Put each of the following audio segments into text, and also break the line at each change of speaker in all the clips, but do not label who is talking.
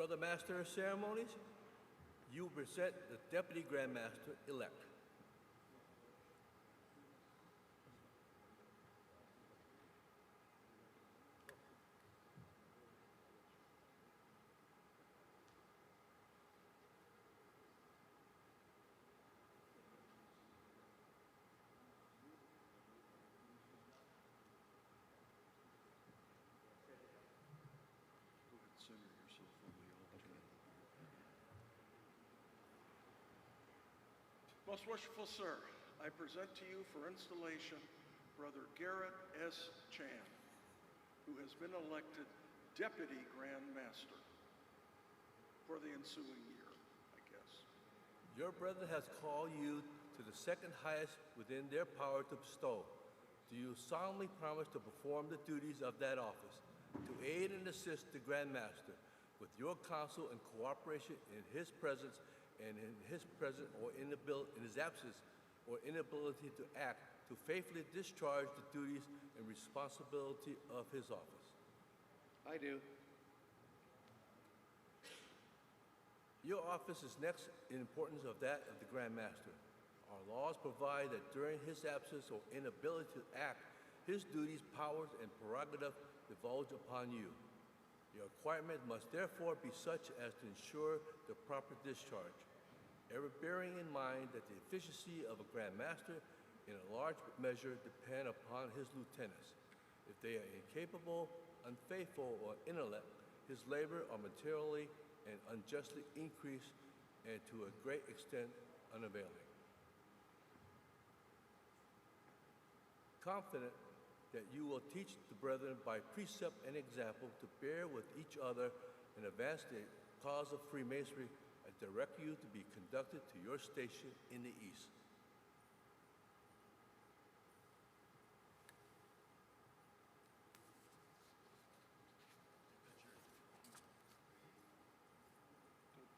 Brother Master of Ceremonies, you will present the Deputy Grand Master-elect.
Center yourself on the altar. Most worshipful sir, I present to you for installation Brother Garrett S. Chan, who has been elected Deputy Grand Master for the ensuing year, I guess.
Your brethren has called you to the second highest within their power to bestow. Do you solemnly promise to perform the duties of that office, to aid and assist the Grand Master with your counsel and cooperation in his presence and in his presence or in his absence or inability to act, to faithfully discharge the duties and responsibility of his office?
I do.
Your office is next in importance of that of the Grand Master. Our laws provide that during his absence or inability to act, his duties, powers, and prerogatives divulge upon you. Your requirement must therefore be such as to ensure the proper discharge, ever bearing in mind that the efficiency of a Grand Master in a large measure depend upon his lieutenants. If they are incapable, unfaithful, or inelect, his labor are materially and unjustly increased and to a great extent unavailing. Confident that you will teach the brethren by precept and example to bear with each other and advance the cause of Freemasonry, I direct you to be conducted to your station in the East.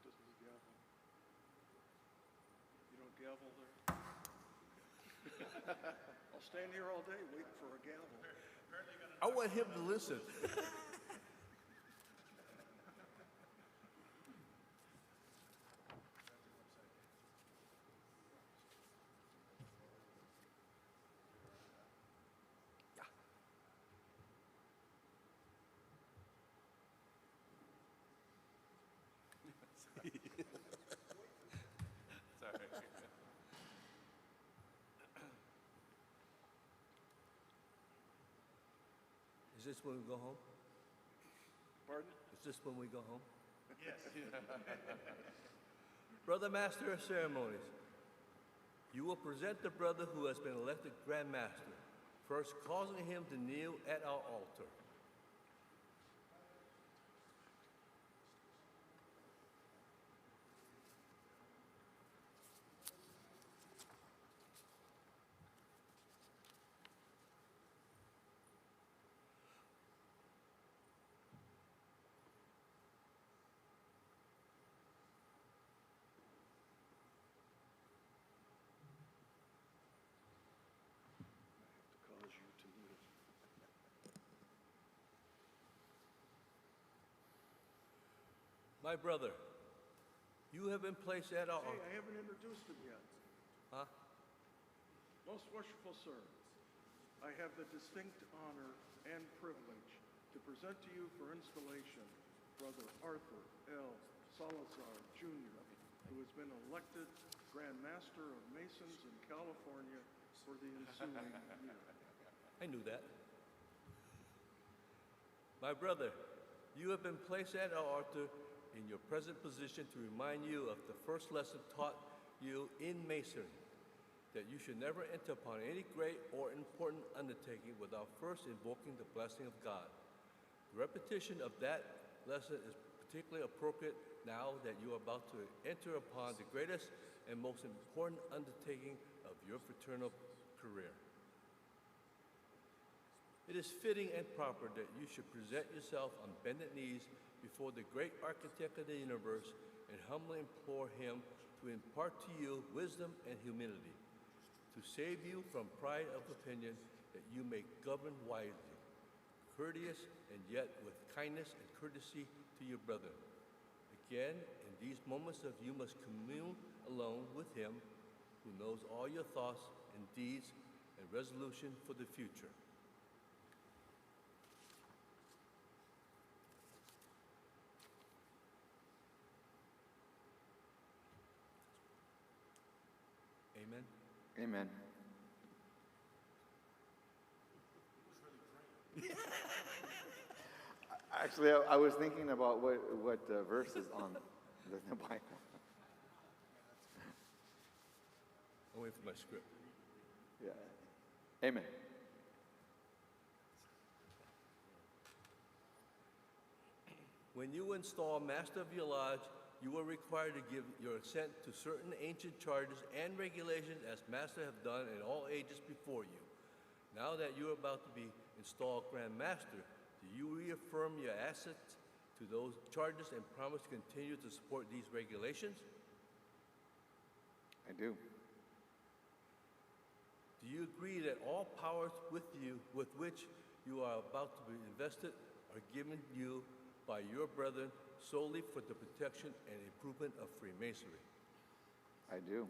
Doesn't he gavel? You don't gavel there? I'll stand here all day waiting for a gavel.
I want him to listen.
Sorry.
Is this when we go home?
Pardon?
Is this when we go home?
Yes.
Brother Master of Ceremonies, you will present the brother who has been elected Grand Master, first causing him to kneel at our altar.
Cause you to kneel.
My brother, you have been placed at our
Hey,
altar.
I haven't introduced him yet.
Huh?
Most worshipful sir, I have the distinct honor and privilege to present to you for installation Brother Arthur L. Salazar, Jr., who has been elected Grand Master of Masons in California for the ensuing year.
I knew that. My brother, you have been placed at our altar in your present position to remind you of the first lesson taught you in Masonry, that you should never enter upon any great or important undertaking without first invoking the blessing of God. The repetition of that lesson is particularly appropriate now that you are about to enter upon the greatest and most important undertaking of your fraternal career. It is fitting and proper that you should present yourself on bended knees before the great architect of the universe and humbly implore him to impart to you wisdom and humility, to save you from pride of opinion, that you may govern wisely, courteous and yet with kindness and courtesy to your brethren, Again, in these moments of you must commune alone with him who knows all your thoughts and deeds and resolution for the future. Amen.
Amen. Actually, I was thinking about what verse is on the Bible.
I'm waiting for my script.
Yeah. Amen.
When you install master of your lodge, you are required to give your assent to certain ancient charters and regulations as master have done in all ages before you. Now that you are about to be installed Grand Master, do you reaffirm your assent to those charters and promise to continue to support these regulations?
I do.
Do you agree that all powers with which you are about to be invested are given you by your brethren solely for the protection and improvement of Freemasonry?
I do.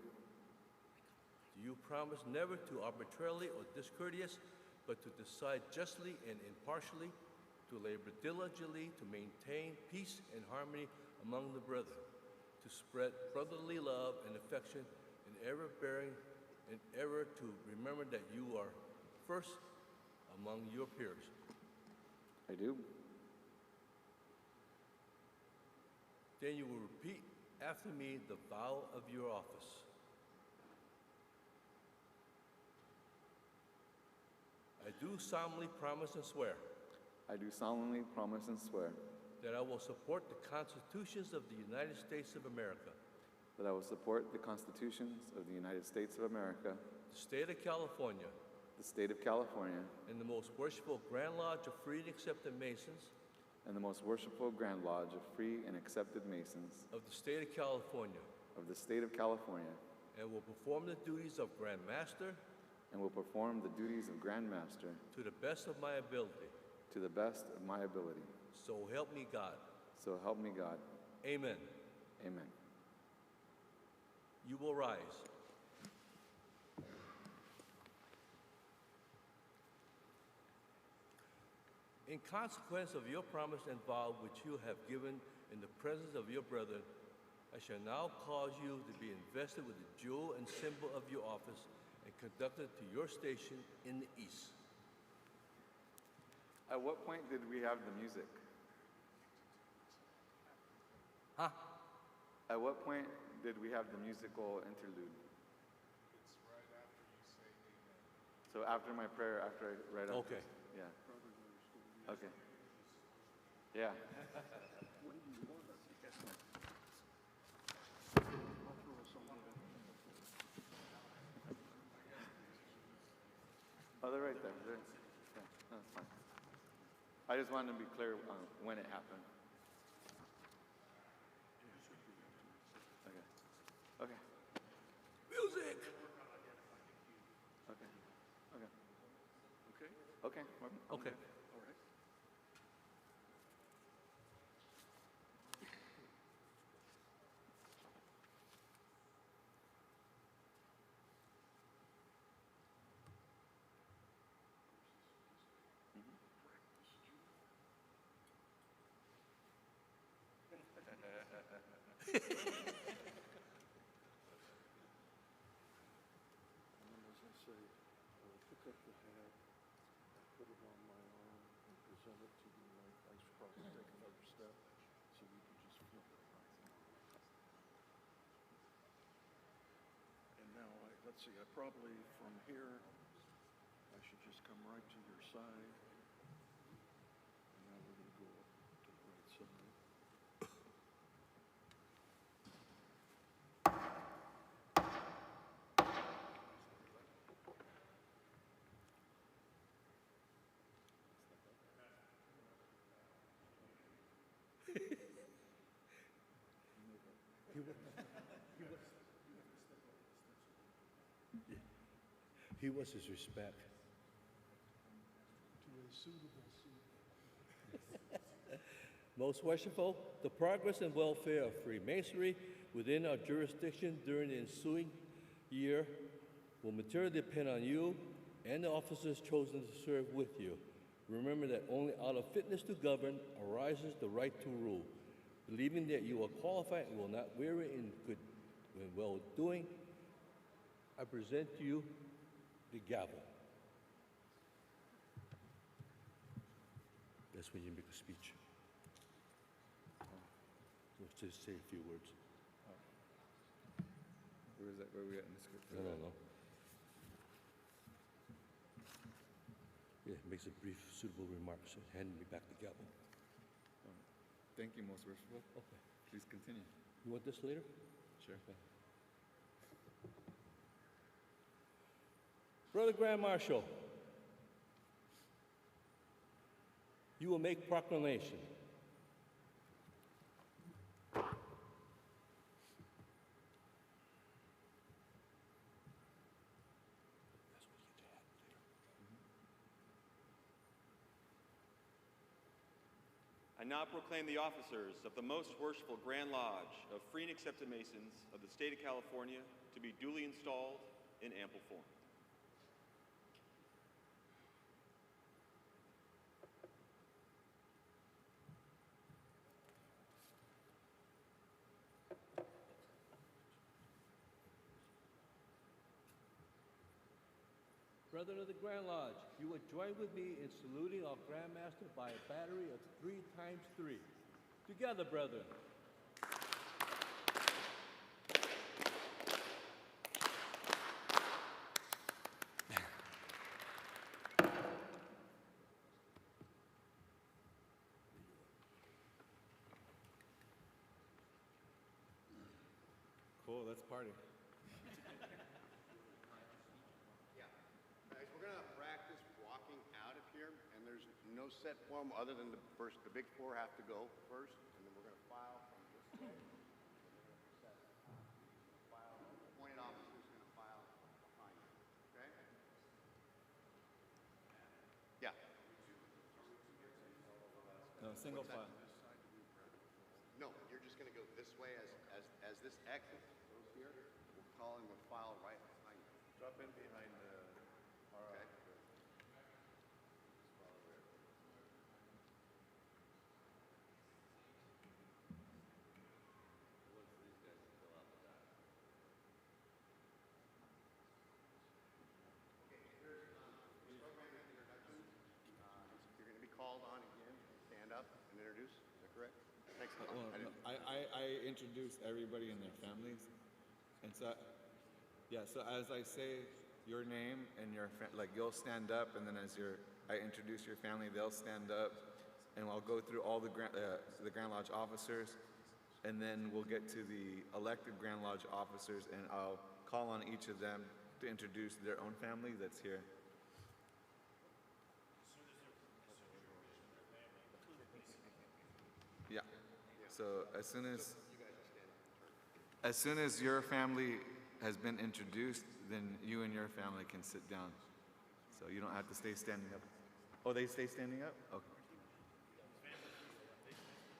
Do you promise never to arbitrarily or discourteous, but to decide justly and impartially, to labor diligently to maintain peace and harmony among the brethren, to spread brotherly love and affection, and ever to remember that you are first among your peers?
I do.
Then you will repeat after me the vow of your office. I do solemnly promise and swear
I do solemnly promise and swear
that I will support the constitutions of the United States of America,
that I will support the constitutions of the United States of America,
the state of California,
the state of California,
and the most worshipful Grand Lodge of Free and Accepted Masons
and the most worshipful Grand Lodge of Free and Accepted Masons
of the state of California,
of the state of California,
and will perform the duties of Grand Master
and will perform the duties of Grand Master
to the best of my ability.
to the best of my ability.
So help me God.
So help me God.
Amen.
Amen.
You will rise. In consequence of your promise and vow which you have given in the presence of your brethren, I shall now cause you to be invested with the jewel and symbol of your office and conducted to your station in the east.
At what point did we have the music?
Huh?
At what point did we have the musical interlude?
It's right after you say amen.
So after my prayer, right after.
Okay.
Yeah. Okay. Yeah. Oh, they're right there. Yeah, no, that's fine. I just wanted to be clear on when it happened. Okay. Okay.
Music!
Okay. Okay.
Okay?
Okay.
Okay.
All right. And then as I say, I will pick up the hat, put it on my arm, and present it to you like I should probably take another step, so you can just flip it. And now, let's see, I probably, from here, I should just come right to your side. And now we're gonna go up to the right side.
He was his respect.
To a suitable suit.
Most worshipful, the progress and welfare of Freemasonry within our jurisdiction during the ensuing year will materially depend on you and the officers chosen to serve with you. Remember that only out of fitness to govern arises the right to rule. Believing that you are qualified and will not weary in good and well doing, I present to you the gavel. That's when you make a speech. Let's just say a few words.
Where is that? Where are we at in the script?
I don't know. Yeah, makes a brief, suitable remarks and hand me back the gavel.
Thank you, most worshipful.
Okay.
Please continue.
You want this later?
Sure.
Okay. Brother Grand Marshal, you will make proclamation.
I now proclaim the officers of the Most Worshipful Grand Lodge of Free and Accepted Masons of the State of California to be duly installed in ample form.
Brethren of the Grand Lodge, you would join with me in saluting our Grand Master by a battery of 3 times 3. Together, brethren.
Cool, let's party.
Guys, we're gonna practice walking out of here, and there's no set form other than the big four have to go first, and then we're gonna file from this way. File, appointed officer's gonna file behind you, okay? Yeah.
No, single
What's that?
file.
No, you're just gonna go this way as this exit goes here. We'll call and we'll file right behind you.
Drop in behind our
Okay. You're going to be called on again. Stand up and introduce. Is that correct? Thanks.
I introduced everybody and their families, and so, yeah. So as I say your name and like you'll stand up, and then I introduce your family, they'll stand up, and I'll go through all the Grand Lodge officers, and then we'll get to the elected Grand Lodge officers, and I'll call on each of them to introduce their own family that's here. Yeah. So as soon as your family has been introduced, then you and your family can sit down. So you don't have to stay standing up. Oh, they stay standing up? Okay.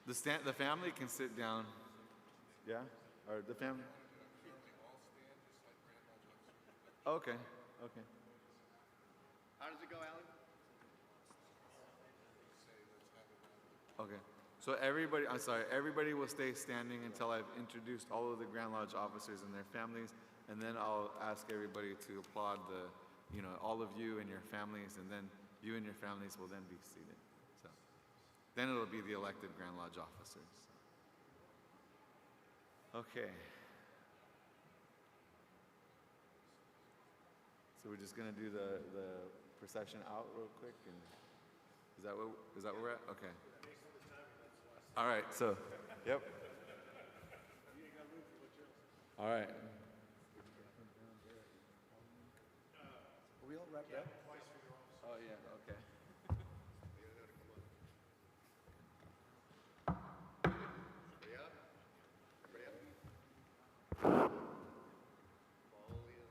The family can sit down. Yeah? Or the family? Okay. Okay.
How does it go, Alan?
Okay. So everybody will stay standing until I've introduced all of the Grand Lodge officers and their families, and then I'll ask everybody to applaud all of you and your families, and then you and your families will then be seated. So then it'll be the elected Grand Lodge officers. Okay. So we're just gonna do the procession out real quick, and is that where we're at? Okay. All right, so, yep. All right.
Are we all wrapped up?
Oh, yeah, okay.
Everybody up? Everybody up? Follow Leah.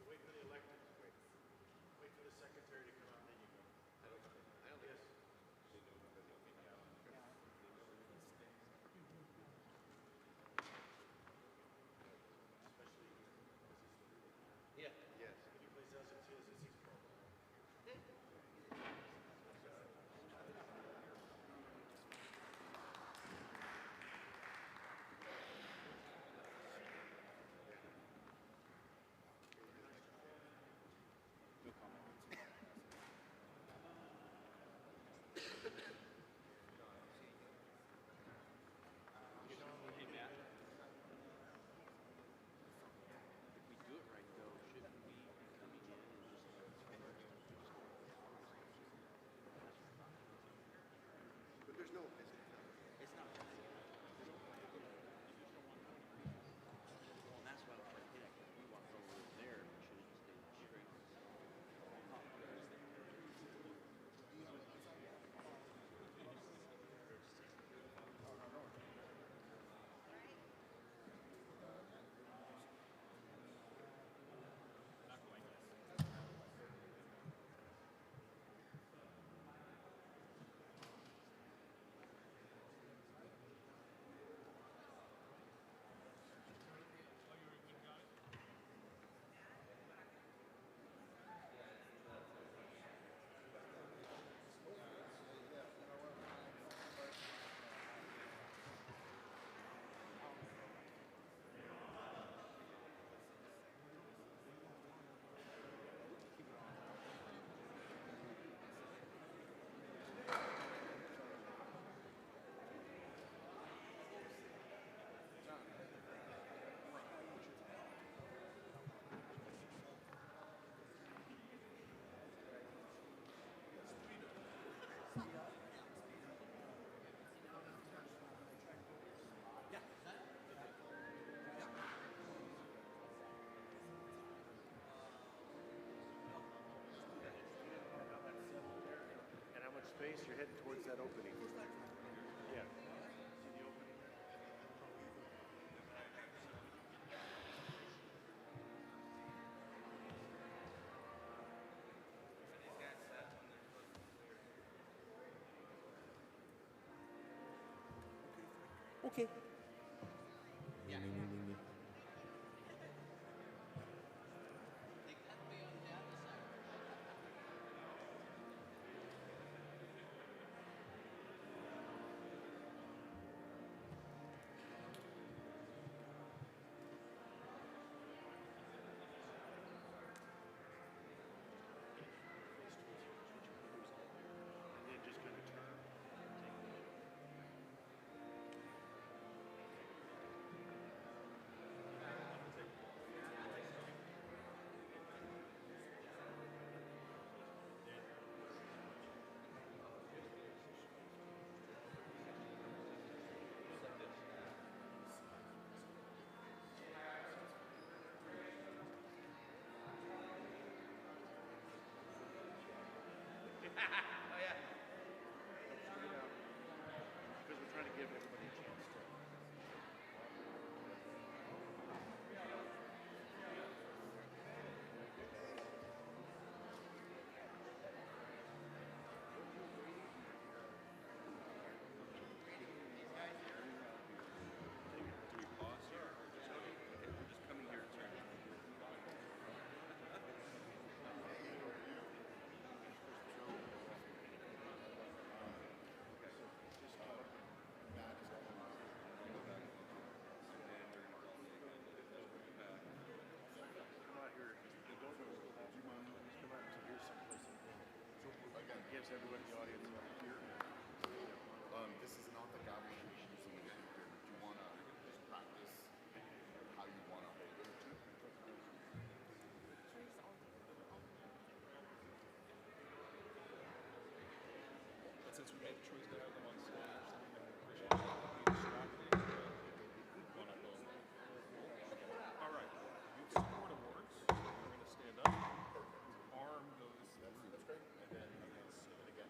Wait for the elected. Wait for the secretary to
that opening? Yeah.
Okay.
And then just kind of turn. Because we're trying to give everybody a chance to.
Do we pause here or just okay, we're just coming here to turn.
Come out here. The door will still have you mind. Just come out to here someplace. Again, gives everybody the audience here.
This is not the gathering we're using here. Do you want to just practice how you want to hold it?
But since we made the choice to have them on stage, then we appreciate it. Be distracting. Wanna go? All right. You scored awards. We're gonna stand up. Arm goes through. That's great. And then spin again.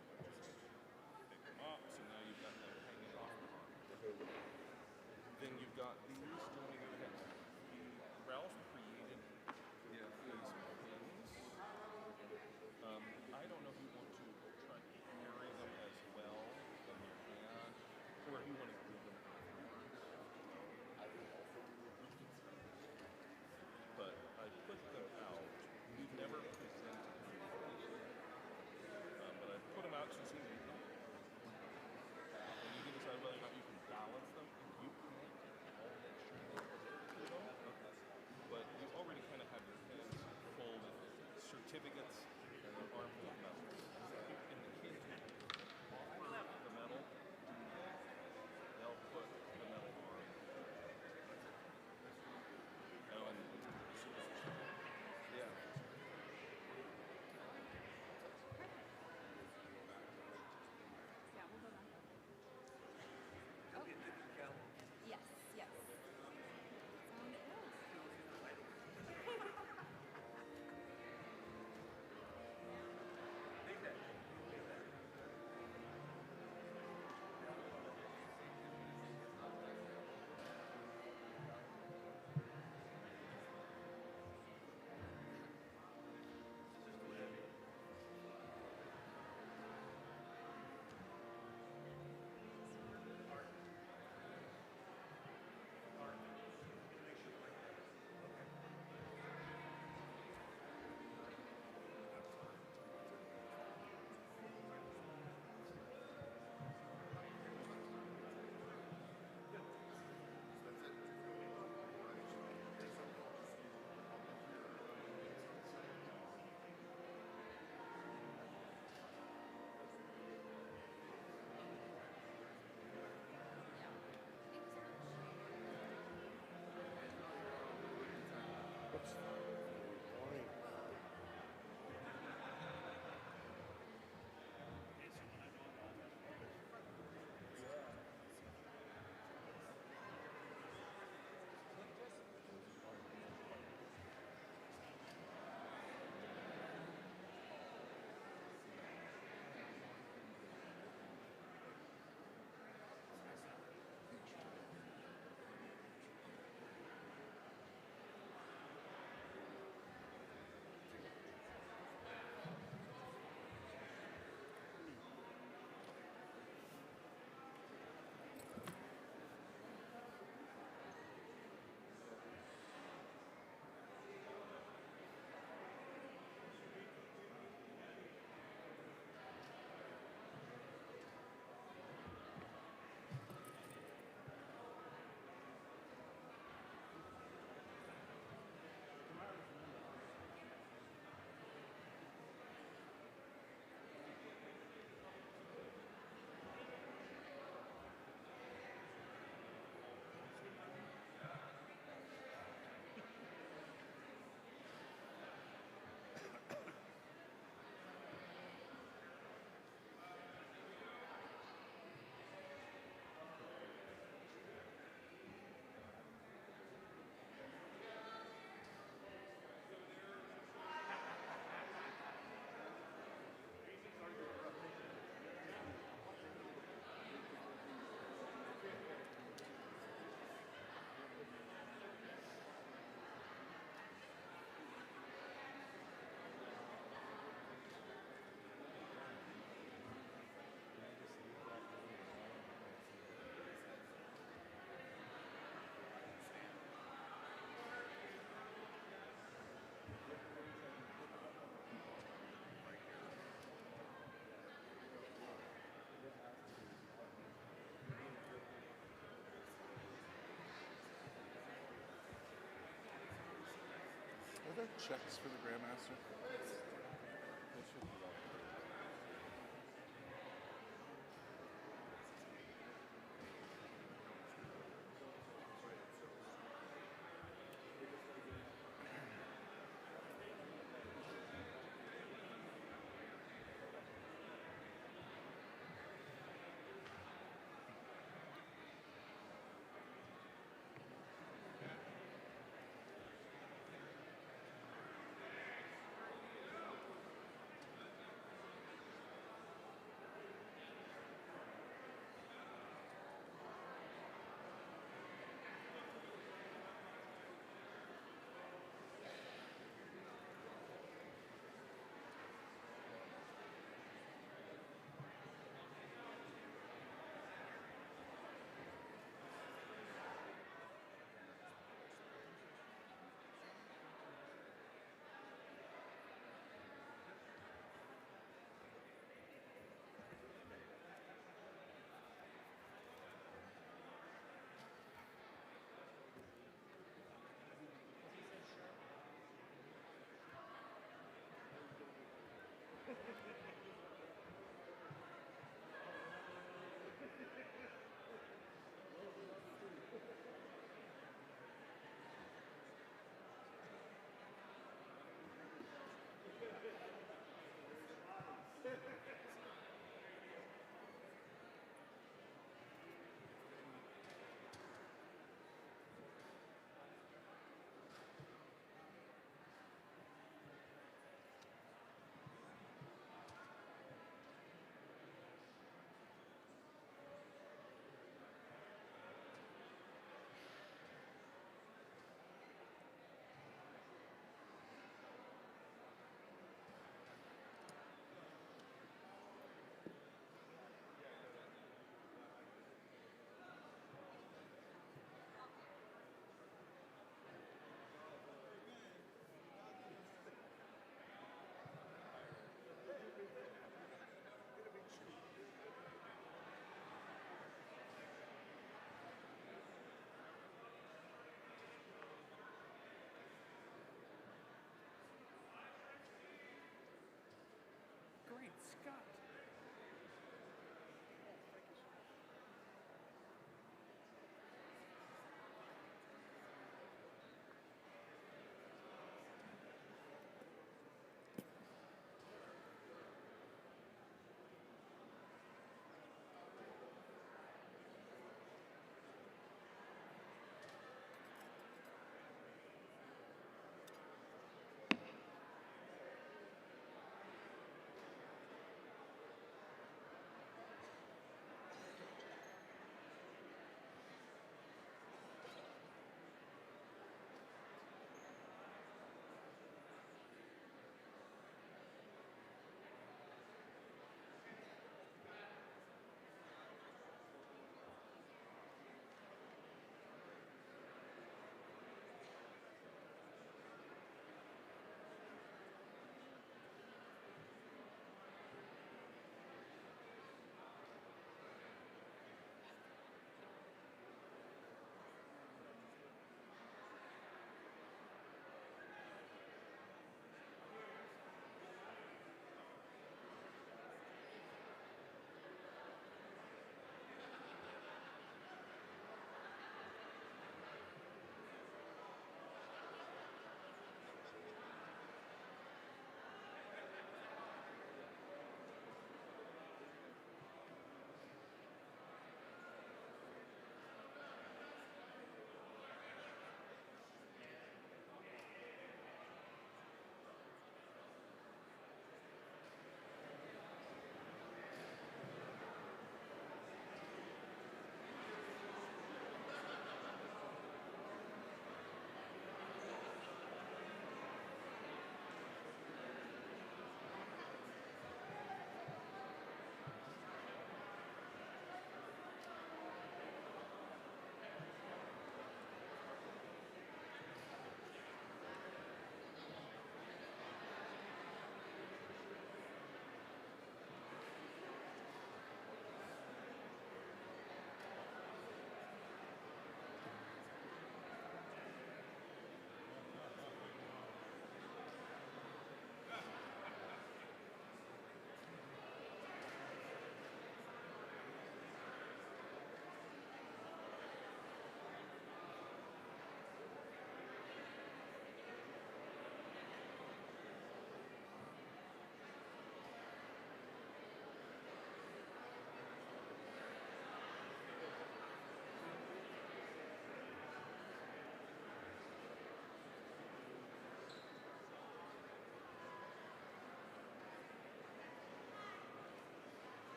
Are there checks for the Grandmaster? They should be up there.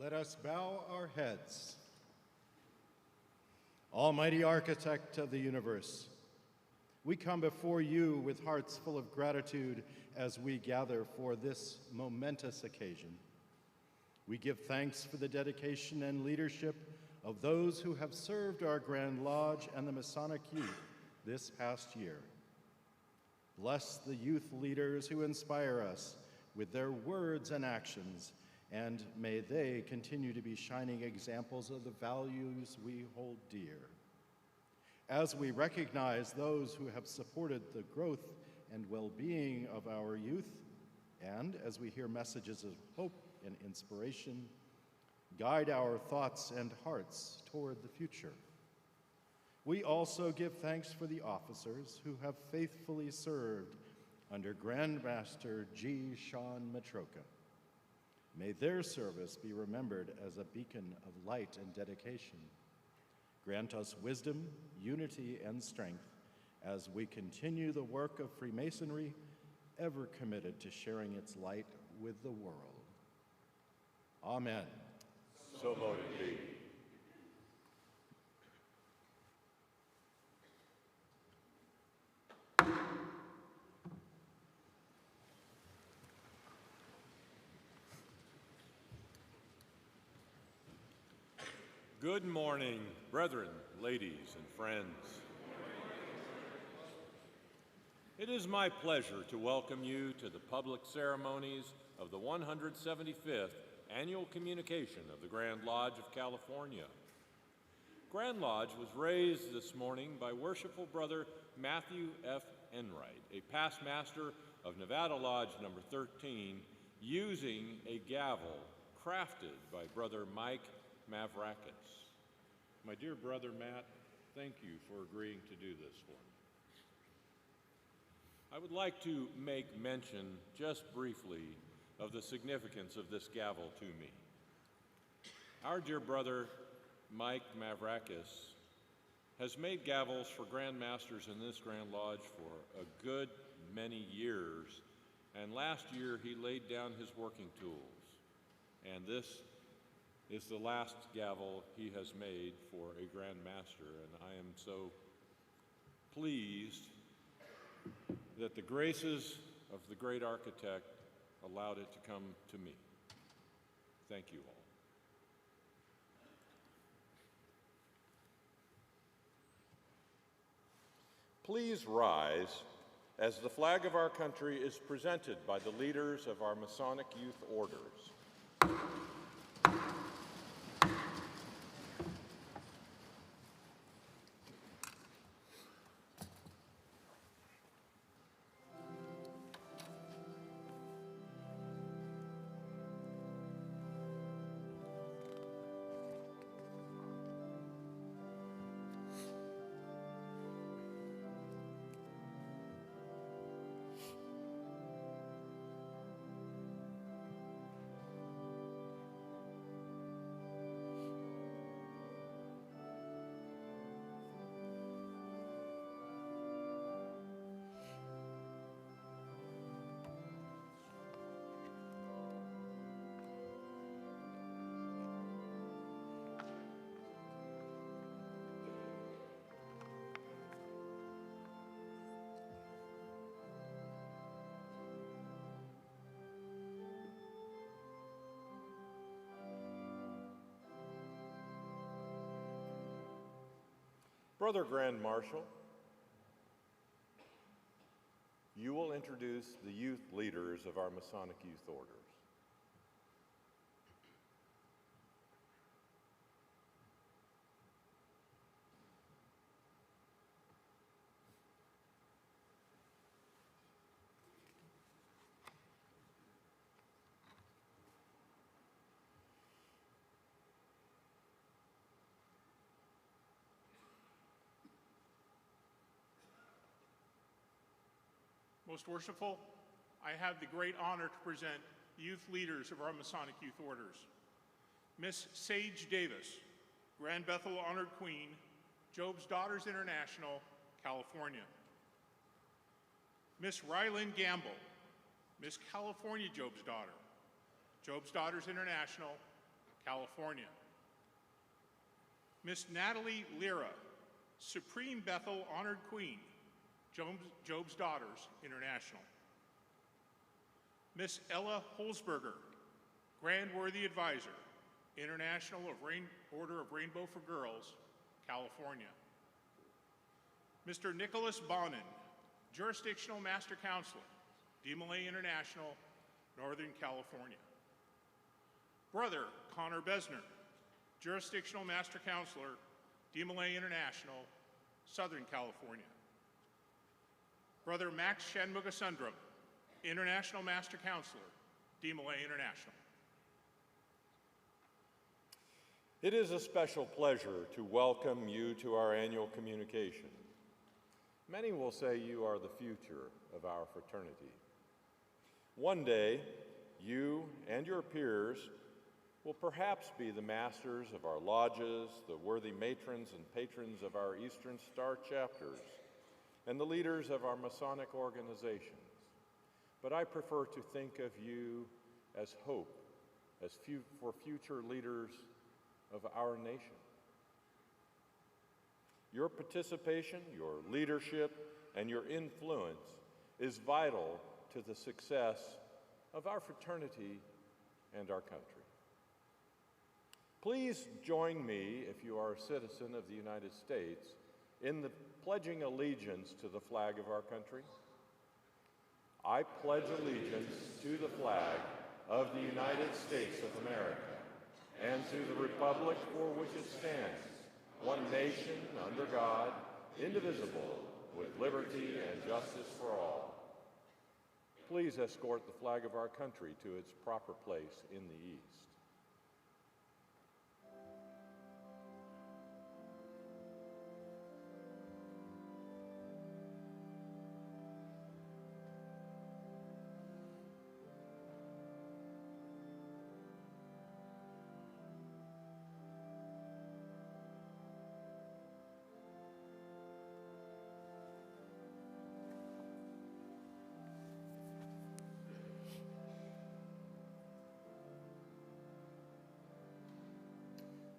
Let us bow our heads. Almighty Architect of the universe, we come before you with hearts full of gratitude as we gather for this momentous occasion. We give thanks for the dedication and leadership of those who have served our Grand Lodge and the Masonic youth this past year. Bless the youth leaders who inspire us with their words and actions, and may they continue to be shining examples of the values we hold dear. As we recognize those who have supported the growth and well-being of our youth, and as we hear messages of hope and inspiration, guide our thoughts and hearts toward the future. We also give thanks for the officers who have faithfully served under Grand Master G. Sean Matroka. May their service be remembered as a beacon of light and dedication. Grant us wisdom, unity, and strength as we continue the work of Freemasonry, ever committed to sharing its light with the world. Amen.
So mote it be.
Good morning, brethren, ladies, and friends. It is my pleasure to welcome you to the public ceremonies of the 175th Annual Communication of the Grand Lodge of California. Grand Lodge was raised this morning by Worshipful Brother Matthew F. Enright, a past master of Nevada Lodge number 13, using a gavel crafted by Brother Mike Mavrakis. My dear brother Matt, thank you for agreeing to do this for me. I would like to make mention, just briefly, of the significance of this gavel to me. Our dear brother Mike Mavrakis has made gavels for Grand Masters in this Grand Lodge for a good many years, and last year he laid down his working tools, and this is the last gavel he has made for a Grand Master, and I am so pleased that the graces of the great architect allowed it to come to me. Thank you all.
Please rise as the flag of our country is presented by the leaders of our Masonic youth orders. Brother Grand Marshal, you will introduce the youth leaders of our Masonic youth orders.
Most Worshipful, I have the great honor to present youth leaders of our Masonic Youth Orders. Miss Sage Davis, Grand Bethel Honored Queen, Job's Daughters International, California. Miss Rylan Gamble, Miss California Job's Daughter, Job's Daughters International, California. Miss Natalie Lira, Supreme Bethel Honored Queen, Job's Daughters International. Miss Ella Holzberger, Grand Worthy Advisor, International Order of Rainbow for Girls, California. Mr. Nicholas Bonin, Jurisdictional Master Counselor, DeMolay International, Northern California. Brother Connor Besner, Jurisdictional Master Counselor, DeMolay International, Southern California. Brother Max Shanmugasundram, International Master Counselor, DeMolay International.
It is a special pleasure to welcome you to our annual communication. Many will say you are the future of our fraternity. One day, you and your peers will perhaps be the masters of our lodges, the worthy matrons and patrons of our Eastern Star chapters, and the leaders of our Masonic organizations. But I prefer to think of you as hope, for future leaders of our nation. Your participation, your leadership, and your influence is vital to the success of our fraternity and our country. Please join me, if you are a citizen of the United States, in the pledging allegiance to the flag of our country. I pledge allegiance to the flag of the United States of America and to the republic for which it stands, one nation, under God, indivisible, with liberty and justice for all. Please escort the flag of our country to its proper place in the East.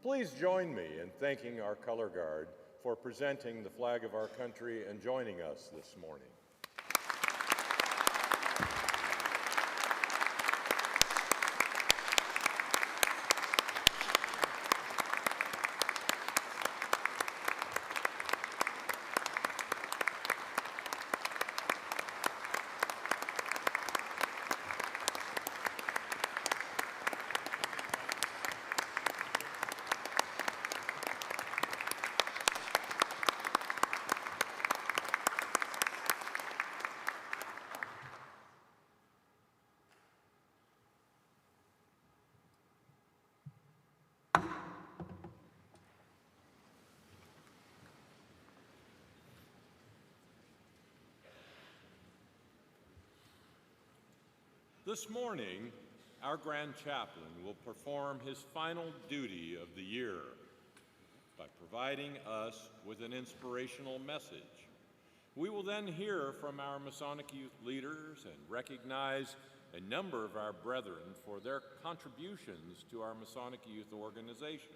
Please join me in thanking our color guard for presenting the flag of our country and joining us this morning. This morning, our Grand Chaplain will perform his final duty of the year by providing us with an inspirational message. We will then hear from our Masonic youth leaders and recognize a number of our brethren for their contributions to our Masonic youth organizations.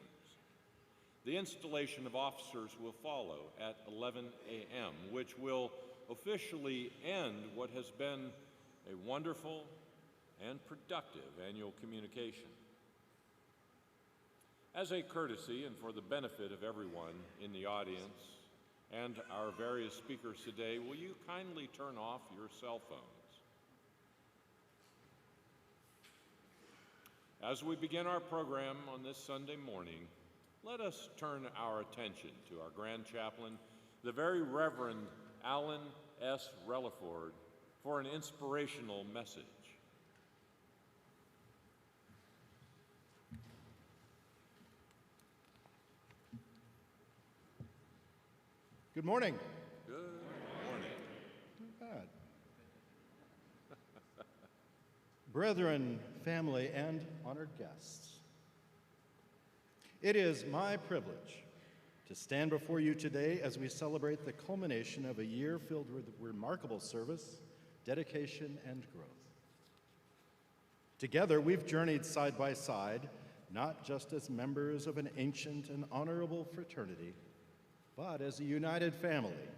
The installation of officers will follow at 11 a.m., which will officially end what has been a wonderful and productive annual communication. As a courtesy and for the benefit of everyone in the audience and our various speakers today, will you kindly turn off your cell phones? As we begin our program on this Sunday morning, let us turn our attention to our Grand Chaplain, the Very Reverend Alan S. Relaford, for an inspirational message.
Good morning.
Good morning.
Not bad. Brethren, family, and honored guests, it is my privilege to stand before you today as we celebrate the culmination of a year filled with remarkable service, dedication, and growth. Together, we've journeyed side by side not just as members of an ancient and honorable fraternity, but as a united family,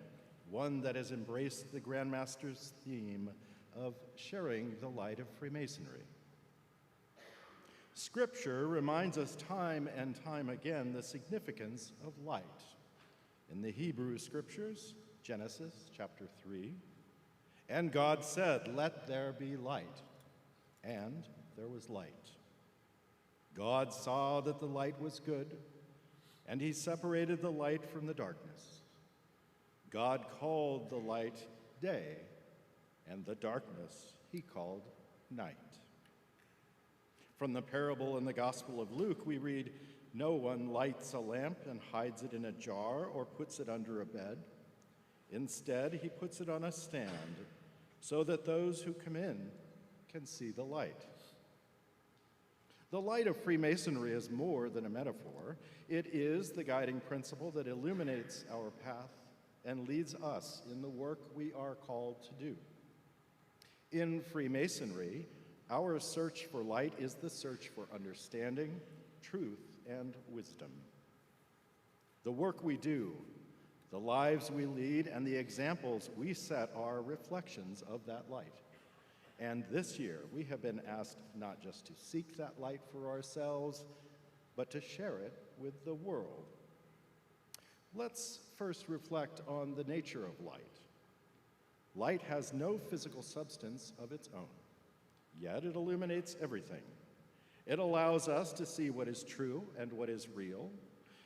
one that has embraced the Grand Master's theme of sharing the light of Freemasonry. Scripture reminds us time and time again the significance of light. In the Hebrew Scriptures, Genesis chapter 3, "And God said, 'Let there be light,' and there was light. God saw that the light was good, and he separated the light from the darkness. God called the light day, and the darkness he called night." From the parable in the Gospel of Luke, we read, "No one lights a lamp and hides it in a jar or puts it under a bed. Instead, he puts it on a stand so that those who come in can see the light." The light of Freemasonry is more than a metaphor. It is the guiding principle that illuminates our path and leads us in the work we are called to do. In Freemasonry, our search for light is the search for understanding, truth, and wisdom. The work we do, the lives we lead, and the examples we set are reflections of that light. And this year, we have been asked not just to seek that light for ourselves, but to share it with the world. Let's first reflect on the nature of light. Light has no physical substance of its own, yet it illuminates everything. It allows us to see what is true and what is real,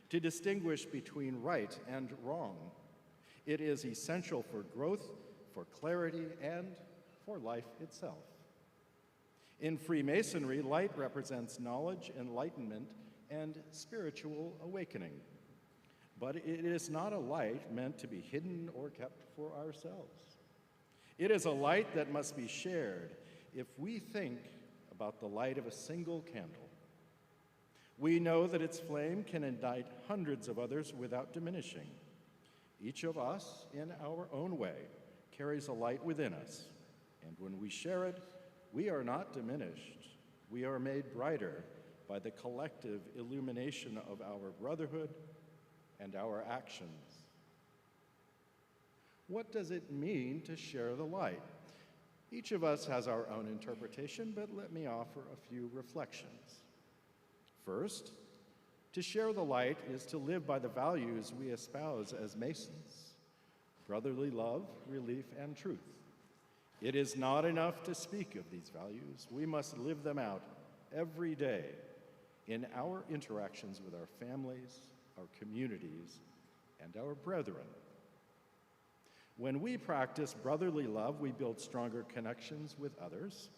to distinguish between right and wrong. It is essential for growth, for clarity, and for life itself. In Freemasonry, light represents knowledge, enlightenment, and spiritual awakening. But it is not a light meant to be hidden or kept for ourselves. It is a light that must be shared. If we think about the light of a single candle, we know that its flame can ignite hundreds of others without diminishing. Each of us, in our own way, carries a light within us. And when we share it, we are not diminished. We are made brighter by the collective illumination of our brotherhood and our actions. What does it mean to share the light? Each of us has our own interpretation, but let me offer a few reflections. First, to share the light is to live by the values we espouse as Masons: brotherly love, relief, and truth. It is not enough to speak of these values. We must live them out every day in our interactions with our families, our communities, and our brethren. When we practice brotherly love, we build stronger connections with others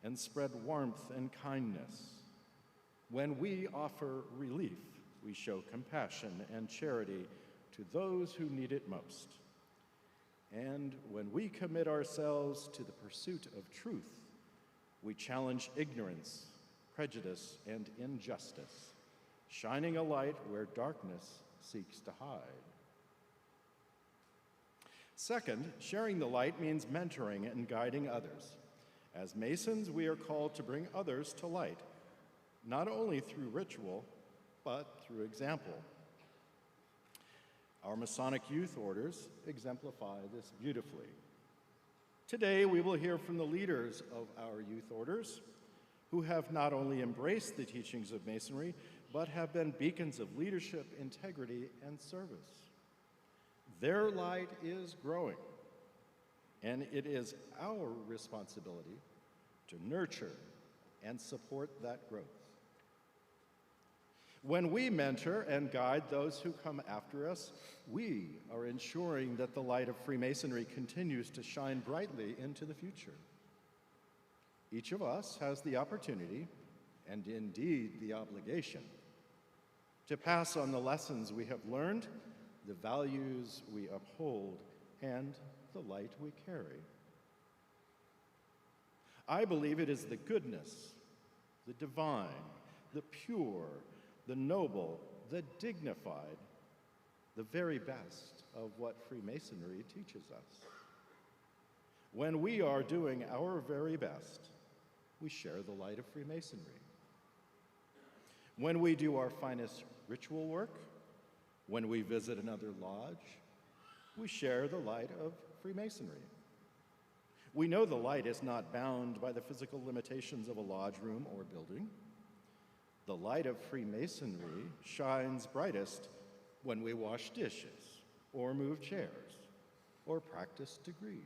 and spread warmth and kindness. When we offer relief, we show compassion and charity to those who need it most. And when we commit ourselves to the pursuit of truth, we challenge ignorance, prejudice, and injustice, shining a light where darkness seeks to hide. Second, sharing the light means mentoring and guiding others. As Masons, we are called to bring others to light, not only through ritual, but through example. Our Masonic youth orders exemplify this beautifully. Today, we will hear from the leaders of our youth orders, who have not only embraced the teachings of Masonry, but have been beacons of leadership, integrity, and service. Their light is growing, and it is our responsibility to nurture and support that growth. When we mentor and guide those who come after us, we are ensuring that the light of Freemasonry continues to shine brightly into the future. Each of us has the opportunity, and indeed the obligation, to pass on the lessons we have learned, the values we uphold, and the light we carry. I believe it is the goodness, the divine, the pure, the noble, the dignified, the very best of what Freemasonry teaches us. When we are doing our very best, we share the light of Freemasonry. when we do our finest ritual work, when we visit another lodge, we share the light of Freemasonry. We know the light is not bound by the physical limitations of a lodge room or building. The light of Freemasonry shines brightest when we wash dishes, or move chairs, or practice degrees,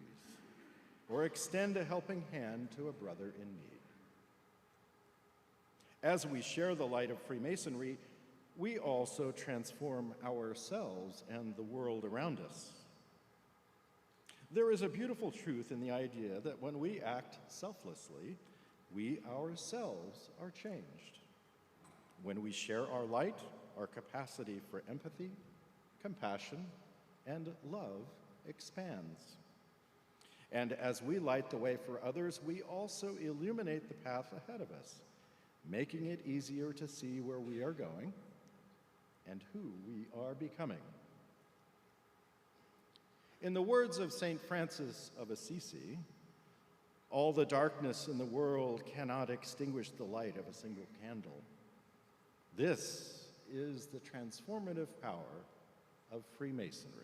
or extend a helping hand to a brother in need. As we share the light of Freemasonry, we also transform ourselves and the world around us. There is a beautiful truth in the idea that when we act selflessly, we ourselves are changed. When we share our light, our capacity for empathy, compassion, and love expands. And as we light the way for others, we also illuminate the path ahead of us, making it easier to see where we are going and who we are becoming. In the words of St. Francis of Assisi, all the darkness in the world cannot extinguish the light of a single candle. This is the transformative power of Freemasonry.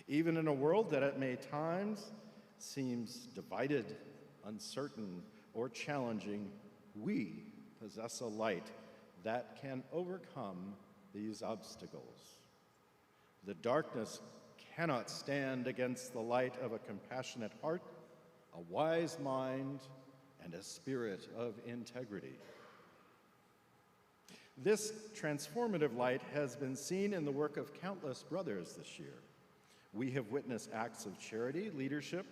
Even in a world that at many times seems divided, uncertain, or challenging, we possess a light that can overcome these obstacles. The darkness cannot stand against the light of a compassionate heart, a wise mind, and a spirit of integrity. This transformative light has been seen in the work of countless brothers this year. We have witnessed acts of charity, leadership,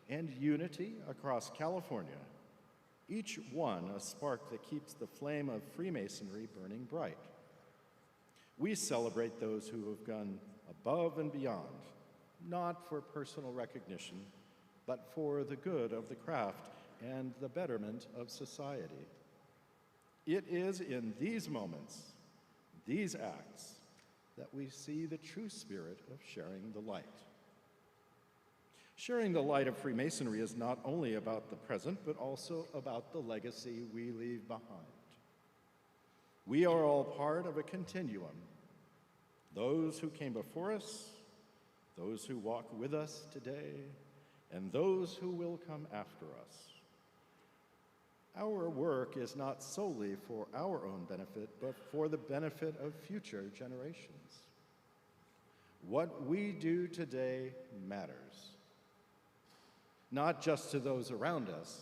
and unity across California, each one a spark that keeps the flame of Freemasonry burning bright. We celebrate those who have gone above and beyond, not for personal recognition, but for the good of the craft and the betterment of society. It is in these moments, these acts, that we see the true spirit of sharing the light. Sharing the light of Freemasonry is not only about the present, but also about the legacy we leave behind. We are all part of a continuum. Those who came before us, those who walk with us today, and those who will come after us. Our work is not solely for our own benefit, but for the benefit of future generations. What we do today matters, not just to those around us,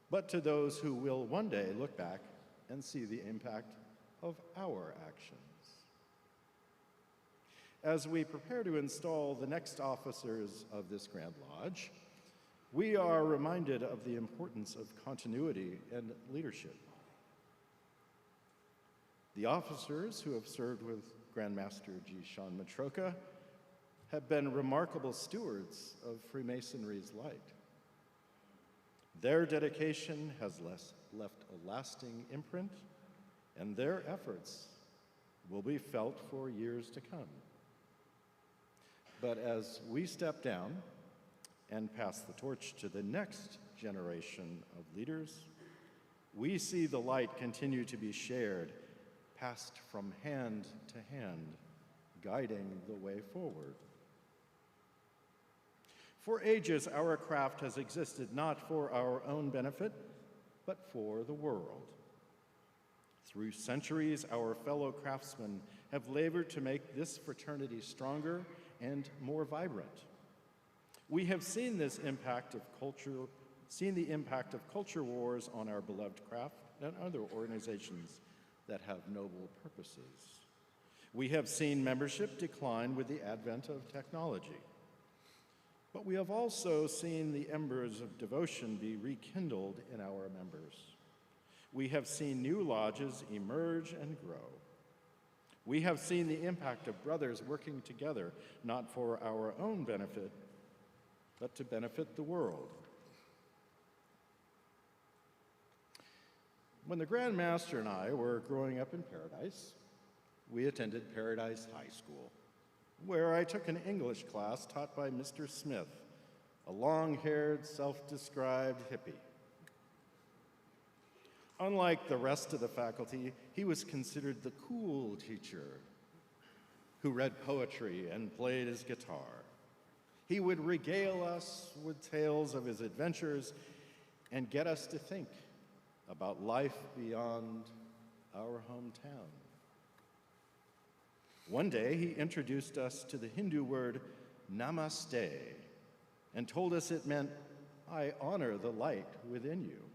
but to those who will one day look back and see the impact of our actions. As we prepare to install the next officers of this Grand Lodge, we are reminded of the importance of continuity and leadership. The officers who have served with Grand Master G. Sean Matroka have been remarkable stewards of Freemasonry's light. Their dedication has left a lasting imprint, and their efforts will be felt for years to come. But as we step down and pass the torch to the next generation of leaders, we see the light continue to be shared, passed from hand to hand, guiding the way forward. For ages, our craft has existed not for our own benefit, but for the world. Through centuries, our fellow craftsmen have labored to make this fraternity stronger and more vibrant. We have seen the impact of culture wars on our beloved craft and other organizations that have noble purposes. We have seen membership decline with the advent of technology. But we have also seen the embers of devotion be rekindled in our members. We have seen new lodges emerge and grow. We have seen the impact of brothers working together, not for our own benefit, but to benefit the world. When the Grand Master and I were growing up in Paradise, we attended Paradise High School, where I took an English class taught by Mr. Smith, a long-haired, self-described hippie. Unlike the rest of the faculty, he was considered the cool teacher who read poetry and played his guitar. He would regale us with tales of his adventures and get us to think about life beyond our hometown. One day, he introduced us to the Hindu word namaste and told us it meant, "I honor the light within you."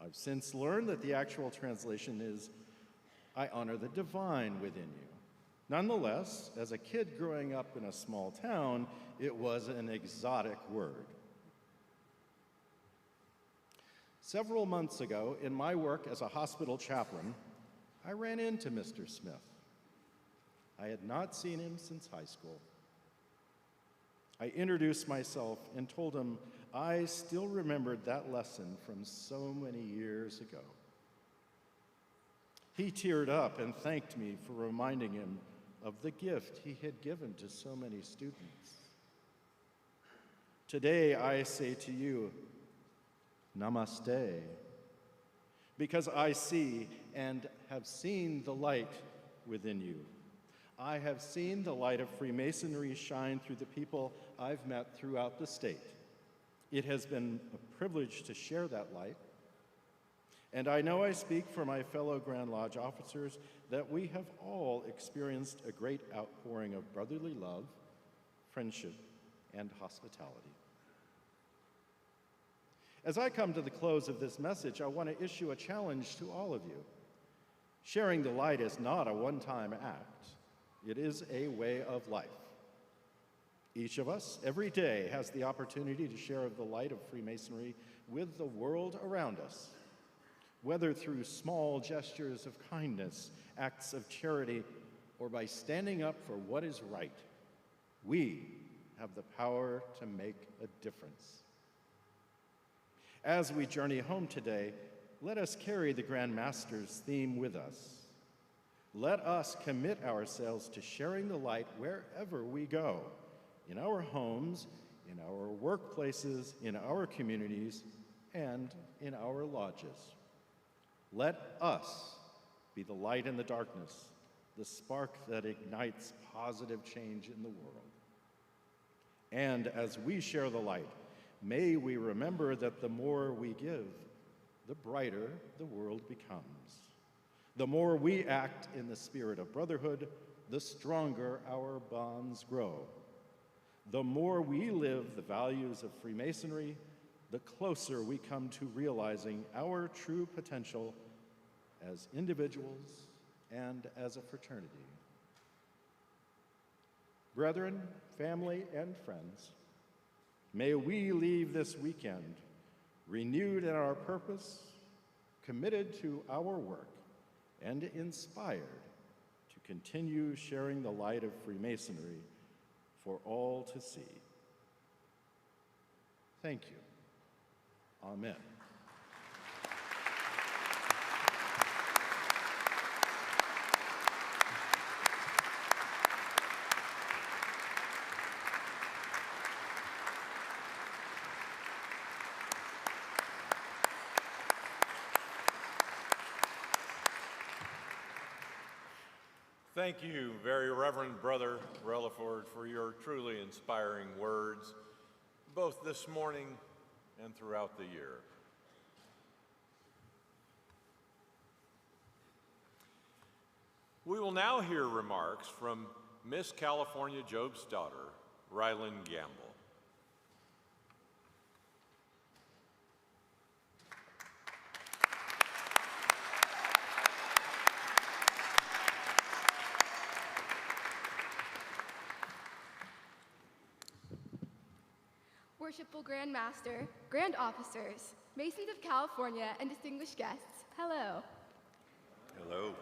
I've since learned that the actual translation is, "I honor the divine within you." Nonetheless, as a kid growing up in a small town, it was an exotic word. Several months ago, in my work as a hospital chaplain, I ran into Mr. Smith. I had not seen him since high school. I introduced myself and told him I still remembered that lesson from so many years ago. He teared up and thanked me for reminding him of the gift he had given to so many students. Today I say to you, namaste, because I see and have seen the light within you. I have seen the light of Freemasonry shine through the people I've met throughout the state. It has been a privilege to share that light, and I know I speak for my fellow Grand Lodge officers that we have all experienced a great outpouring of brotherly love, friendship, and hospitality. As I come to the close of this message, I want to issue a challenge to all of you. Sharing the light is not a one-time act. It is a way of life. Each of us, every day, has the opportunity to share the light of Freemasonry with the world around us, whether through small gestures of kindness, acts of charity, or by standing up for what is right. We have the power to make a difference. As we journey home today, let us carry the Grand Master's theme with us. Let us commit ourselves to sharing the light wherever we go, in our homes, in our workplaces, in our communities, and in our lodges. Let us be the light in the darkness, the spark that ignites positive change in the world. And as we share the light, may we remember that the more we give, the brighter the world becomes. The more we act in the spirit of brotherhood, the stronger our bonds grow. The more we live the values of Freemasonry, the closer we come to realizing our true potential as individuals and as a fraternity. Brethren, family, and friends, may we leave this weekend renewed in our purpose, committed to our work, and inspired to continue sharing the light of Freemasonry for all to see. Thank you. Amen.
Thank you, Very Reverend Brother Relaford, for your truly inspiring words, both this morning and throughout the year. We will now hear remarks from Miss California Job's daughter, Rylan Gamble.
Worshipful Grand Master, Grand Officers, Masons of California, and distinguished guests, hello.
Hello.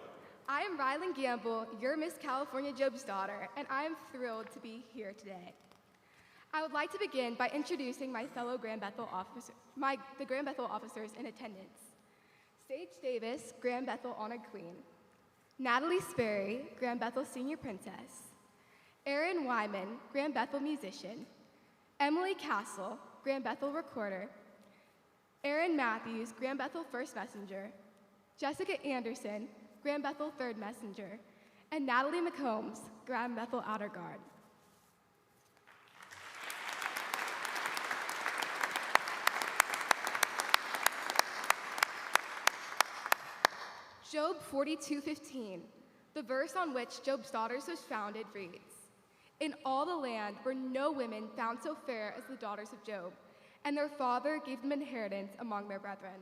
I am Rylan Gamble, your Miss California Job's daughter, and I am thrilled to be here today. I would like to begin by introducing my fellow Grand Bethel officers, the Grand Bethel officers in attendance. Sage Davis, Grand Bethel Honored Queen. Natalie Sperry, Grand Bethel Senior Princess. Erin Wyman, Grand Bethel Musician. Emily Castle, Grand Bethel Recorder. Aaron Matthews, Grand Bethel First Messenger, Jessica Anderson, Grand Bethel Third Messenger, and Natalie McCombs, Grand Bethel Outer Guard. Job 42:15, the verse on which Job's Daughters was founded, reads, "In all the land were no women found so fair as the daughters of Job, and their father gave them inheritance among their brethren."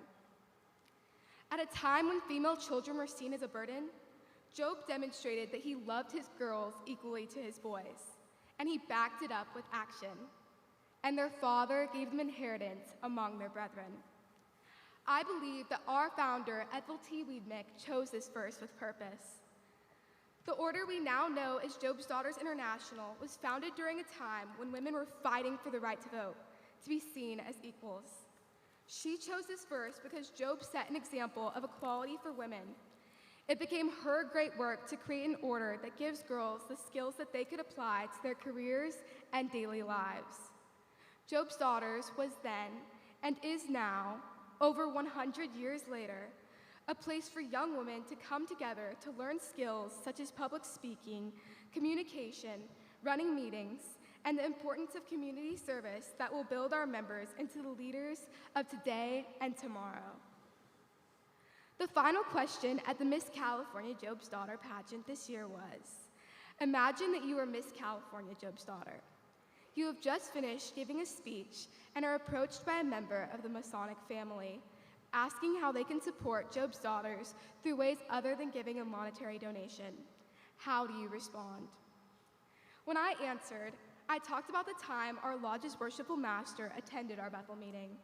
At a time when female children were seen as a burden, Job demonstrated that he loved his girls equally to his boys, and he backed it up with action. "And their father gave them inheritance among their brethren." I believe that our founder, Ethel T. Wiedemann, chose this verse with purpose. The order we now know as Job's Daughters International was founded during a time when women were fighting for the right to vote, to be seen as equals. She chose this verse because Job set an example of equality for women. It became her great work to create an order that gives girls the skills that they could apply to their careers and daily lives. Job's Daughters was then, and is now, over 100 years later, a place for young women to come together to learn skills such as public speaking, communication, running meetings, and the importance of community service that will build our members into the leaders of today and tomorrow. The final question at the Miss California Job's Daughter pageant this year was, imagine that you are Miss California Job's Daughter. You have just finished giving a speech and are approached by a member of the Masonic family, asking how they can support Job's Daughters through ways other than giving a monetary donation. How do you respond? When I answered, I talked about the time our lodge's worshipful master attended our Bethel meeting.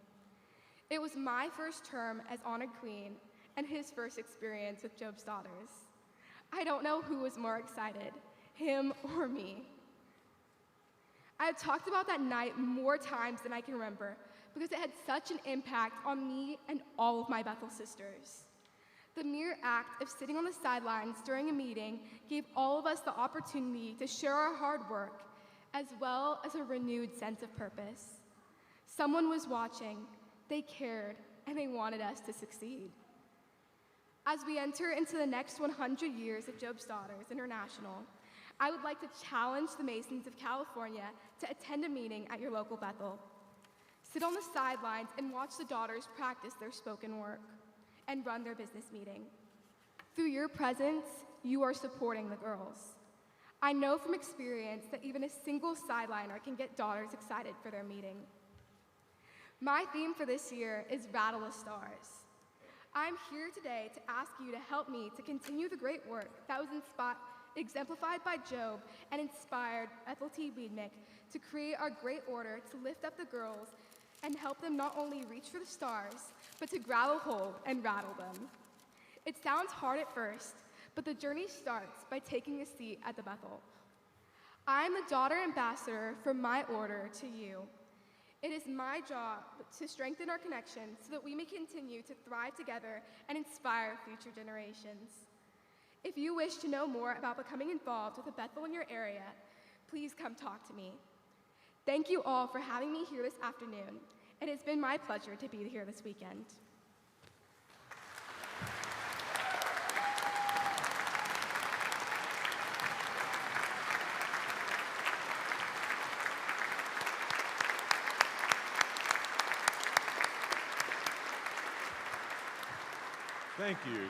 It was my first term as honored queen and his first experience with Job's Daughters. I don't know who was more excited, him or me. I have talked about that night more times than I can remember because it had such an impact on me and all of my Bethel sisters. The mere act of sitting on the sidelines during a meeting gave all of us the opportunity to share our hard work as well as a renewed sense of purpose. Someone was watching, they cared, and they wanted us to succeed. As we enter into the next 100 years of Job's Daughters International, I would like to challenge the Masons of California to attend a meeting at your local Bethel. Sit on the sidelines and watch the daughters practice their spoken work and run their business meeting. Through your presence, you are supporting the girls. I know from experience that even a single sideliner can get daughters excited for their meeting. My theme for this year is Rattle the Stars. I'm here today to ask you to help me to continue the great work that was exemplified by Job and inspired Ethel T. Wiedemann to create our great order to lift up the girls and help them not only reach for the stars, but to grab a hold and rattle them. It sounds hard at first, but the journey starts by taking a seat at the Bethel. I am the daughter ambassador from my order to you. It is my job to strengthen our connection so that we may continue to thrive together and inspire future generations. If you wish to know more about becoming involved with a Bethel in your area, please come talk to me. Thank you all for having me here this afternoon. It has been my pleasure to be here this weekend.
Thank you.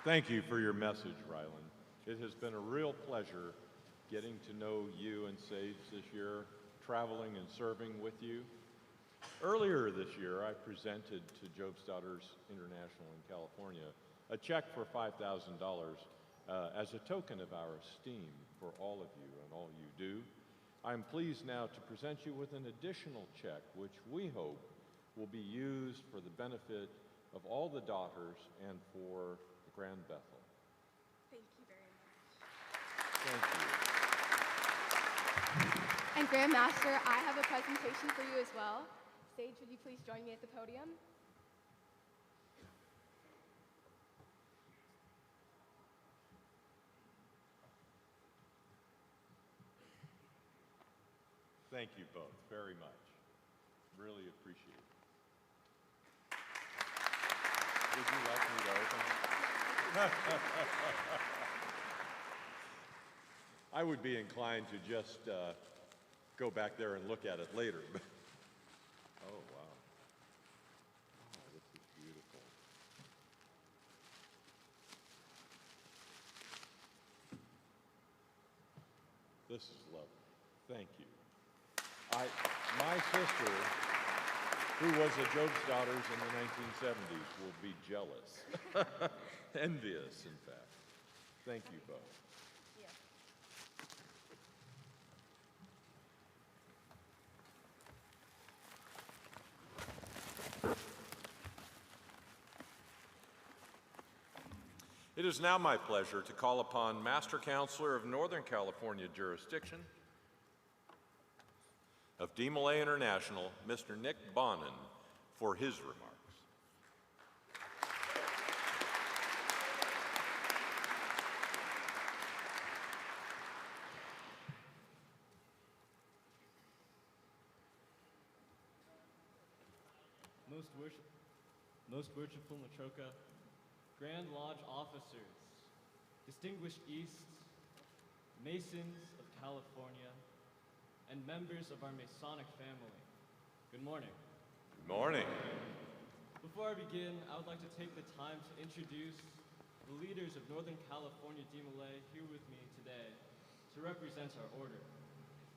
Thank you for your message, Rylan. It has been a real pleasure getting to know you and Sage this year, traveling and serving with you. Earlier this year, I presented to Job's Daughters International in California a check for $5,000 as a token of our esteem for all of you and all you do. I'm pleased now to present you with an additional check, which we hope will be used for the benefit of all the daughters and for the Grand Bethel.
Thank you very much.
Thank you.
And Grand Master, I have a presentation for you as well. Sage, would you please join me at the podium?
Thank you both very much. Really appreciate it. Would you like me to open? I would be inclined to just go back there and look at it later. Oh, wow. Oh, this is beautiful. This is lovely. Thank you. My sister, who was a Job's Daughters in the 1970s, will be jealous. Envious, in fact. Thank you both. It is now my pleasure to call upon Master Counselor of Northern California Jurisdiction of DeMolay International, Mr. Nick Bonin, for his remarks.
Most worshipful Matroka, Grand Lodge officers, distinguished Easts, Masons of California, and members of our Masonic family, good morning.
Good morning.
Before I begin, I would like to take the time to introduce the leaders of Northern California DeMolay here with me today to represent our order.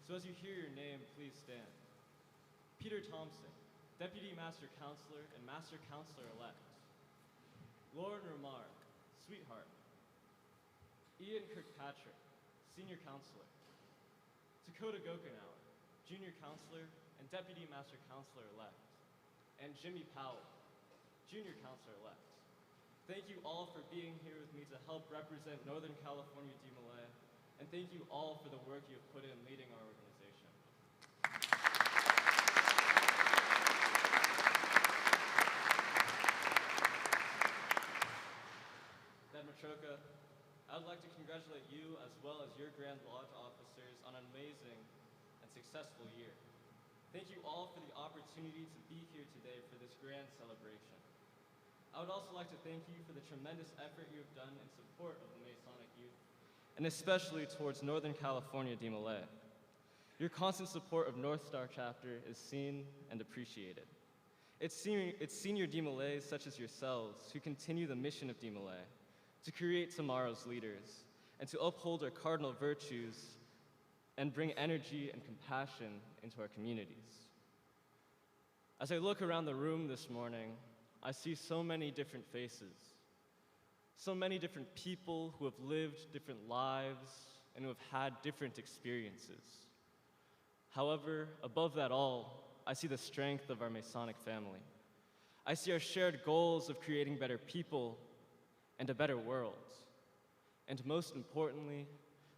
So as you hear your name, please stand. Peter Thompson, Deputy Master Counselor and Master Counselor-elect. Lauren Remark, Sweetheart. Ian Kirkpatrick, Senior Counselor. Dakota Gokenauer, Junior Counselor and Deputy Master Counselor-elect. And Jimmy Powell, Junior Counselor-elect. Thank you all for being here with me to help represent Northern California DeMolay, and thank you all for the work you have put in leading our organization. Dad Matroka, I would like to congratulate you as well as your Grand Lodge officers on an amazing and successful year. Thank you all for the opportunity to be here today for this grand celebration. I would also like to thank you for the tremendous effort you have done in support of the Masonic youth, and especially towards Northern California DeMolay. Your constant support of North Star Chapter is seen and appreciated. It's senior DeMolays such as yourselves who continue the mission of DeMolay, to create tomorrow's leaders, and to uphold our cardinal virtues and bring energy and compassion into our communities. As I look around the room this morning, I see so many different faces, so many different people who have lived different lives and who have had different experiences. However, above that all, I see the strength of our Masonic family. I see our shared goals of creating better people and a better world. And most importantly,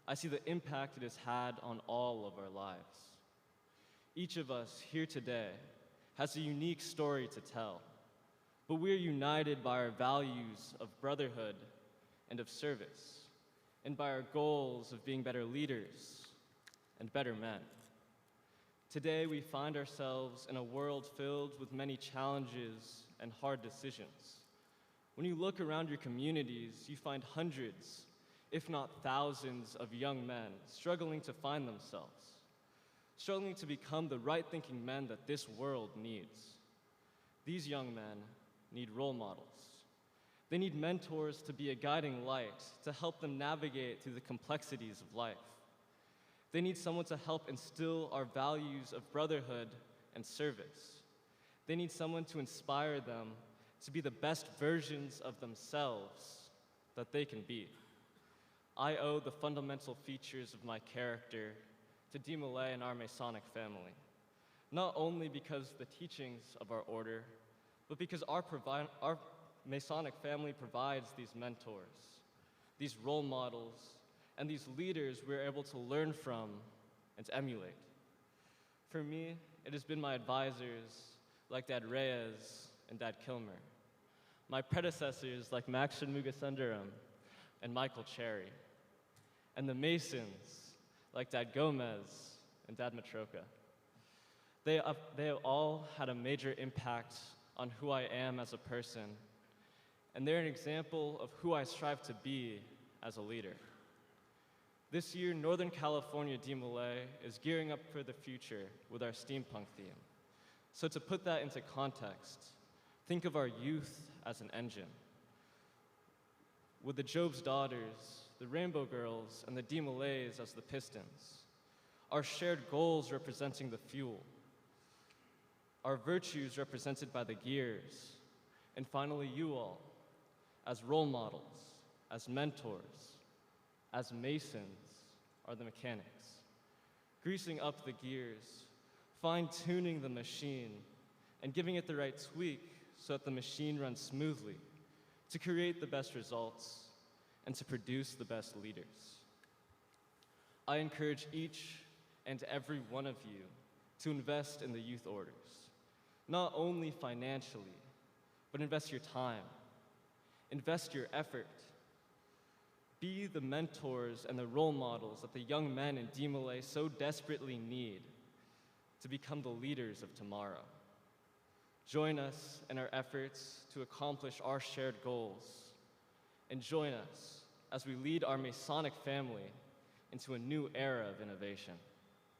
I see the impact it has had on all of our lives. Each of us here today has a unique story to tell, but we are united by our values of brotherhood and of service, and by our goals of being better leaders and better men. Today, we find ourselves in a world filled with many challenges and hard decisions. When you look around your communities, you find hundreds, if not thousands, of young men struggling to find themselves, struggling to become the right-thinking men that this world needs. These young men need role models. They need mentors to be a guiding light to help them navigate through the complexities of life. They need someone to help instill our values of brotherhood and service. They need someone to inspire them to be the best versions of themselves that they can be. I owe the fundamental features of my character to DeMolay and our Masonic family, not only because the teachings of our order, but because our Masonic family provides these mentors, these role models, and these leaders we're able to learn from and to emulate. For me, it has been my advisors like Dad Reyes and Dad Kilmer, my predecessors like Max Shanmugasundaram and Michael Cherry, and the Masons like Dad Gomez and Dad Matroka. They have all had a major impact on who I am as a person, and they're an example of who I strive to be as a leader. This year, Northern California DMLA is gearing up for the future with our steampunk theme. So to put that into context, think of our youth as an engine, with the Job's Daughters, the Rainbow Girls, and the DMLAs as the pistons, our shared goals representing the fuel, our virtues represented by the gears, and finally you all, as role models, as mentors, as masons, are the mechanics, greasing up the gears, fine-tuning the machine, and giving it the right tweak so that the machine runs smoothly, to create the best results and to produce the best leaders. I encourage each and every one of you to invest in the youth orders, not only financially, but invest your time, invest your effort. Be the mentors and the role models that the young men in DMLA so desperately need to become the leaders of tomorrow. Join us in our efforts to accomplish our shared goals, and join us as we lead our Masonic family into a new era of innovation.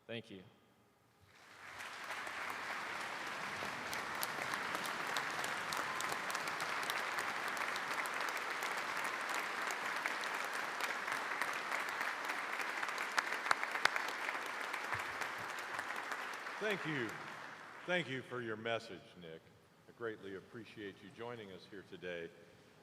Thank you.
Thank you. Thank you for your message, Nick. I greatly appreciate you joining us here today.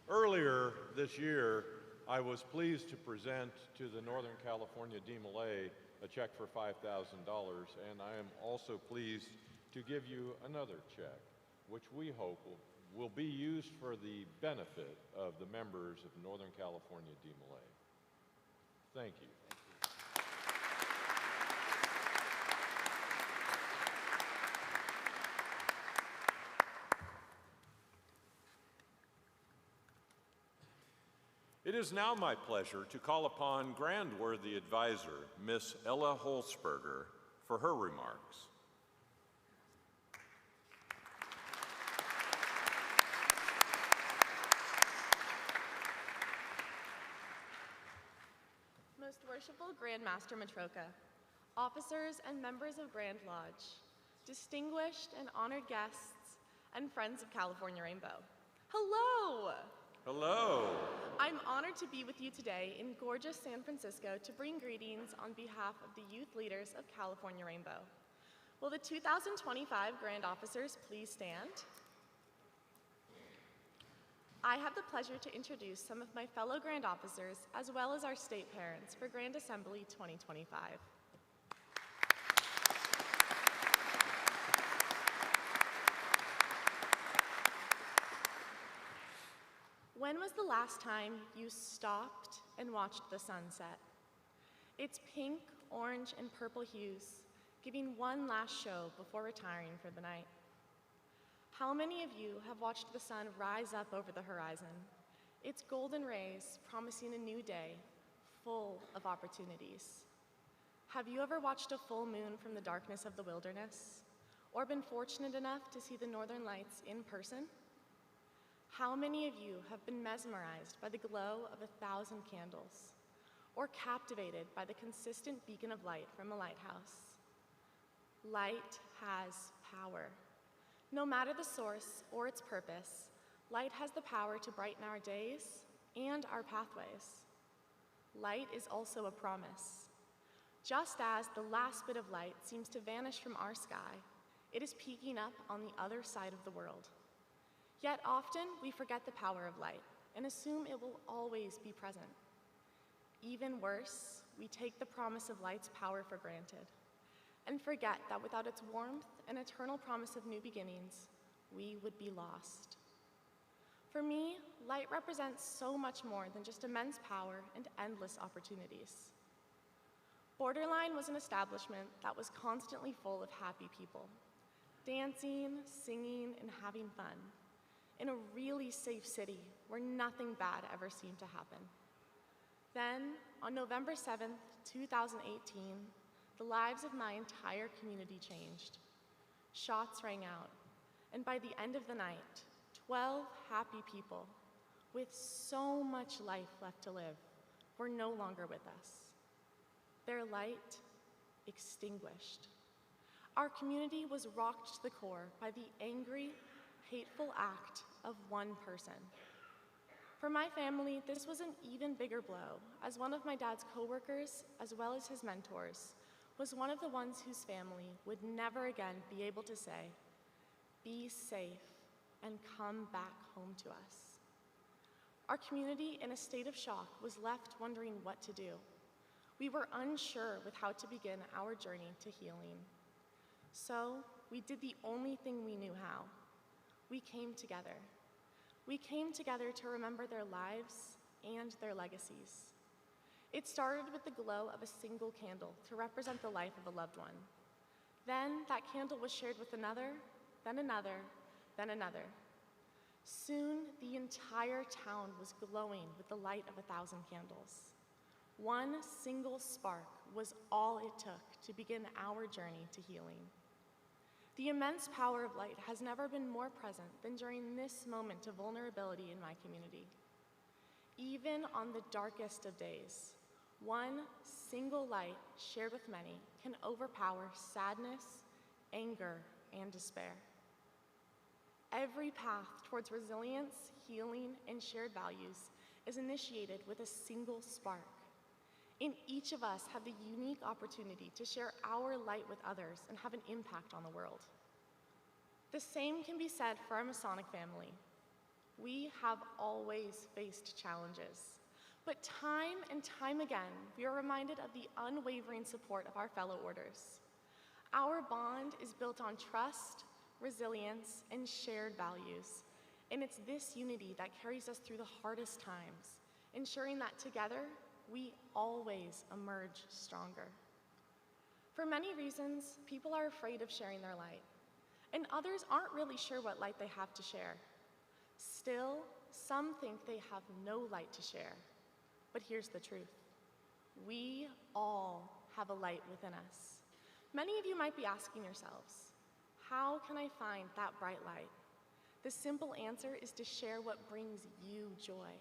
Earlier this year, I was pleased to present to the Northern California DMLA a check for $5,000, and I am also pleased to give you another check, which we hope will be used for the benefit of the members of Northern California DMLA. Thank you. It is now my pleasure to call upon Grand-Worthy Advisor, Miss Ella Holzberger, for her remarks.
Most Worshipful Grand Master Matroka, officers and members of Grand Lodge, distinguished and honored guests, and friends of California Rainbow. Hello!
Hello.
I'm honored to be with you today in gorgeous San Francisco to bring greetings on behalf of the youth leaders of California Rainbow. Will the 2025 Grand Officers please stand? I have the pleasure to introduce some of my fellow Grand Officers as well as our state parents for Grand Assembly 2025. When was the last time you stopped and watched the sunset? Its pink, orange, and purple hues, giving one last show before retiring for the night. How many of you have watched the sun rise up over the horizon, its golden rays promising a new day, full of opportunities? Have you ever watched a full moon from the darkness of the wilderness, or been fortunate enough to see the northern lights in person? How many of you have been mesmerized by the glow of 1,000 candles, or captivated by the consistent beacon of light from a lighthouse? Light has power. No matter the source or its purpose, light has the power to brighten our days and our pathways. Light is also a promise. Just as the last bit of light seems to vanish from our sky, it is peeking up on the other side of the world. Yet often we forget the power of light and assume it will always be present. Even worse, we take the promise of light's power for granted and forget that without its warmth and eternal promise of new beginnings, we would be lost. For me, light represents so much more than just immense power and endless opportunities. Borderline was an establishment that was constantly full of happy people, dancing, singing, and having fun, in a really safe city where nothing bad ever seemed to happen. Then, on November 7th, 2018, the lives of my entire community changed. Shots rang out, and by the end of the night, 12 happy people, with so much life left to live, were no longer with us. Their light extinguished. Our community was rocked to the core by the angry, hateful act of one person. For my family, this was an even bigger blow, as one of my dad's coworkers, as well as his mentors, was one of the ones whose family would never again be able to say, "Be safe and come back home to us." Our community, in a state of shock, was left wondering what to do. We were unsure with how to begin our journey to healing. So we did the only thing we knew how. We came together. We came together to remember their lives and their legacies. It started with the glow of a single candle to represent the life of a loved one. Then that candle was shared with another, then another, then another. Soon, the entire town was glowing with the light of 1,000 candles. One single spark was all it took to begin our journey to healing. The immense power of light has never been more present than during this moment of vulnerability in my community. Even on the darkest of days, one single light shared with many can overpower sadness, anger, and despair. Every path towards resilience, healing, and shared values is initiated with a single spark. And each of us have the unique opportunity to share our light with others and have an impact on the world. The same can be said for our Masonic family. We have always faced challenges, but time and time again, we are reminded of the unwavering support of our fellow orders. Our bond is built on trust, resilience, and shared values, and it's this unity that carries us through the hardest times, ensuring that together, we always emerge stronger. For many reasons, people are afraid of sharing their light, and others aren't really sure what light they have to share. Still, some think they have no light to share. But here's the truth. We all have a light within us. Many of you might be asking yourselves, how can I find that bright light? The simple answer is to share what brings you joy.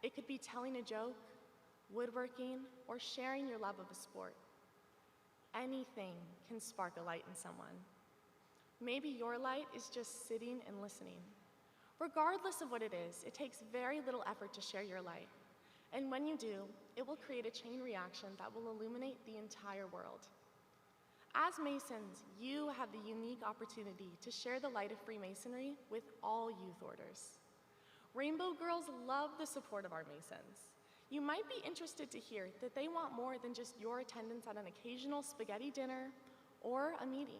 It could be telling a joke, woodworking, or sharing your love of a sport. Anything can spark a light in someone. Maybe your light is just sitting and listening. Regardless of what it is, it takes very little effort to share your light. And when you do, it will create a chain reaction that will illuminate the entire world. As Masons, you have the unique opportunity to share the light of Freemasonry with all youth orders. Rainbow Girls love the support of our Masons. You might be interested to hear that they want more than just your attendance at an occasional spaghetti dinner or a meeting.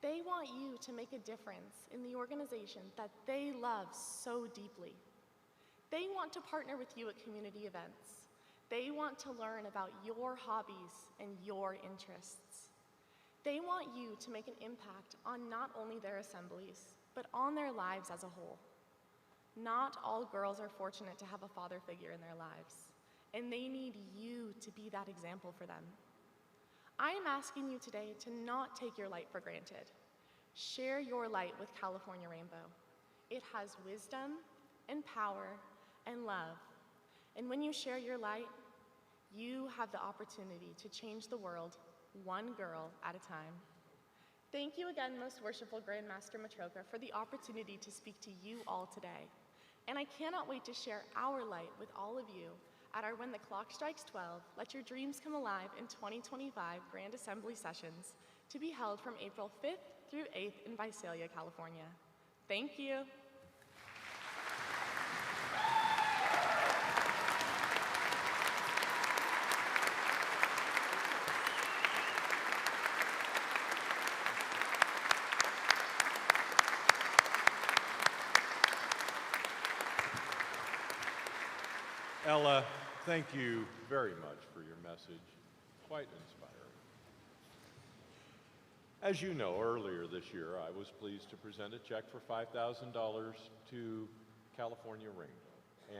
They want you to make a difference in the organization that they love so deeply. They want to partner with you at community events. They want to learn about your hobbies and your interests. They want you to make an impact on not only their assemblies, but on their lives as a whole. Not all girls are fortunate to have a father figure in their lives, and they need you to be that example for them. I am asking you today to not take your light for granted. Share your light with California Rainbow. It has wisdom and power and love. And when you share your light, you have the opportunity to change the world one girl at a time. Thank you again, Most Worshipful Grandmaster Matroka, for the opportunity to speak to you all today. And I cannot wait to share our light with all of you at our When the Clock Strikes 12, Let Your Dreams Come Alive in 2025 Grand Assembly Sessions, to be held from April 5th through 8th in Visalia, California. Thank you.
Ella, thank you very much for your message. Quite inspiring. As you know, earlier this year, I was pleased to present a check for $5,000 to California Rainbow.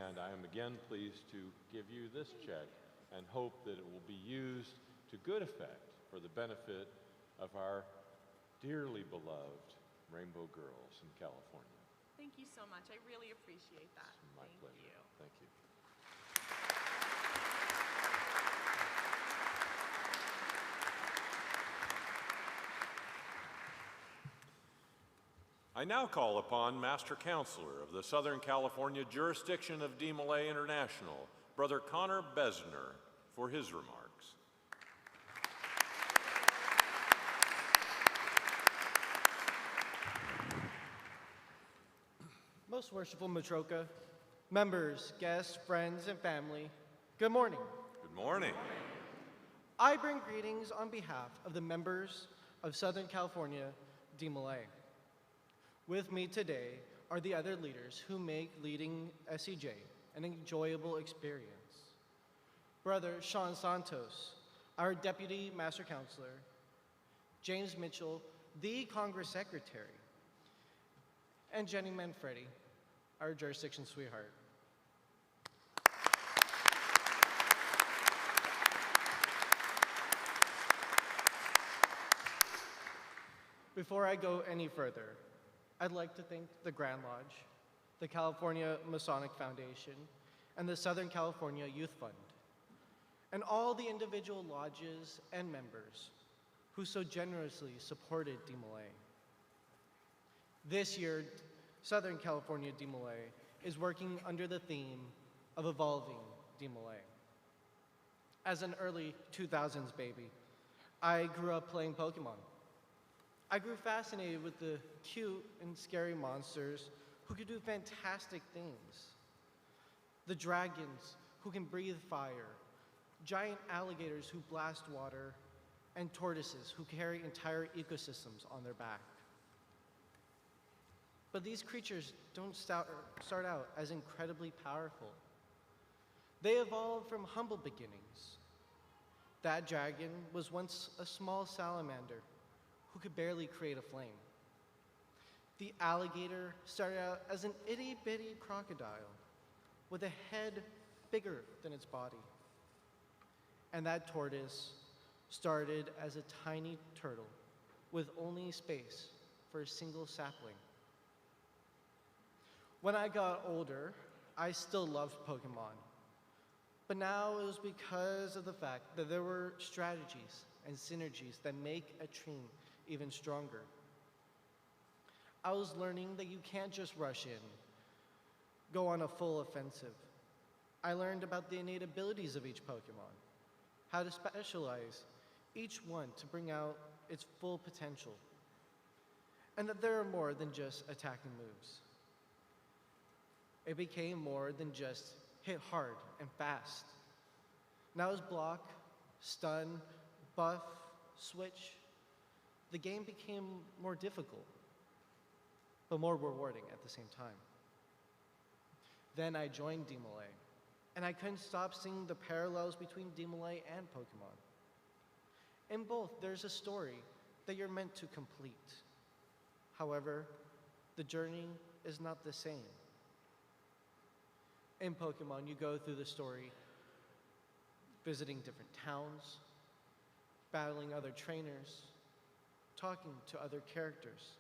And I am again pleased to give you this check and hope that it will be used to good effect for the benefit of our dearly beloved Rainbow girls in California.
Thank you so much. I really appreciate that.
My
Thank
pleasure.
you.
Thank you. I now call upon Master Counselor of the Southern California jurisdiction of DeMolay International, Brother Connor Besner, for his remarks.
Most worshipful Matroka, members, guests, friends, and family, good morning.
Good morning.
I bring greetings on behalf of the members of Southern California DeMolay. With me today are the other leaders who make leading SCJ an enjoyable experience. Brother Sean Santos, our Deputy Master Counselor, James Mitchell, the Congress Secretary, and Jenny Manfredi, our jurisdiction sweetheart. Before I go any further, I'd like to thank the Grand Lodge, the California Masonic Foundation, and the Southern California Youth Fund, and all the individual lodges and members who so generously supported DeMolay. This year, Southern California DeMolay is working under the theme of Evolving DeMolay. As an early 2000s baby, I grew up playing Pokemon. I grew fascinated with the cute and scary monsters who could do fantastic things. The dragons who can breathe fire, giant alligators who blast water, and tortoises who carry entire ecosystems on their back. But these creatures don't start out as incredibly powerful. They evolved from humble beginnings. That dragon was once a small salamander who could barely create a flame. The alligator started out as an itty-bitty crocodile with a head bigger than its body. And that tortoise started as a tiny turtle with only space for a single sapling. When I got older, I still loved Pokemon. But now it was because of the fact that there were strategies and synergies that make a team even stronger. I was learning that you can't just rush in, go on a full offensive. I learned about the innate abilities of each Pokemon, how to specialize each one to bring out its full potential, and that there are more than just attacking moves. It became more than just hit hard and fast. Now as block, stun, buff, switch, the game became more difficult, but more rewarding at the same time. Then I joined DeMolay, and I couldn't stop seeing the parallels between DeMolay and Pokemon. In both, there's a story that you're meant to complete. However, the journey is not the same. In Pokemon, you go through the story visiting different towns, battling other trainers, talking to other characters.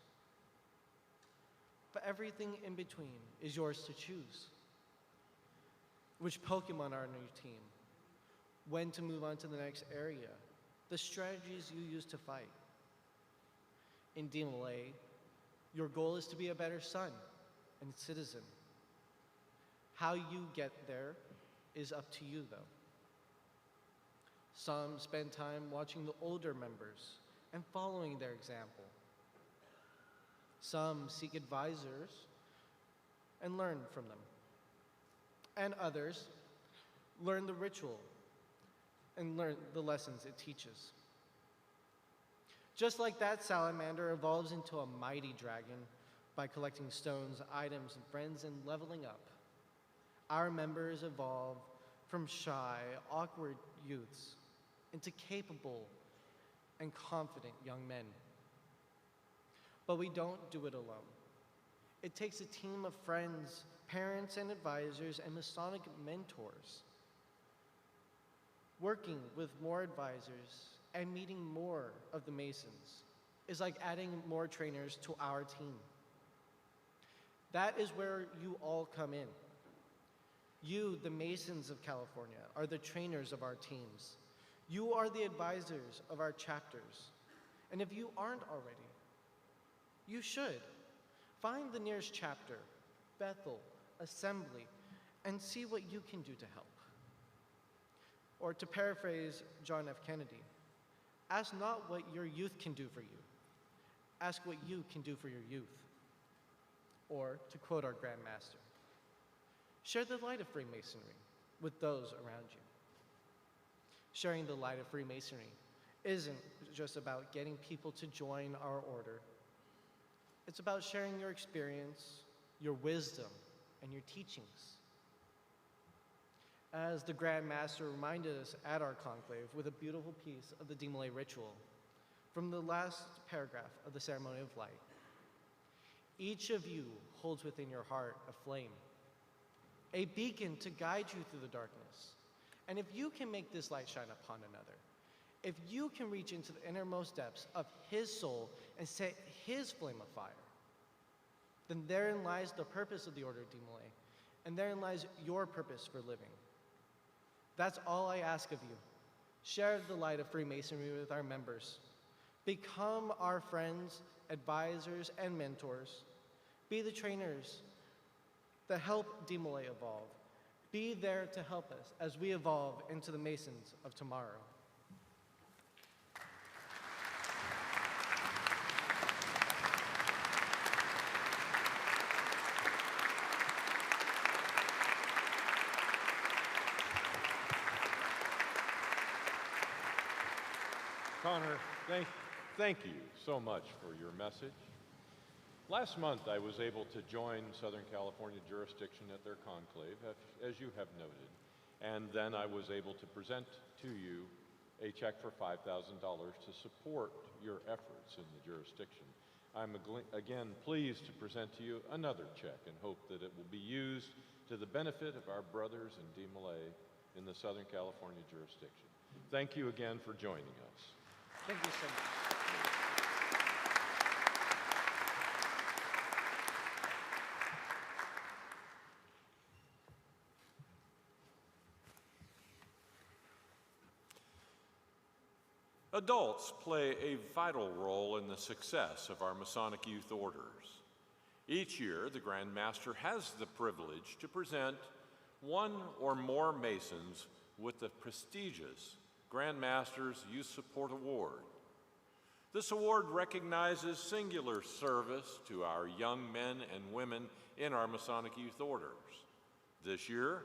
But everything in between is yours to choose. Which Pokemon are on your team, when to move on to the next area, the strategies you use to fight. In DeMolay, your goal is to be a better son and citizen. How you get there is up to you, though. Some spend time watching the older members and following their example. Some seek advisors and learn from them. And others learn the ritual and learn the lessons it teaches. Just like that salamander evolves into a mighty dragon by collecting stones, items, and friends and leveling up, our members evolve from shy, awkward youths into capable and confident young men. But we don't do it alone. It takes a team of friends, parents and advisors, and Masonic mentors. Working with more advisors and meeting more of the Masons is like adding more trainers to our team. That is where you all come in. You, the Masons of California, are the trainers of our teams. You are the advisors of our chapters. And if you aren't already, you should. Find the nearest chapter, Bethel, assembly, and see what you can do to help. Or to paraphrase John F. Kennedy, ask not what your youth can do for you, ask what you can do for your youth. Or to quote our Grand Master, share the light of Freemasonry with those around you. Sharing the light of Freemasonry isn't just about getting people to join our order. It's about sharing your experience, your wisdom, and your teachings. As the Grand Master reminded us at our conclave with a beautiful piece of the Demolay ritual from the last paragraph of the Ceremony of Light, each of you holds within your heart a flame, a beacon to guide you through the darkness. And if you can make this light shine upon another, if you can reach into the innermost depths of his soul and set his flame afire, then therein lies the purpose of the Order of Demolay, and therein lies your purpose for living. That's all I ask of you. Share the light of Freemasonry with our members. Become our friends, advisors, and mentors. Be the trainers that help Demolay evolve. Be there to help us as we evolve into the Masons of tomorrow.
Connor, thank you so much for your message. Last month, I was able to join Southern California jurisdiction at their conclave, as you have noted, and then I was able to present to you a check for $5,000 to support your efforts in the jurisdiction. I'm again pleased to present to you another check and hope that it will be used to the benefit of our brothers in Demolay in the Southern California jurisdiction. Thank you again for joining us.
Thank you so much.
Adults play a vital role in the success of our Masonic youth orders. Each year, the Grand Master has the privilege to present one or more Masons with the prestigious Grand Master's Youth Support Award. This award recognizes singular service to our young men and women in our Masonic youth orders. This year,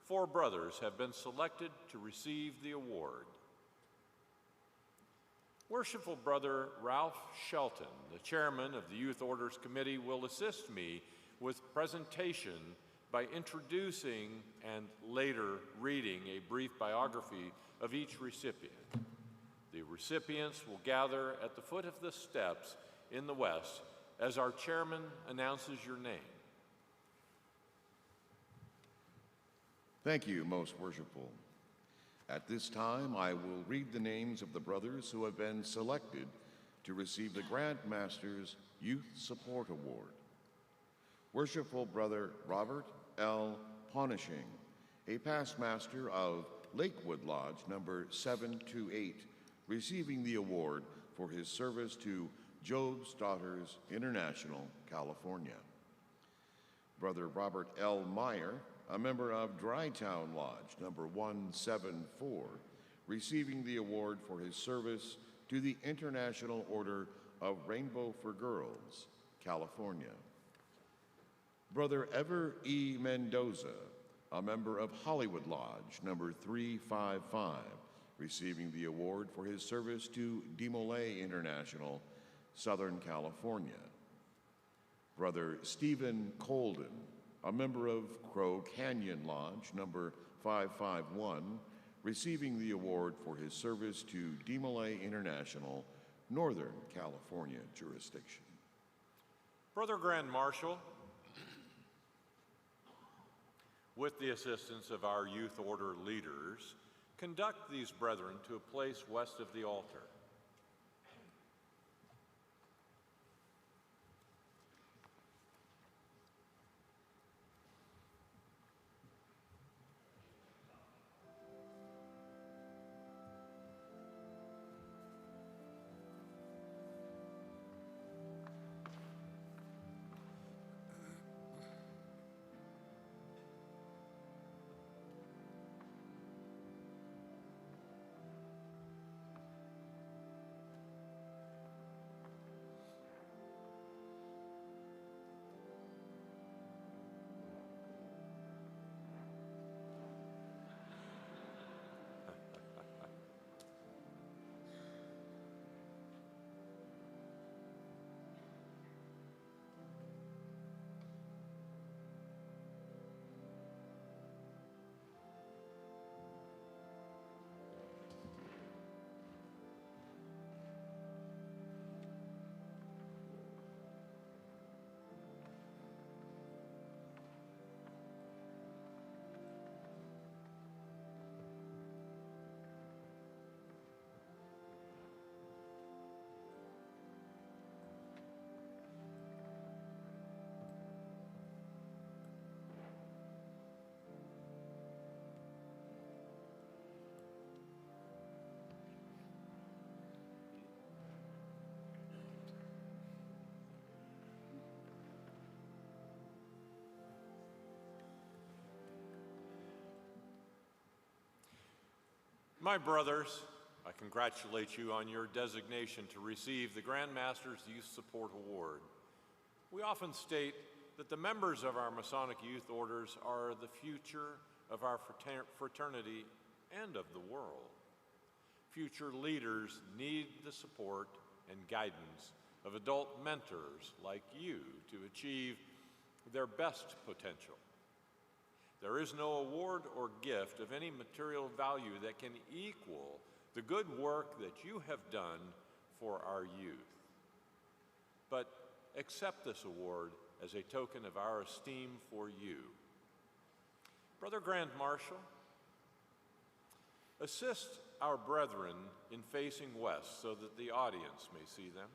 4 brothers have been selected to receive the award. Worshipful Brother Ralph Shelton, the chairman of the Youth Orders Committee, will assist me with presentation by introducing and later reading a brief biography of each recipient. The recipients will gather at the foot of the steps in the west as our chairman announces your name.
Thank you, Most Worshipful. At this time, I will read the names of the brothers who have been selected to receive the Grand Master's Youth Support Award. Worshipful Brother Robert L. Ponishing, a past master of Lakewood Lodge number 728, receiving the award for his service to Job's Daughters International, California. Brother Robert L. Meyer, a member of Drytown Lodge number 174, receiving the award for his service to the International Order of Rainbow for Girls, California. Brother Ever E. Mendoza, a member of Hollywood Lodge number 355, receiving the award for his service to Demolay International, Southern California. Brother Stephen Colden, a member of Crow Canyon Lodge number 551, receiving the award for his service to Demolay International, Northern California jurisdiction.
Brother Grand Marshal, with the assistance of our youth order leaders, conduct these brethren to a place west of the altar.
My brothers, I congratulate you on your designation to receive the Grand Master's Youth Support Award. We often state that the members of our Masonic youth orders are the future of our fraternity and of the world. Future leaders need the support and guidance of adult mentors like you to achieve their best potential. There is no award or gift of any material value that can equal the good work that you have done for our youth. But accept this award as a token of our esteem for you. Brother Grand Marshal, assist our brethren in facing west so that the audience may see them.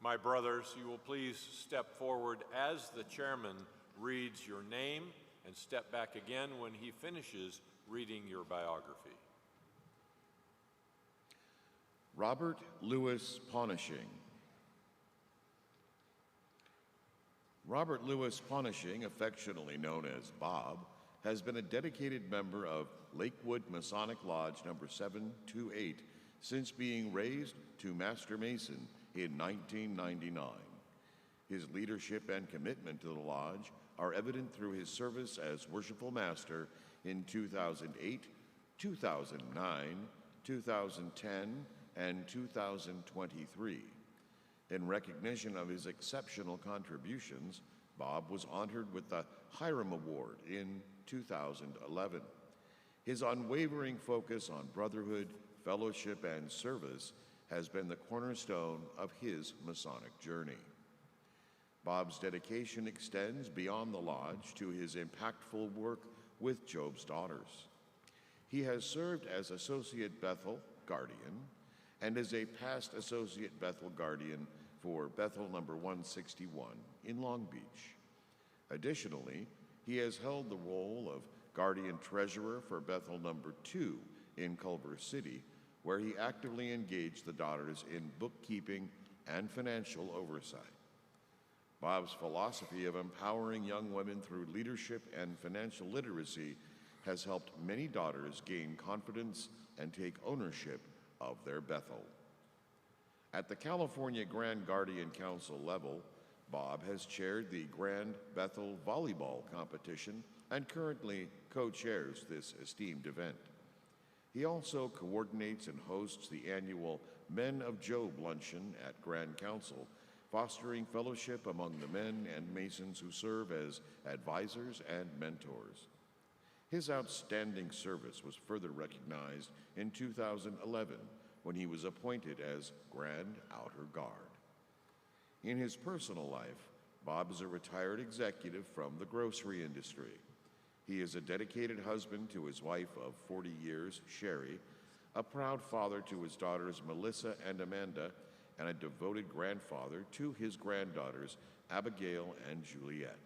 My brothers, you will please step forward as the chairman reads your name and step back again when he finishes reading your biography.
Robert Louis Ponishing. Robert Louis Ponishing, affectionately known as Bob, has been a dedicated member of Lakewood Masonic Lodge number 728 since being raised to Master Mason in 1999. His leadership and commitment to the Lodge are evident through his service as Worshipful Master in 2008, 2009, 2010, and 2023. In recognition of his exceptional contributions, Bob was honored with the Hiram Award in 2011. His unwavering focus on brotherhood, fellowship, and service has been the cornerstone of his Masonic journey. Bob's dedication extends beyond the Lodge to his impactful work with Job's Daughters. He has served as Associate Bethel Guardian and as a past Associate Bethel Guardian for Bethel number 161 in Long Beach. Additionally, he has held the role of Guardian Treasurer for Bethel number 2 in Culver City, where he actively engaged the daughters in bookkeeping and financial oversight. Bob's philosophy of empowering young women through leadership and financial literacy has helped many daughters gain confidence and take ownership of their Bethel. At the California Grand Guardian Council level, Bob has chaired the Grand Bethel Volleyball Competition and currently co-chairs this esteemed event. He also coordinates and hosts the annual Men of Job Luncheon at Grand Council, fostering fellowship among the men and Masons who serve as advisors and mentors. His outstanding service was further recognized in 2011 when he was appointed as Grand Outer Guard. In his personal life, Bob is a retired executive from the grocery industry. He is a dedicated husband to his wife of 40 years, Sherry, a proud father to his daughters Melissa and Amanda, and a devoted grandfather to his granddaughters Abigail and Juliet.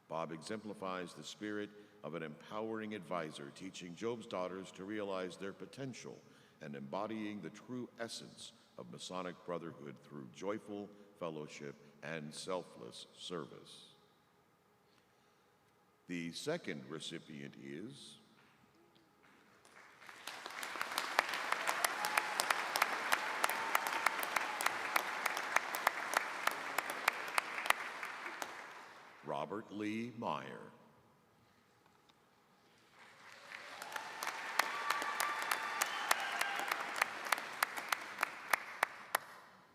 Bob exemplifies the spirit of an empowering advisor, teaching Job's daughters to realize their potential and embodying the true essence of Masonic brotherhood through joyful fellowship and selfless service. The second recipient is Robert Lee Meyer.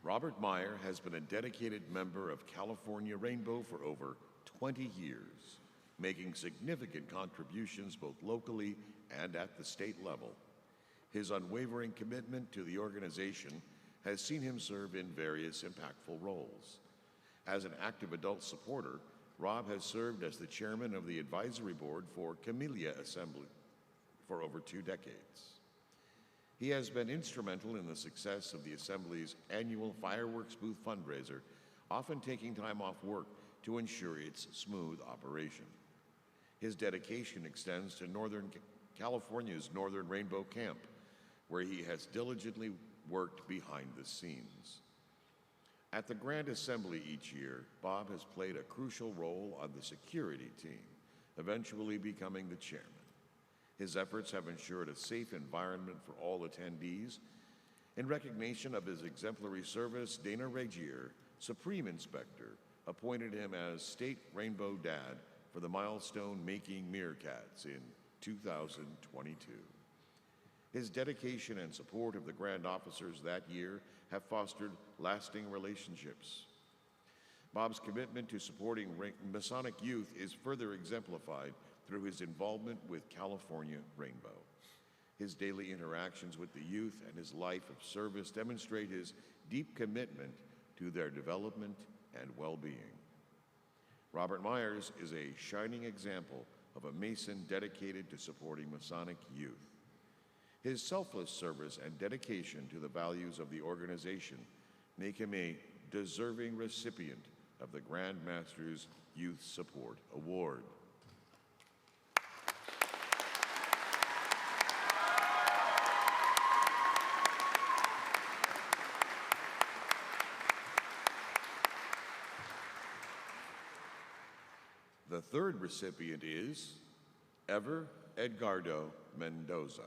Robert Meyer has been a dedicated member of California Rainbow for over 20 years, making significant contributions both locally and at the state level. His unwavering commitment to the organization has seen him serve in various impactful roles. As an active adult supporter, Rob has served as the chairman of the advisory board for Camellia Assembly for over 2 decades. He has been instrumental in the success of the Assembly's annual fireworks booth fundraiser, often taking time off work to ensure its smooth operation. His dedication extends to California's Northern Rainbow Camp, where he has diligently worked behind the scenes. At the Grand Assembly each year, Bob has played a crucial role on the security team, eventually becoming the chairman. His efforts have ensured a safe environment for all attendees. In recognition of his exemplary service, Dana Regier, Supreme Inspector, appointed him as State Rainbow Dad for the milestone Making Meerkats in 2022. His dedication and support of the Grand Officers that year have fostered lasting relationships. Bob's commitment to supporting Masonic youth is further exemplified through his involvement with California Rainbow. His daily interactions with the youth and his life of service demonstrate his deep commitment to their development and well-being. Robert Myers is a shining example of a Mason dedicated to supporting Masonic youth. His selfless service and dedication to the values of the organization make him a deserving recipient of the Grand Master's Youth Support Award. The third recipient is Ever Edgardo Mendoza.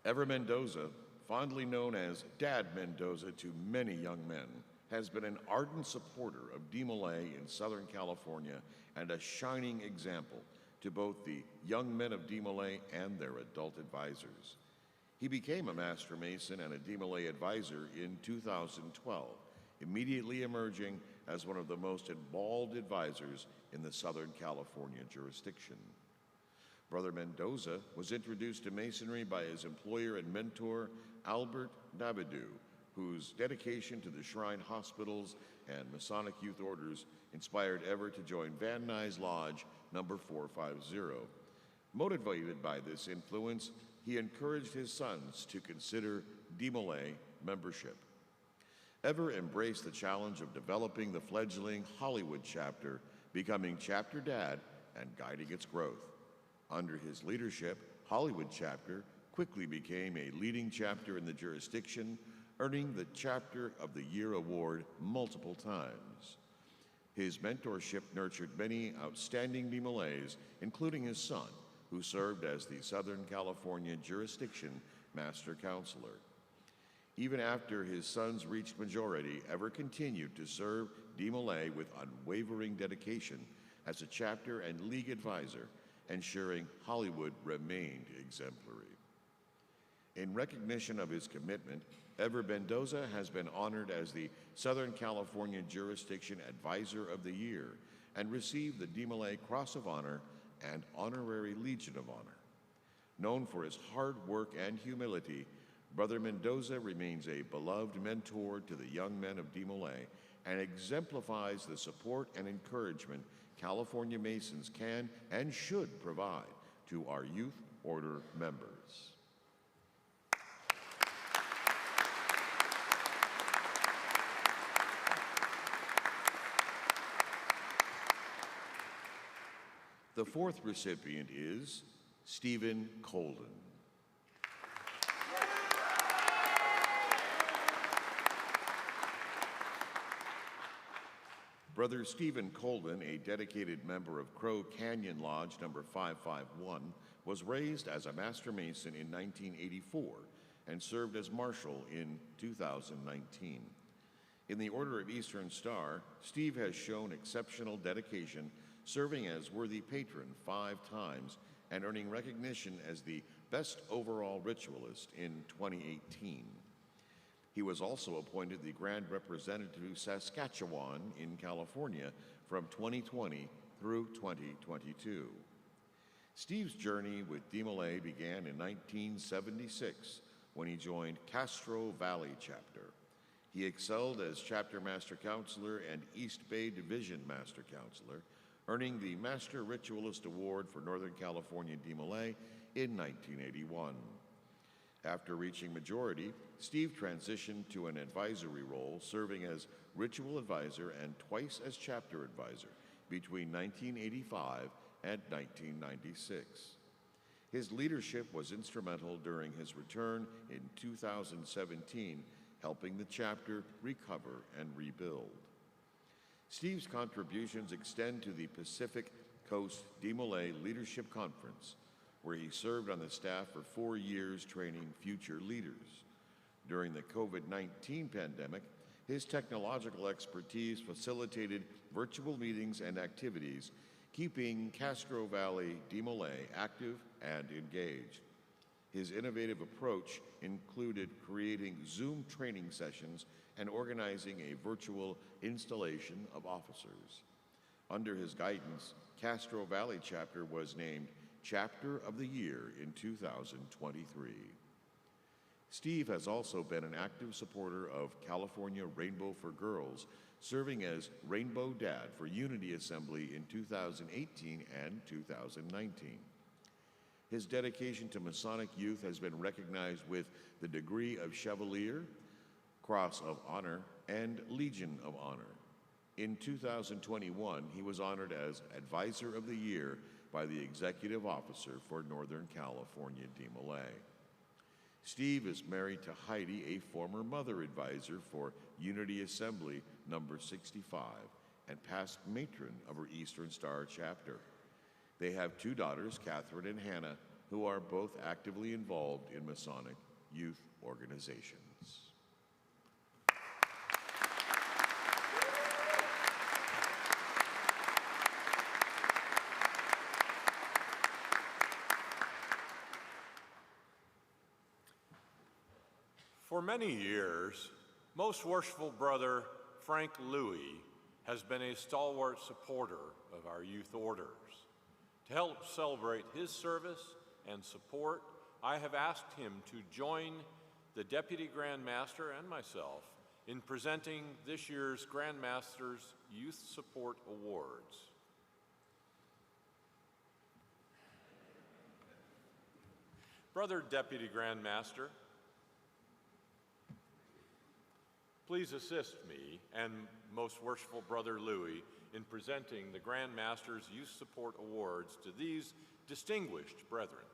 Ever Mendoza, fondly known as Dad Mendoza to many young men, has been an ardent supporter of DeMolay in Southern California and a shining example to both the young men of DeMolay and their adult advisors. He became a Master Mason and a DeMolay advisor in 2012, immediately emerging as one of the most involved advisors in the Southern California jurisdiction. Brother Mendoza was introduced to Masonry by his employer and mentor, Albert Nabidou, whose dedication to the Shrine Hospitals and Masonic Youth Orders inspired Ever to join Van Nuys Lodge number 450. Motivated by this influence, he encouraged his sons to consider DeMolay membership. Ever embraced the challenge of developing the fledgling Hollywood chapter, becoming chapter dad and guiding its growth. Under his leadership, Hollywood chapter quickly became a leading chapter in the jurisdiction, earning the Chapter of the Year award multiple times. His mentorship nurtured many outstanding DeMolays, including his son, who served as the Southern California Jurisdiction Master Counselor. Even after his sons reached majority, Ever continued to serve DeMolay with unwavering dedication as a chapter and league advisor, ensuring Hollywood remained exemplary. In recognition of his commitment, Ever Mendoza has been honored as the Southern California Jurisdiction Advisor of the Year and received the DeMolay Cross of Honor and Honorary Legion of Honor. Known for his hard work and humility, Brother Mendoza remains a beloved mentor to the young men of DeMolay and exemplifies the support and encouragement California Masons can and should provide to our youth order members. The fourth recipient is Stephen Colden. Brother Stephen Colden, a dedicated member of Crow Canyon Lodge number 551, was raised as a Master Mason in 1984 and served as Marshal in 2019. In the Order of Eastern Star, Steve has shown exceptional dedication, serving as worthy patron 5 times and earning recognition as the Best Overall Ritualist in 2018. He was also appointed the Grand Representative to Saskatchewan in California from 2020 through 2022. Steve's journey with DeMolay began in 1976 when he joined Castro Valley Chapter. He excelled as Chapter Master Counselor and East Bay Division Master Counselor, earning the Master Ritualist Award for Northern California DeMolay in 1981. After reaching majority, Steve transitioned to an advisory role, serving as ritual advisor and twice as chapter advisor between 1985 and 1996. His leadership was instrumental during his return in 2017, helping the chapter recover and rebuild. Steve's contributions extend to the Pacific Coast DeMolay Leadership Conference, where he served on the staff for 4 years training future leaders. During the COVID-19 pandemic, his technological expertise facilitated virtual meetings and activities, keeping Castro Valley DeMolay active and engaged. His innovative approach included creating Zoom training sessions and organizing a virtual installation of officers. Under his guidance, Castro Valley Chapter was named Chapter of the Year in 2023. Steve has also been an active supporter of California Rainbow for Girls, serving as Rainbow Dad for Unity Assembly in 2018 and 2019. His dedication to Masonic youth has been recognized with the degree of Chevalier, Cross of Honor, and Legion of Honor. In 2021, he was honored as Advisor of the Year by the Executive Officer for Northern California DeMolay. Steve is married to Heidi, a former mother advisor for Unity Assembly number 65 and past matron of her Eastern Star chapter. They have 2 daughters, Catherine and Hannah, who are both actively involved in Masonic youth organizations.
For many years, Most Worshipful Brother Frank Louie has been a stalwart supporter of our youth orders. To help celebrate his service and support, I have asked him to join the Deputy Grand Master and myself in presenting this year's Grand Master's Youth Support Awards. Brother Deputy Grand Master, please assist me and Most Worshipful Brother Louie in presenting the Grand Master's Youth Support Awards to these distinguished brethren.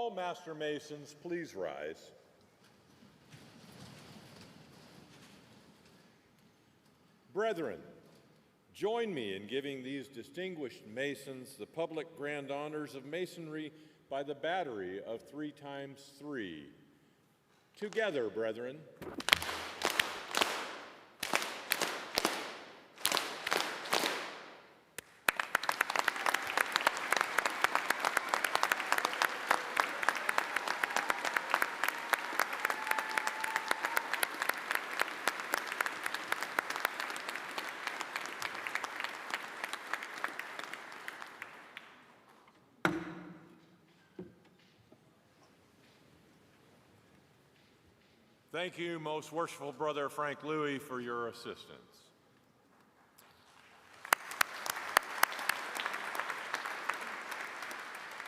all Master Masons please rise? Brethren, join me in giving these distinguished Masons the public grand honors of Masonry by the battery of 3 times 3. Together, brethren. Thank you, most worshipful Brother Frank Louis, for your assistance.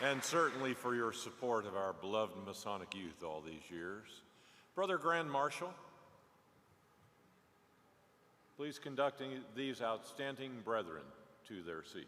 And certainly for your support of our beloved Masonic youth all these years. Brother Grand Marshal, please conduct these outstanding brethren to their seats.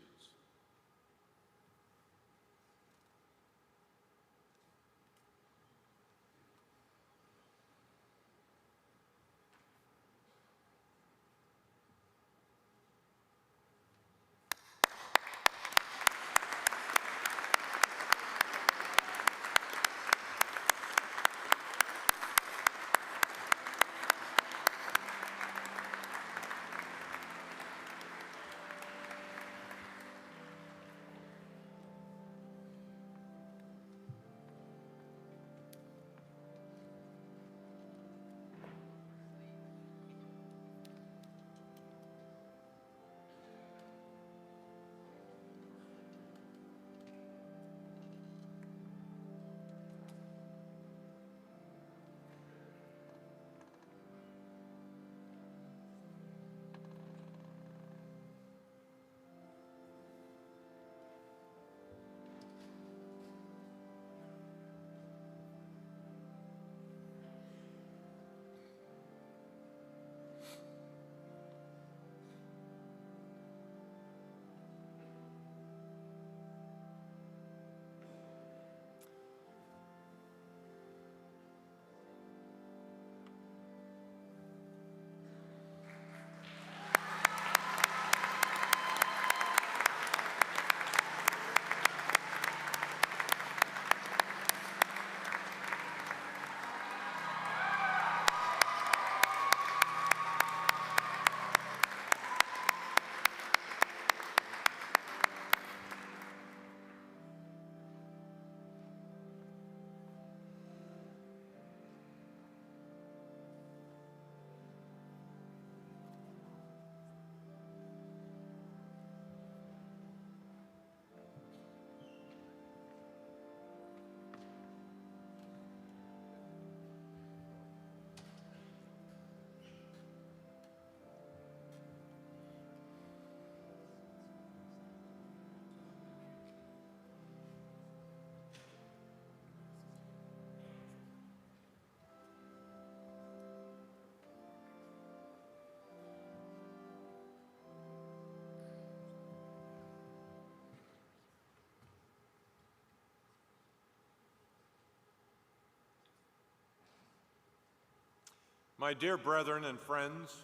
My dear brethren and friends,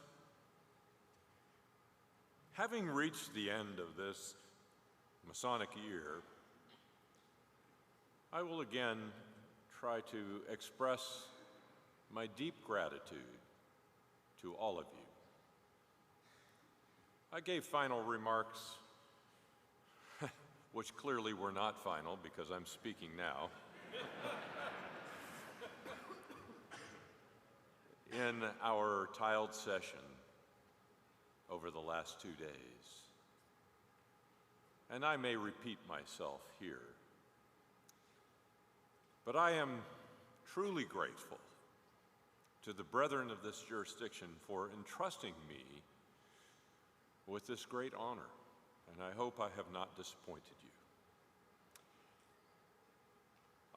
having reached the end of this Masonic year, I will again try to express my deep gratitude to all of you. I gave final remarks, which clearly were not final because I'm speaking now, in our tiled session over the last 2 days. And I may repeat myself here, but I am truly grateful to the brethren of this jurisdiction for entrusting me with this great honor, and I hope I have not disappointed you.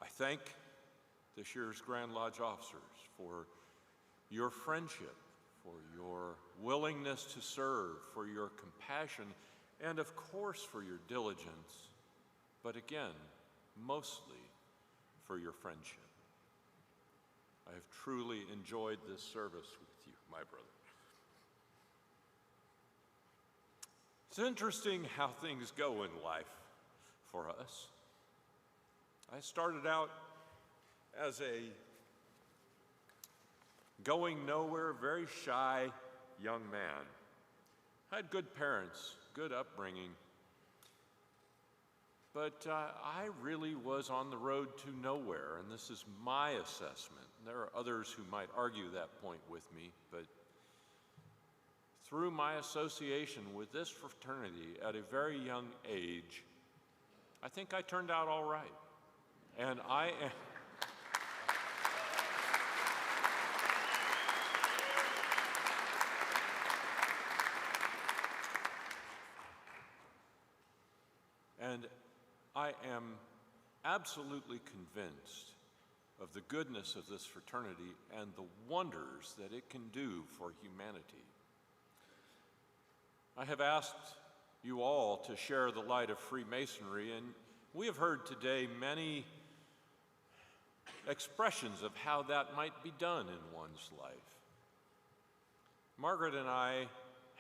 I thank this year's Grand Lodge officers for your friendship, for your willingness to serve, for your compassion, and of course for your diligence, but again, mostly for your friendship. I have truly enjoyed this service with you, my brother. It's interesting how things go in life for us. I started out as a going nowhere, very shy young man. I had good parents, good upbringing, but I really was on the road to nowhere, and this is my assessment. There are others who might argue that point with me, but through my association with this fraternity at a very young age, I think I turned out all right. And I am... And I am absolutely convinced of the goodness of this fraternity and the wonders that it can do for humanity. I have asked you all to share the light of Freemasonry, and we have heard today many expressions of how that might be done in one's life. Margaret and I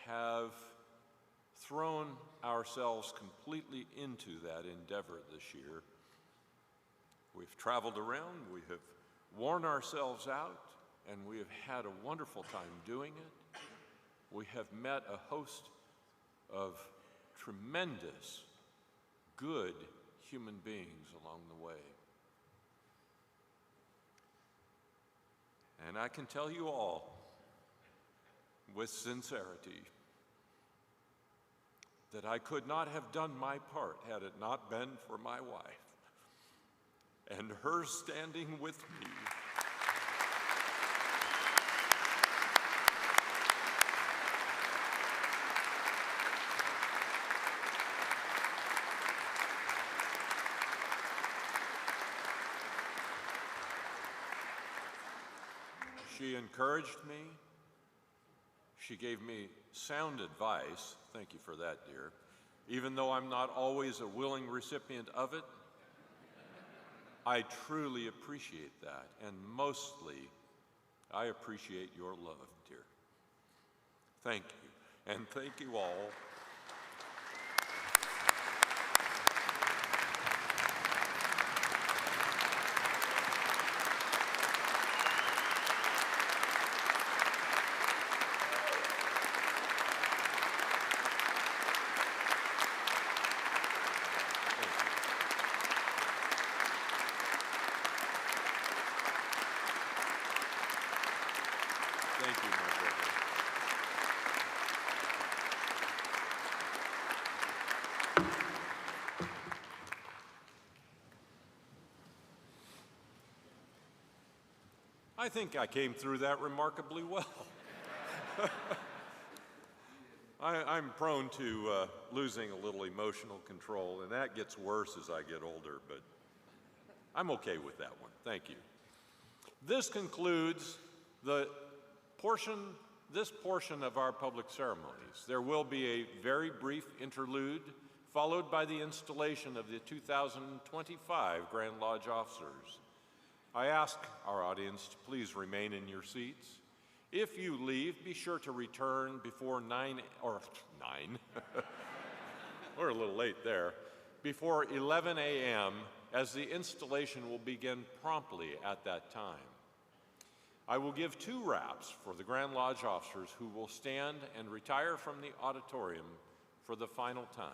have thrown ourselves completely into that endeavor this year. We've traveled around, we have worn ourselves out, and we have had a wonderful time doing it. We have met a host of tremendous, good human beings along the way. And I can tell you all, with sincerity, that I could not have done my part had it not been for my wife and her standing with me. She encouraged me. She gave me sound advice. Thank you for that, dear. Even though I'm not always a willing recipient of it, I truly appreciate that. And mostly, I appreciate your love, dear. Thank you. And thank you all. Thank you, my brother. I think I came through that remarkably well. I'm prone to losing a little emotional control, and that gets worse as I get older, but I'm okay with that one. Thank you. This concludes this portion of our public ceremonies. There will be a very brief interlude, followed by the installation of the 2025 Grand Lodge officers. I ask our audience to please remain in your seats. If you leave, be sure to return before 9, we're a little late there, before 11 a.m., as the installation will begin promptly at that time. I will give 2 raps for the Grand Lodge officers who will stand and retire from the auditorium for the final time.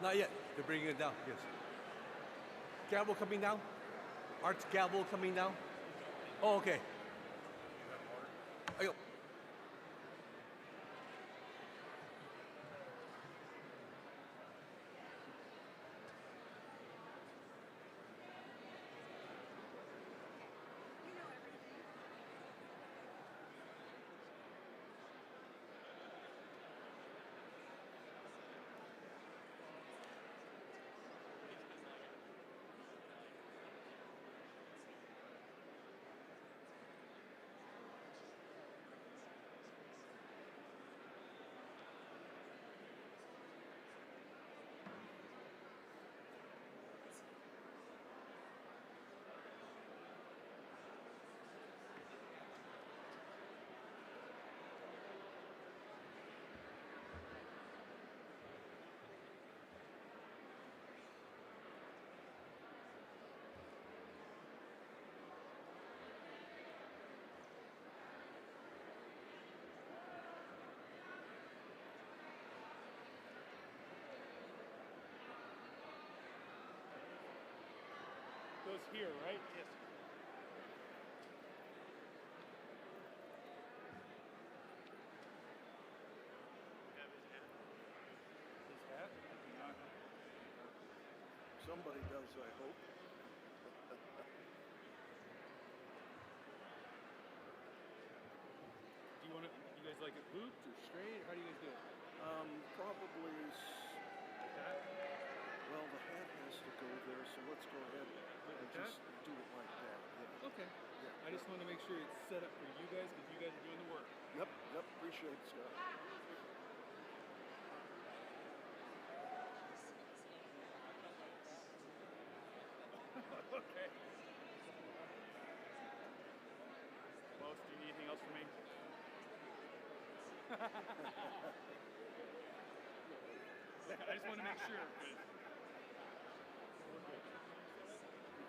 Not yet. They're bringing it down. Yes. Gavel coming down. Art's gavel coming down. Oh, okay. Ayo.
Goes here, right? Yes.
His hat? Somebody does, I hope.
Do you guys like it looped or straight? How do you guys do it?
Probably,
Like that?
well, the hat has to go there, so let's go ahead and
Like
just do it like that. Yeah.
Okay.
Yeah.
I just want to make sure it's set up for you guys because you guys are doing the work.
Yep, appreciate it, Scott.
Okay. Most, do you need anything else from me? I just want to make sure. You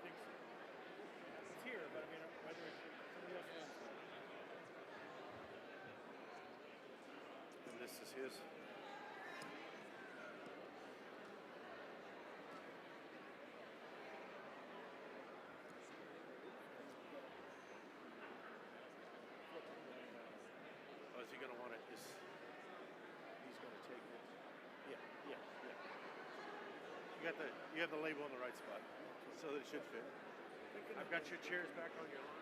think so? It's here, but I mean, whether it's somebody else wants it.
And this is his. Oh, is he going to want it? He's going to take it. Yeah. You have the label in the right spot, so that it should fit. I've got your chairs back on your line.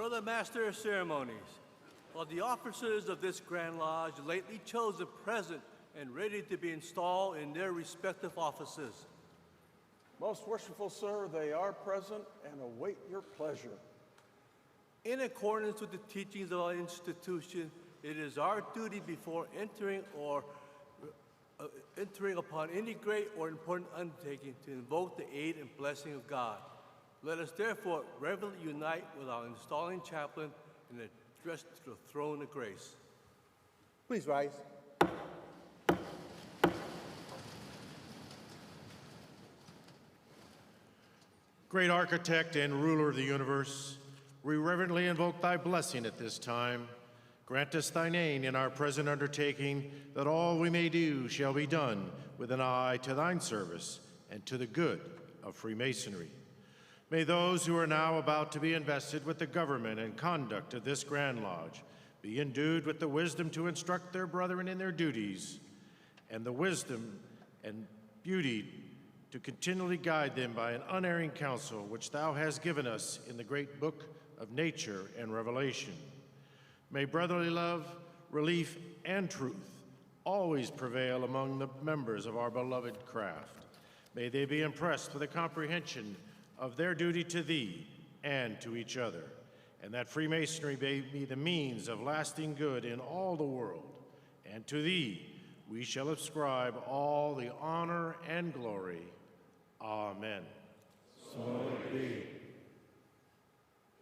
Brother Master of Ceremonies, while the officers of this Grand Lodge lately chosen present and ready to be installed in their respective offices.
Most worshipful sir, they are present and await your pleasure.
In accordance with the teachings of our institution, it is our duty before entering upon any great or important undertaking to invoke the aid and blessing of God. Let us therefore reverently unite with our installing chaplain and address the throne of grace. Please rise.
Great architect and ruler of the universe, we reverently invoke thy blessing at this time. Grant us thine aid in our present undertaking, that all we may do shall be done with an eye to thine service and to the good of Freemasonry. May those who are now about to be invested with the government and conduct of this Grand Lodge be endued with the wisdom to instruct their brethren in their duties, and the wisdom and beauty to continually guide them by an unerring counsel which thou hast given us in the great book of nature and revelation. May brotherly love, relief, and truth always prevail among the members of our beloved craft. May they be impressed with a comprehension of their duty to thee and to each other, and that Freemasonry may be the means of lasting good in all the world. And to thee we shall ascribe all the honor and glory. Amen.
So it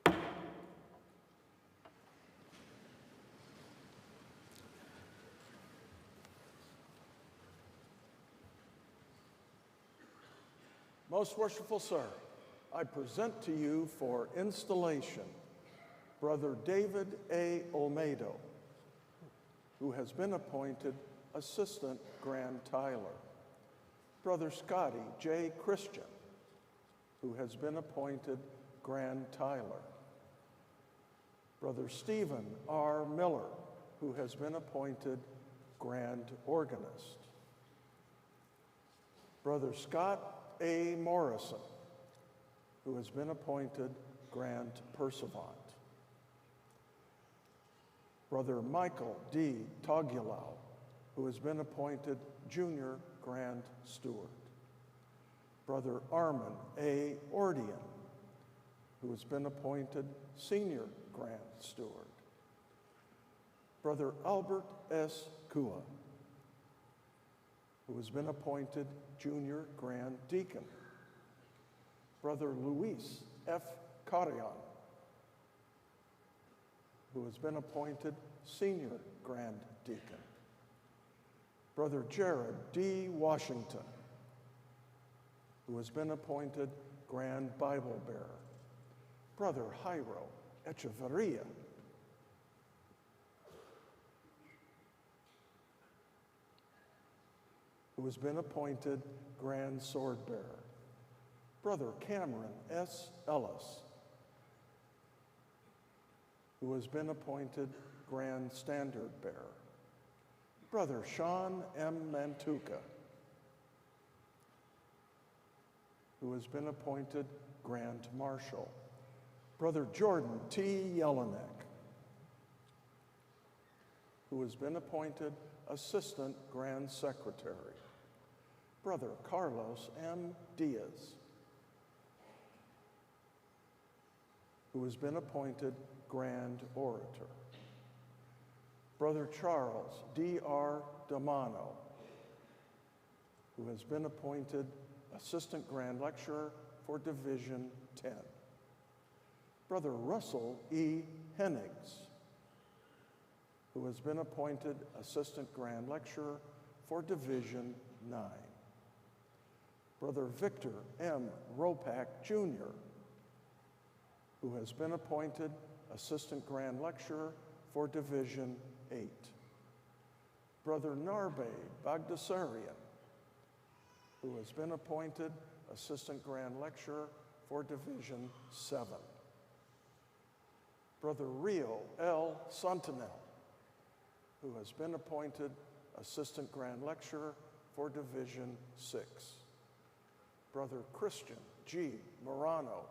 be.
Most worshipful sir, I present to you for installation Brother David A. Olmedo, who has been appointed Assistant Grand Tyler. Brother Scotty J. Christian, who has been appointed Grand Tyler. Brother Stephen R. Miller, who has been appointed Grand Organist. Brother Scott A. Morrison, who has been appointed Grand Pursuivant. Brother Michael D. Togulau, who has been appointed Junior Grand Steward. Brother Armin A. Ordian, who has been appointed Senior Grand Steward. Brother Albert S. Kua, who has been appointed Junior Grand Deacon. Brother Luis F. Carrion, who has been appointed Senior Grand Deacon. Brother Jared D. Washington, who has been appointed Grand Bible Bearer. Brother Jairo Echeverria, who has been appointed Grand Sword Bearer. Brother Cameron S. Ellis, who has been appointed Grand Standard Bearer. Brother Sean M. Mantuka, who has been appointed Grand Marshal. Brother Jordan T. Jelinek, who has been appointed Assistant Grand Secretary. Brother Carlos M. Diaz, who has been appointed Grand Orator. Brother Charles D.R. Damano, who has been appointed Assistant Grand Lecturer for Division 10. Brother Russell E. Hennigs, who has been appointed Assistant Grand Lecturer for Division 9. Brother Victor M. Ropak, Jr., who has been appointed Assistant Grand Lecturer for Division 8. Brother Narbe Bagdasarian, who has been appointed Assistant Grand Lecturer for Division 7. Brother Rio L. Santinel, who has been appointed Assistant Grand Lecturer for Division 6. Brother Christian G. Morano,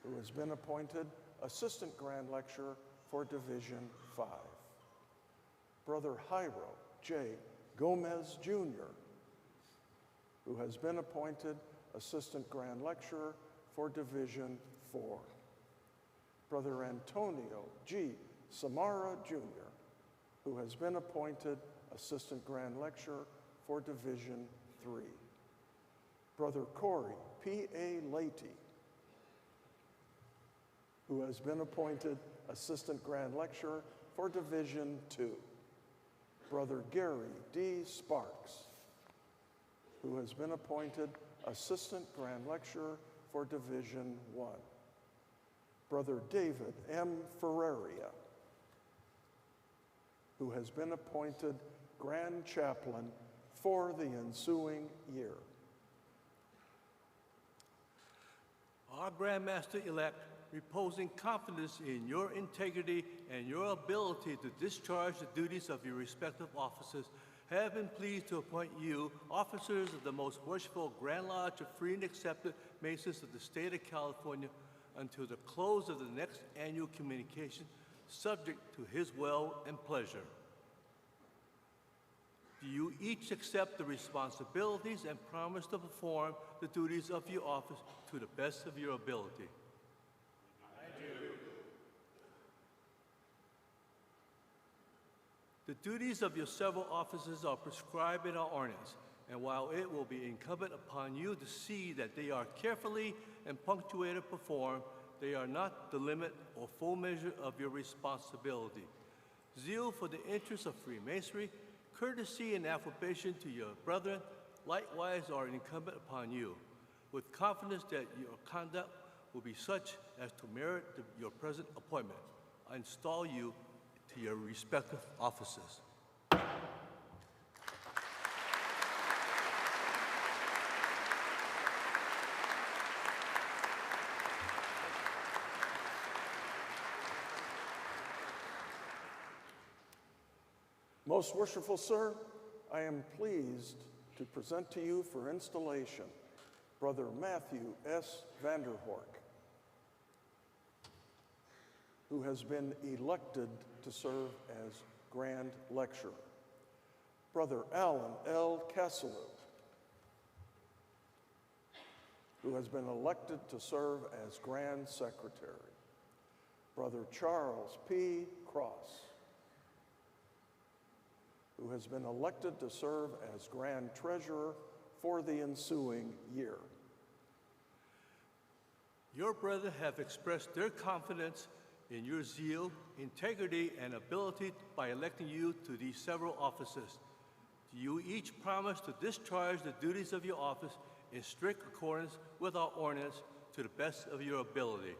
who has been appointed Assistant Grand Lecturer for Division 5. Brother Jairo J. Gomez, Jr., who has been appointed Assistant Grand Lecturer for Division 4. Brother Antonio G. Samara, Jr., who has been appointed Assistant Grand Lecturer for Division 3. Brother Corey P.A. Leahy, who has been appointed Assistant Grand Lecturer for Division 2. Brother Gary D. Sparks, who has been appointed Assistant Grand Lecturer for Division 1. Brother David M. Ferreria, who has been appointed Grand Chaplain for the ensuing year.
Our Grand Master-elect, reposing confidence in your integrity and your ability to discharge the duties of your respective offices, have been pleased to appoint you officers of the Most Worshipful Grand Lodge of Free and Accepted Masons of the State of California until the close of the next annual communication, subject to his will and pleasure. Do you each accept the responsibilities and promise to perform the duties of your office to the best of your ability?
I do.
The duties of your several offices are prescribed in our ordinance, and while it will be incumbent upon you to see that they are carefully and punctuated performed, they are not the limit or full measure of your responsibility. Zeal for the interests of Freemasonry, courtesy and affability to your brethren, likewise are incumbent upon you, with confidence that your conduct will be such as to merit your present appointment. I install you to your respective offices.
Most worshipful sir, I am pleased to present to you for installation Brother Matthew S. Vanderhorck, who has been elected to serve as Grand Lecturer. Brother Alan L. Kessler, who has been elected to serve as Grand Secretary. Brother Charles P. Cross, who has been elected to serve as Grand Treasurer for the ensuing year.
Your brethren have expressed their confidence in your zeal, integrity, and ability by electing you to these several offices. Do you each promise to discharge the duties of your office in strict accordance with our ordinance to the best of your ability?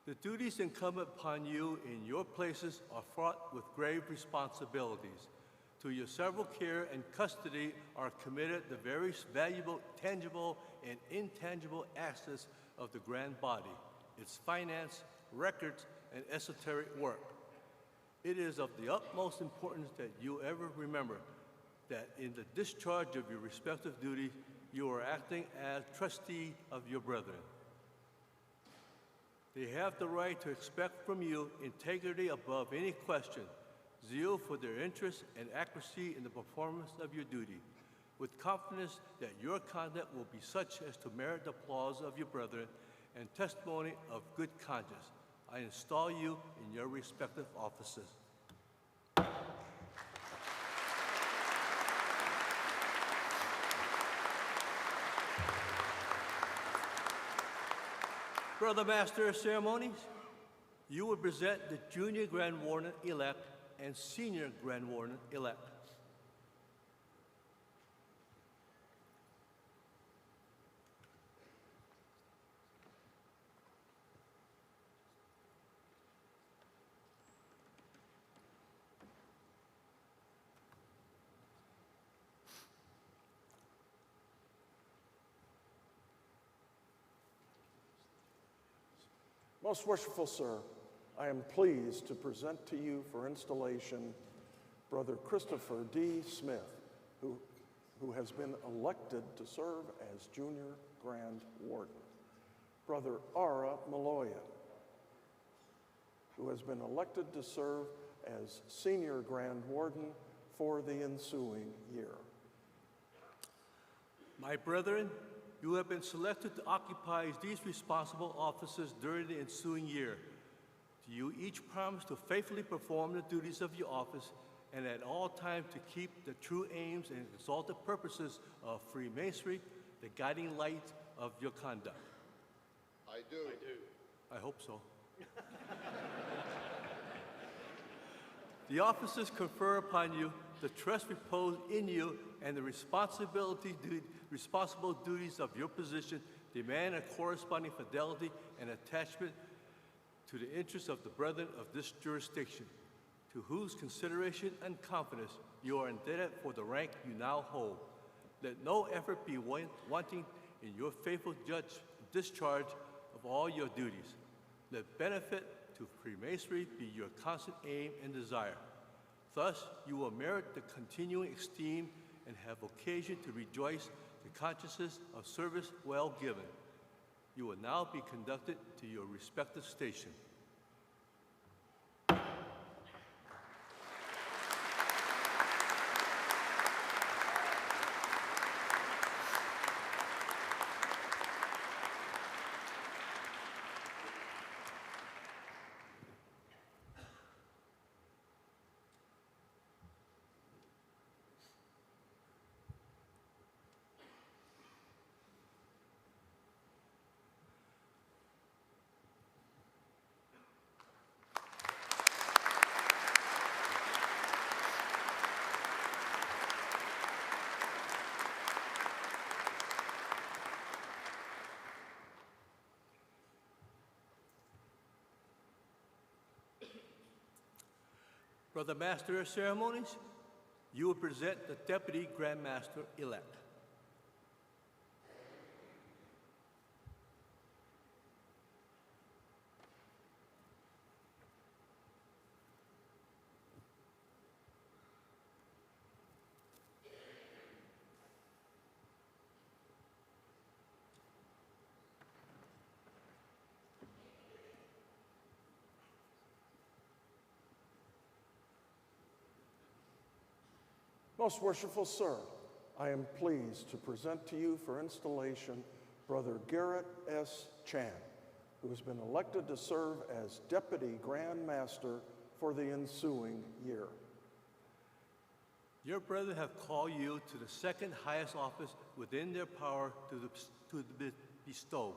The duties incumbent upon you in your places are fraught with grave responsibilities. To your several care and custody are committed the various valuable, tangible, and intangible assets of the grand body, its finance, records, and esoteric work. It is of the utmost importance that you ever remember that in the discharge of your respective duties, you are acting as trustee of your brethren. They have the right to expect from you integrity above any question, zeal for their interests, and accuracy in the performance of your duty, with confidence that your conduct will be such as to merit the applause of your brethren and testimony of good conscience. I install you in your respective offices. Brother Master of Ceremonies, you will present the Junior Grand Warden-elect and Senior Grand Warden-elect.
Most worshipful sir, I am pleased to present to you for installation Brother Christopher D. Smith, who who has been elected to serve as Junior Grand Warden. Brother Ara Maloyan, who has been elected to serve as Senior Grand Warden for the ensuing year.
My brethren, you have been selected to occupy these responsible offices during the ensuing year. Do you each promise to faithfully perform the duties of your office and at all times to keep the true aims and exalted purposes of Freemasonry the guiding light of your conduct?
I do.
I hope so. The officers confer upon you the trust reposed in you, and the responsible duties of your position demand a corresponding fidelity and attachment to the interests of the brethren of this jurisdiction, to whose consideration and confidence you are indebted for the rank you now hold. Let no effort be wanting in your faithful discharge of all your duties. Let benefit to Freemasonry be your constant aim and desire. Thus, you will merit the continuing esteem and have occasion to rejoice the consciousness of service well given. You will now be conducted to your respective station. Brother Master of Ceremonies, you will present the Deputy Grand Master-elect.
Most worshipful sir, I am pleased to present to you for installation Brother Garrett S. Chan, who has been elected to serve as Deputy Grand Master for the ensuing year.
Your brethren have called you to the second highest office within their power to bestow.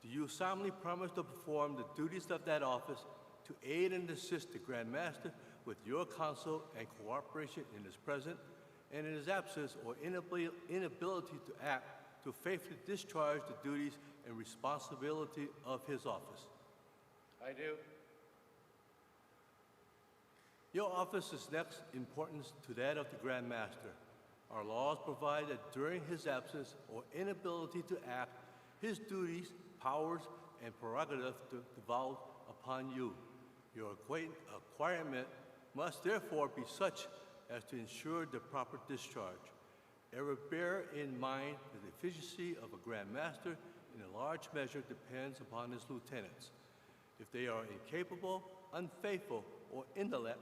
Do you solemnly promise to perform the duties of that office, to aid and assist the Grand Master with your counsel and cooperation in his present and in his absence or inability to act, to faithfully discharge the duties and responsibility of his office?
I do.
Your office is next in importance to that of the Grand Master. Our laws provide that during his absence or inability to act, his duties, powers, and prerogatives devolve upon you. Your acquirement must therefore be such as to ensure the proper discharge. Ever bear in mind that the efficiency of a Grand Master in a large measure depends upon his lieutenants. If they are incapable, unfaithful, or indolent,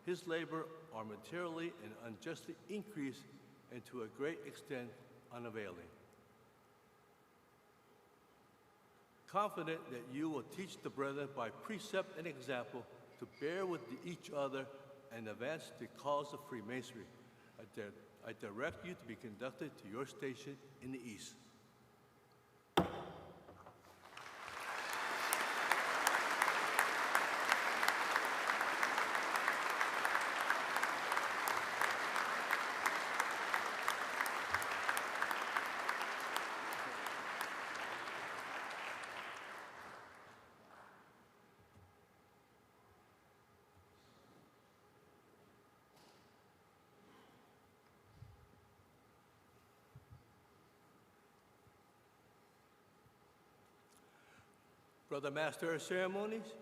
his labor are materially and unjustly increased and to a great extent unavailing. Confident that you will teach the brethren by precept and example to bear with each other and advance the cause of Freemasonry, I direct you to be conducted to your station in the east. Brother Master of Ceremonies,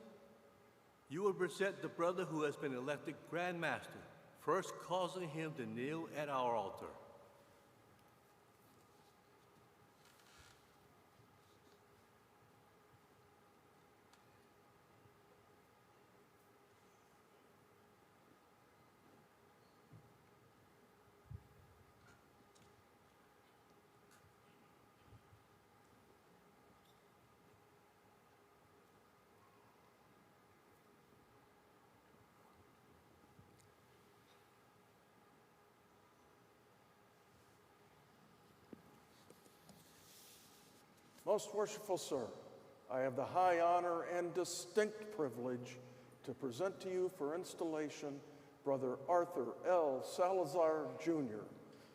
you will present the brother who has been elected Grand Master, first causing him to kneel at our altar.
Most worshipful sir, I have the high honor and distinct privilege to present to you for installation Brother Arthur L. Salazar, Jr.,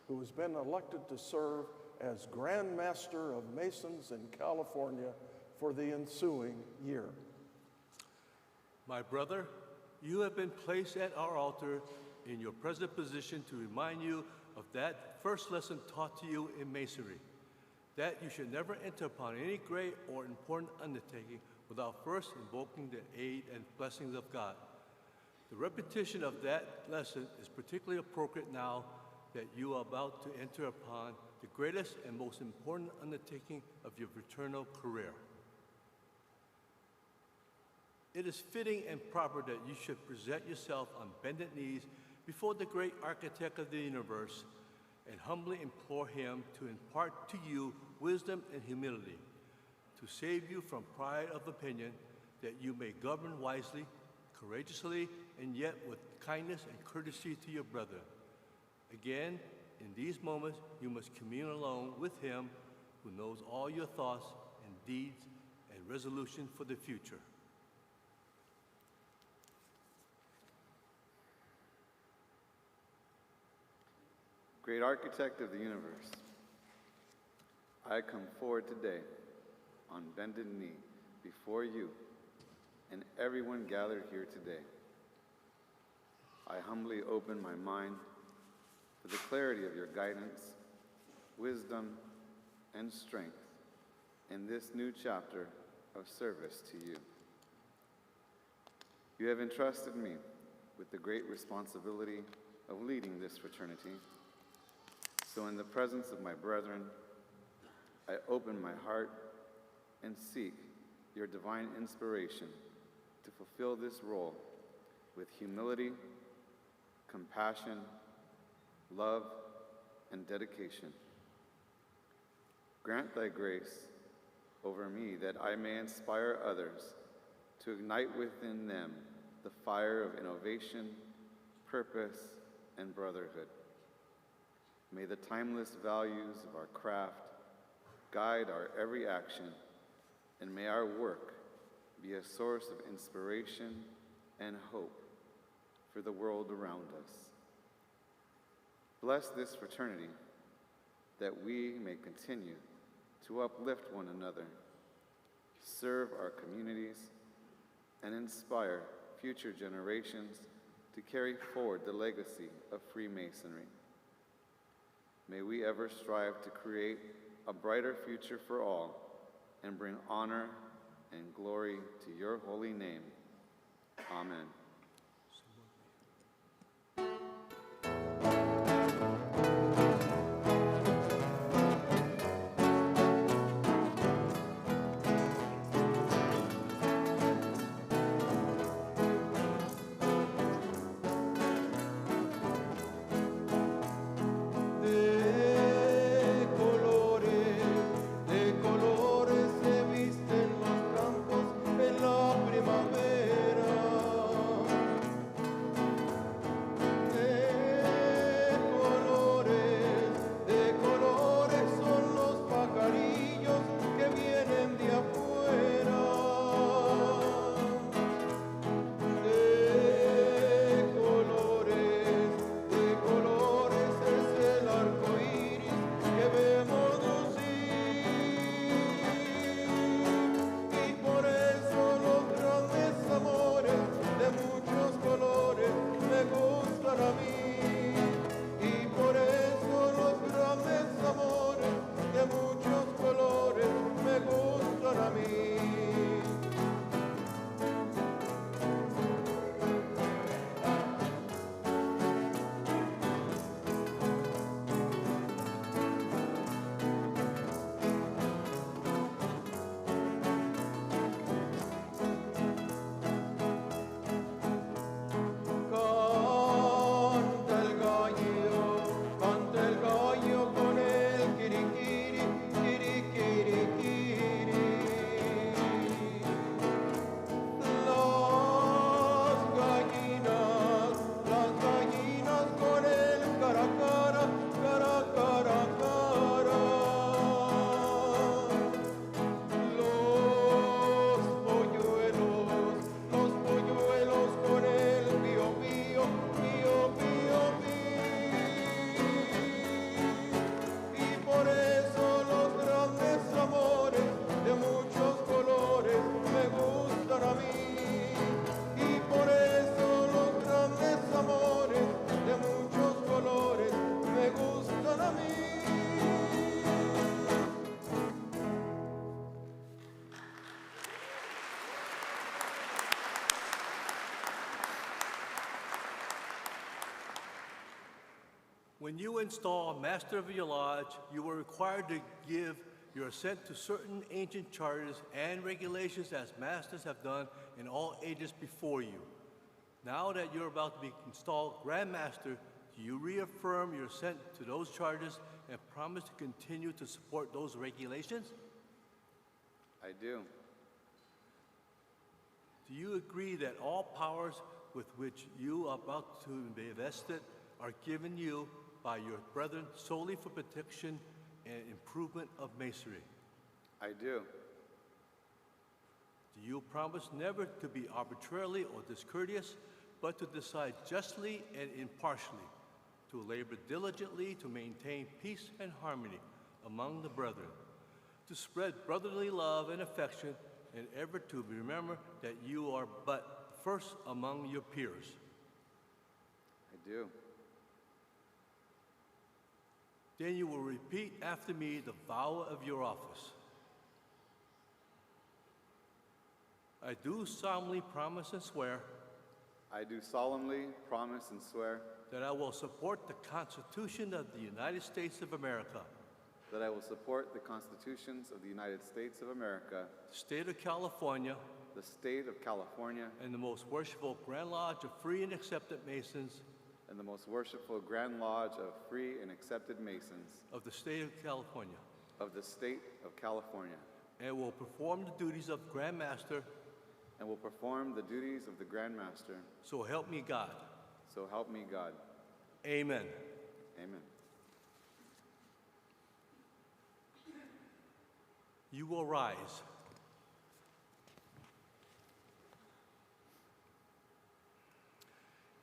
who has been elected to serve as Grand Master of Masons in California for the ensuing year.
My brother, you have been placed at our altar in your present position to remind you of that first lesson taught to you in Masonry, that you should never enter upon any great or important undertaking without first invoking the aid and blessings of God. The repetition of that lesson is particularly appropriate now that you are about to enter upon the greatest and most important undertaking of your fraternal career. It is fitting and proper that you should present yourself on bended knees before the great architect of the universe and humbly implore him to impart to you wisdom and humility, to save you from pride of opinion, that you may govern wisely, courageously, and yet with kindness and courtesy to your brother. Again, in these moments, you must commune alone with him who knows all your thoughts and deeds and resolution for the future.
Great architect of the universe, I come forward today on bended knee before you and everyone gathered here today. I humbly open my mind for the clarity of your guidance, wisdom, and strength in this new chapter of service to you. You have entrusted me with the great responsibility of leading this fraternity. So in the presence of my brethren, I open my heart and seek your divine inspiration to fulfill this role with humility, compassion, love, and dedication. Grant thy grace over me that I may inspire others to ignite within them the fire of innovation, purpose, and brotherhood. May the timeless values of our craft guide our every action, and may our work be a source of inspiration and hope for the world around us. Bless this fraternity that we may continue to uplift one another, serve our communities, and inspire future generations to carry forward the legacy of Freemasonry. May we ever strive to create a brighter future for all and bring honor and glory to your holy name. Amen.
De colores se visten los campos en la primavera.
When you install a master of your lodge, you were required to give your assent to certain ancient charters and regulations as masters have done in all ages before you. Now that you're about to be installed Grand Master, do you reaffirm your assent to those charters and promise to continue to support those regulations?
I do.
Do you agree that all powers with which you are about to be vested are given you by your brethren solely for protection and improvement of masonry?
I do.
Do you promise never to be arbitrarily or discourteous, but to decide justly and impartially, to labor diligently to maintain peace and harmony among the brethren, to spread brotherly love and affection, and ever to remember that you are but first among your peers?
I do.
Then you will repeat after me the vow of your office. I do solemnly promise and swear
I do solemnly promise and swear
that I will support the Constitution of the United States of America,
that I will support the constitutions of the United States of America,
the state of California,
the state of California,
and the most worshipful Grand Lodge of Free and Accepted Masons
and the most worshipful Grand Lodge of Free and Accepted Masons
of the state of California, and will perform the duties of Grand Master,
and will perform the duties of the Grand Master.
So help me God.
So help me God.
Amen.
Amen.
You will rise.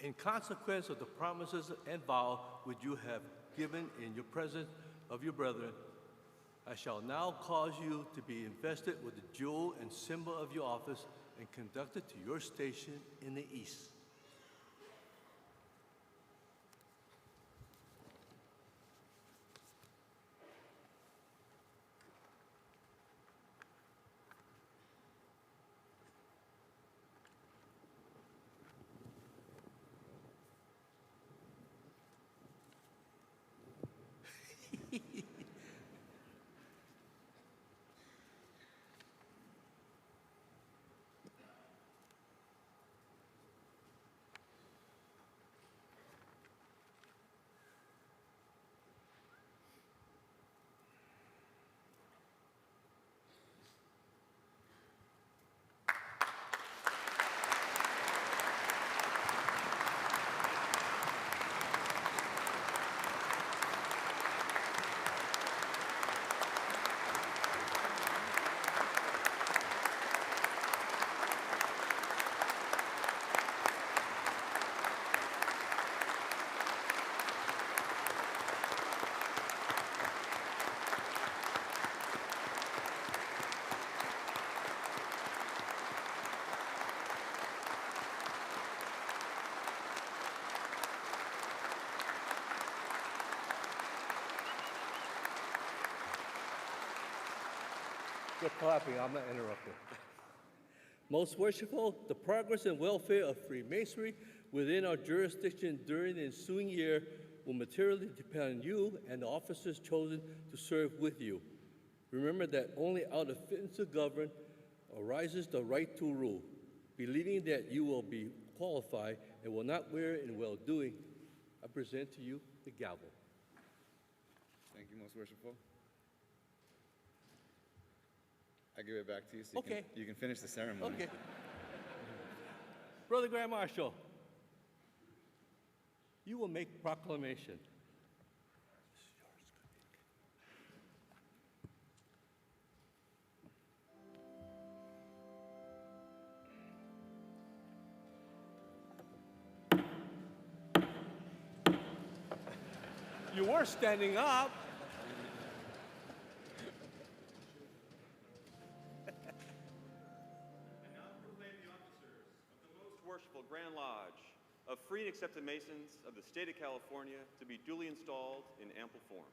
In consequence of the promises and vow which you have given in your presence of your brethren, I shall now cause you to be invested with the jewel and symbol of your office and conducted to your station in the east. You're clapping, I'm not interrupting. Most worshipful, the progress and welfare of Freemasonry within our jurisdiction during the ensuing year will materially depend on you and the officers chosen to serve with you. Remember that only out of fitness to govern arises the right to rule. Believing that you will be qualified and will not wear in well-doing, I present to you the gavel.
Thank you, Most Worshipful. I give it back to you so you can finish the ceremony.
Okay. Brother Grand Marshal, you will make proclamation. You were standing up.
Worshipful Grand Lodge of Free and Accepted Masons of the State of California to be duly installed in ample form.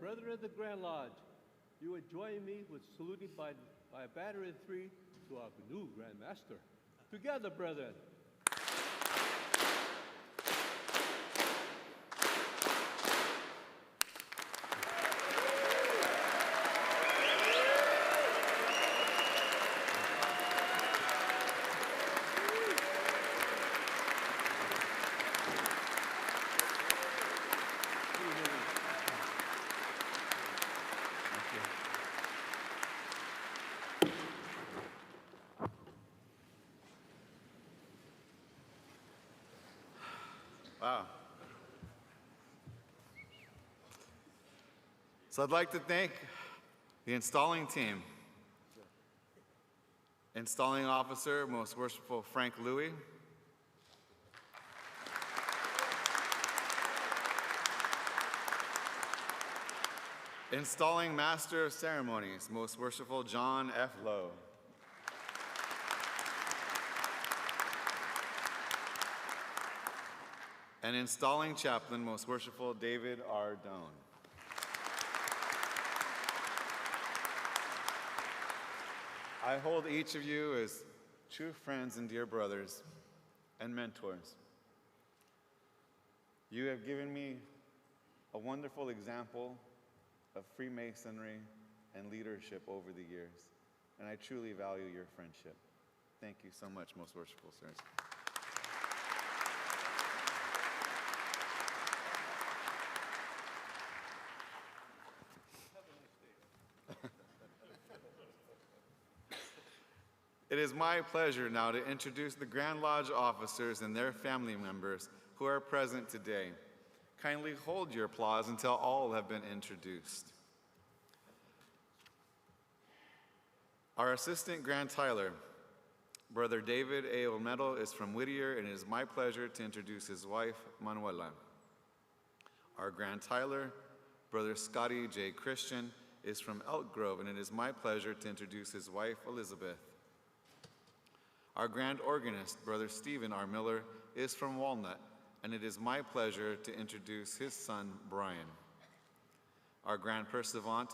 brethren of the Grand Lodge, you would join me with saluting by a battery of three to our new Grand Master. Together, brethren.
Wow. So I'd like to thank the installing team. Installing officer, Most Worshipful Frank Louis. Installing Master of Ceremonies, Most Worshipful John F. Lowe. And installing Chaplain, Most Worshipful David R. Doan. I hold each of you as true friends and dear brothers and mentors. You have given me a wonderful example of Freemasonry and leadership over the years, and I truly value your friendship. Thank you so much, Most Worshipful sirs. It is my pleasure now to introduce the Grand Lodge officers and their family members who are present today. Kindly hold your applause until all have been introduced. Our Assistant Grand Tyler, Brother David A. Olmedo, is from Whittier, and it is my pleasure to introduce his wife, Manuela. Our Grand Tyler, Brother Scotty J. Christian, is from Elk Grove, and it is my pleasure to introduce his wife, Elizabeth. Our Grand Organist, Brother Stephen R. Miller, is from Walnut, and it is my pleasure to introduce his son, Brian. Our Grand Pursuivant,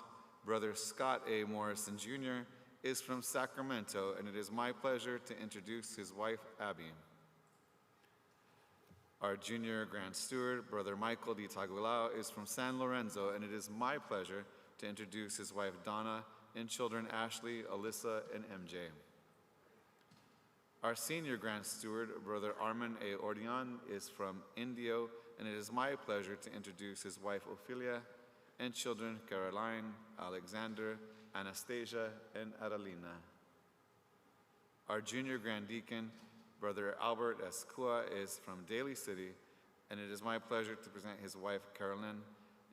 Brother Scott A. Morrison Jr., is from Sacramento, and it is my pleasure to introduce his wife, Abby. Our Junior Grand Steward, Brother Michael D. Taguilao, is from San Lorenzo, and it is my pleasure to introduce his wife, Donna, and children, Ashley, Alyssa, and MJ. Our Senior Grand Steward, Brother Armin A. Ordeon, is from Indio, and it is my pleasure to introduce his wife, Ophelia, and children, Caroline, Alexander, Anastasia, and Adelina. Our Junior Grand Deacon, Brother Albert Escua, is from Daly City, and it is my pleasure to present his wife, Carolyn,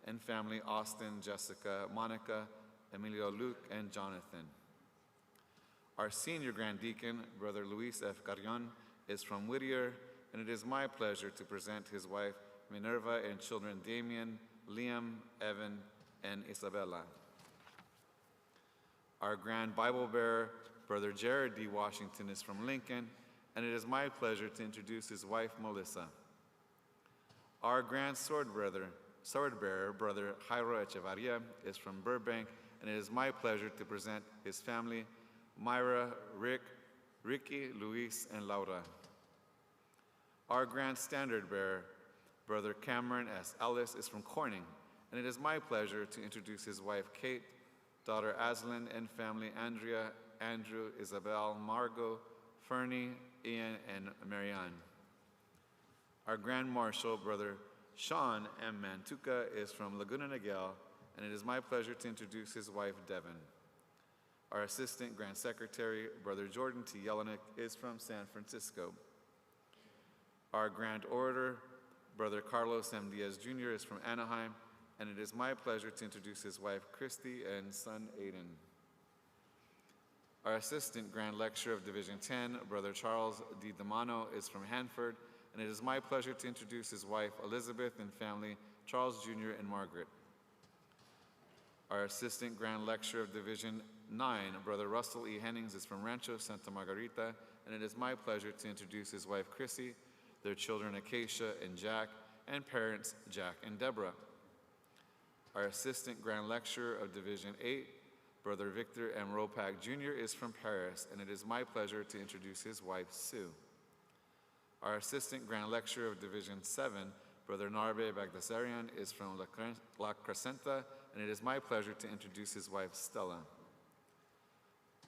and family, Austin, Jessica, Monica, Emilio, Luke, and Jonathan. Our Senior Grand Deacon, Brother Luis F. Carrion, is from Whittier, and it is my pleasure to present his wife, Minerva, and children, Damien, Liam, Evan, and Isabella. Our Grand Bible Bearer, Brother Jared D. Washington, is from Lincoln, and it is my pleasure to introduce his wife, Melissa. Our Grand Sword Bearer, Brother Jairo Echevarria, is from Burbank, and it is my pleasure to present his family, Myra, Rick, Ricky, Luis, and Laura. Our Grand Standard Bearer, Brother Cameron S. Ellis, is from Corning, and it is my pleasure to introduce his wife, Kate, daughter Aslan, and family, Andrea, Andrew, Isabel, Margot, Fernie, Ian, and Marianne. Our Grand Marshal, Brother Sean M. Mantuca, is from Laguna Niguel, and it is my pleasure to introduce his wife, Devin. Our Assistant Grand Secretary, Brother Jordan T. Yelenik, is from San Francisco. Our Grand Orator, Brother Carlos M. Diaz Jr., is from Anaheim, and it is my pleasure to introduce his wife, Christy, and son, Aiden. Our Assistant Grand Lecturer of Division 10, Brother Charles D. Damano, is from Hanford, and it is my pleasure to introduce his wife, Elizabeth, and family, Charles Jr. and Margaret. Our Assistant Grand Lecturer of Division 9, Brother Russell E. Hennings, is from Rancho Santa Margarita, and it is my pleasure to introduce his wife, Chrissy, their children, Acacia and Jack, and parents, Jack and Deborah. Our Assistant Grand Lecturer of Division 8, Brother Victor M. Ropak Jr. is from Paris, and it is my pleasure to introduce his wife, Sue. Our Assistant Grand Lecturer of Division 7, Brother Narbe Bagdasarian, is from La Crescenta, and it is my pleasure to introduce his wife, Stella.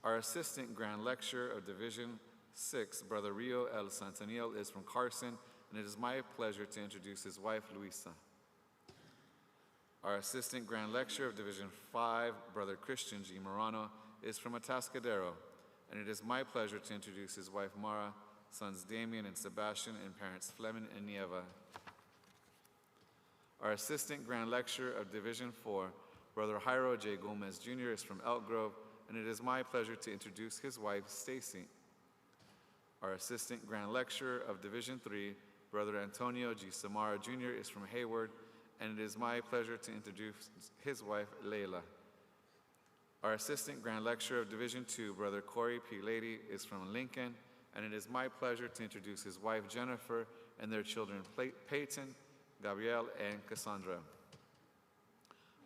Our Assistant Grand Lecturer of Division 6, Brother Rio El Santanil, is from Carson, and it is my pleasure to introduce his wife, Luisa. Our Assistant Grand Lecturer of Division 5, Brother Christian G. Morano, is from Atascadero, and it is my pleasure to introduce his wife, Mara, sons Damien and Sebastian, and parents Flemin and Nieva. Our Assistant Grand Lecturer of Division 4, Brother Jairo J. Gomez Jr. is from Elk Grove, and it is my pleasure to introduce his wife, Stacy. Our Assistant Grand Lecturer of Division 3, Brother Antonio G. Samara Jr. is from Hayward, and it is my pleasure to introduce his wife, Layla. Our Assistant Grand Lecturer of Division 2, Brother Corey P. Lady, is from Lincoln, and it is my pleasure to introduce his wife, Jennifer, and their children, Peyton, Gabrielle, and Cassandra.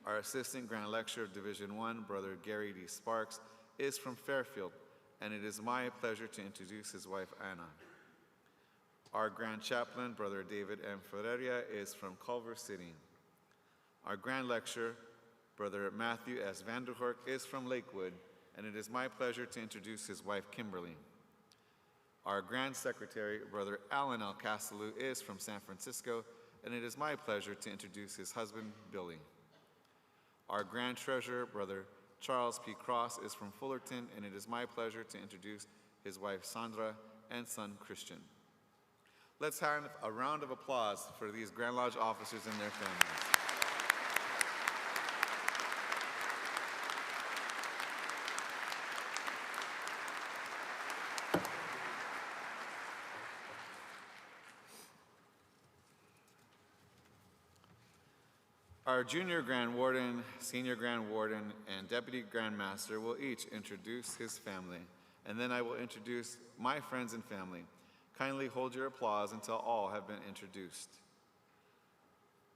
Our Assistant Grand Lecturer of Division 1, Brother Gary D. Sparks, is from Fairfield, and it is my pleasure to introduce his wife, Anna. Our Grand Chaplain, Brother David M. Ferreria, is from Culver City. Our Grand Lecturer, Brother Matthew S. Vanderhoek, is from Lakewood, and it is my pleasure to introduce his wife, Kimberly. Our Grand Secretary, Brother Alan L. Castellu, is from San Francisco, and it is my pleasure to introduce his husband, Billy. Our Grand Treasurer, Brother Charles P. Cross, is from Fullerton, and it is my pleasure to introduce his wife, Sandra, and son, Christian. Let's have a round of applause for these Grand Lodge officers and their families. Our Junior Grand Warden, Senior Grand Warden, and Deputy Grand Master will each introduce his family, and then I will introduce my friends and family. Kindly hold your applause until all have been introduced.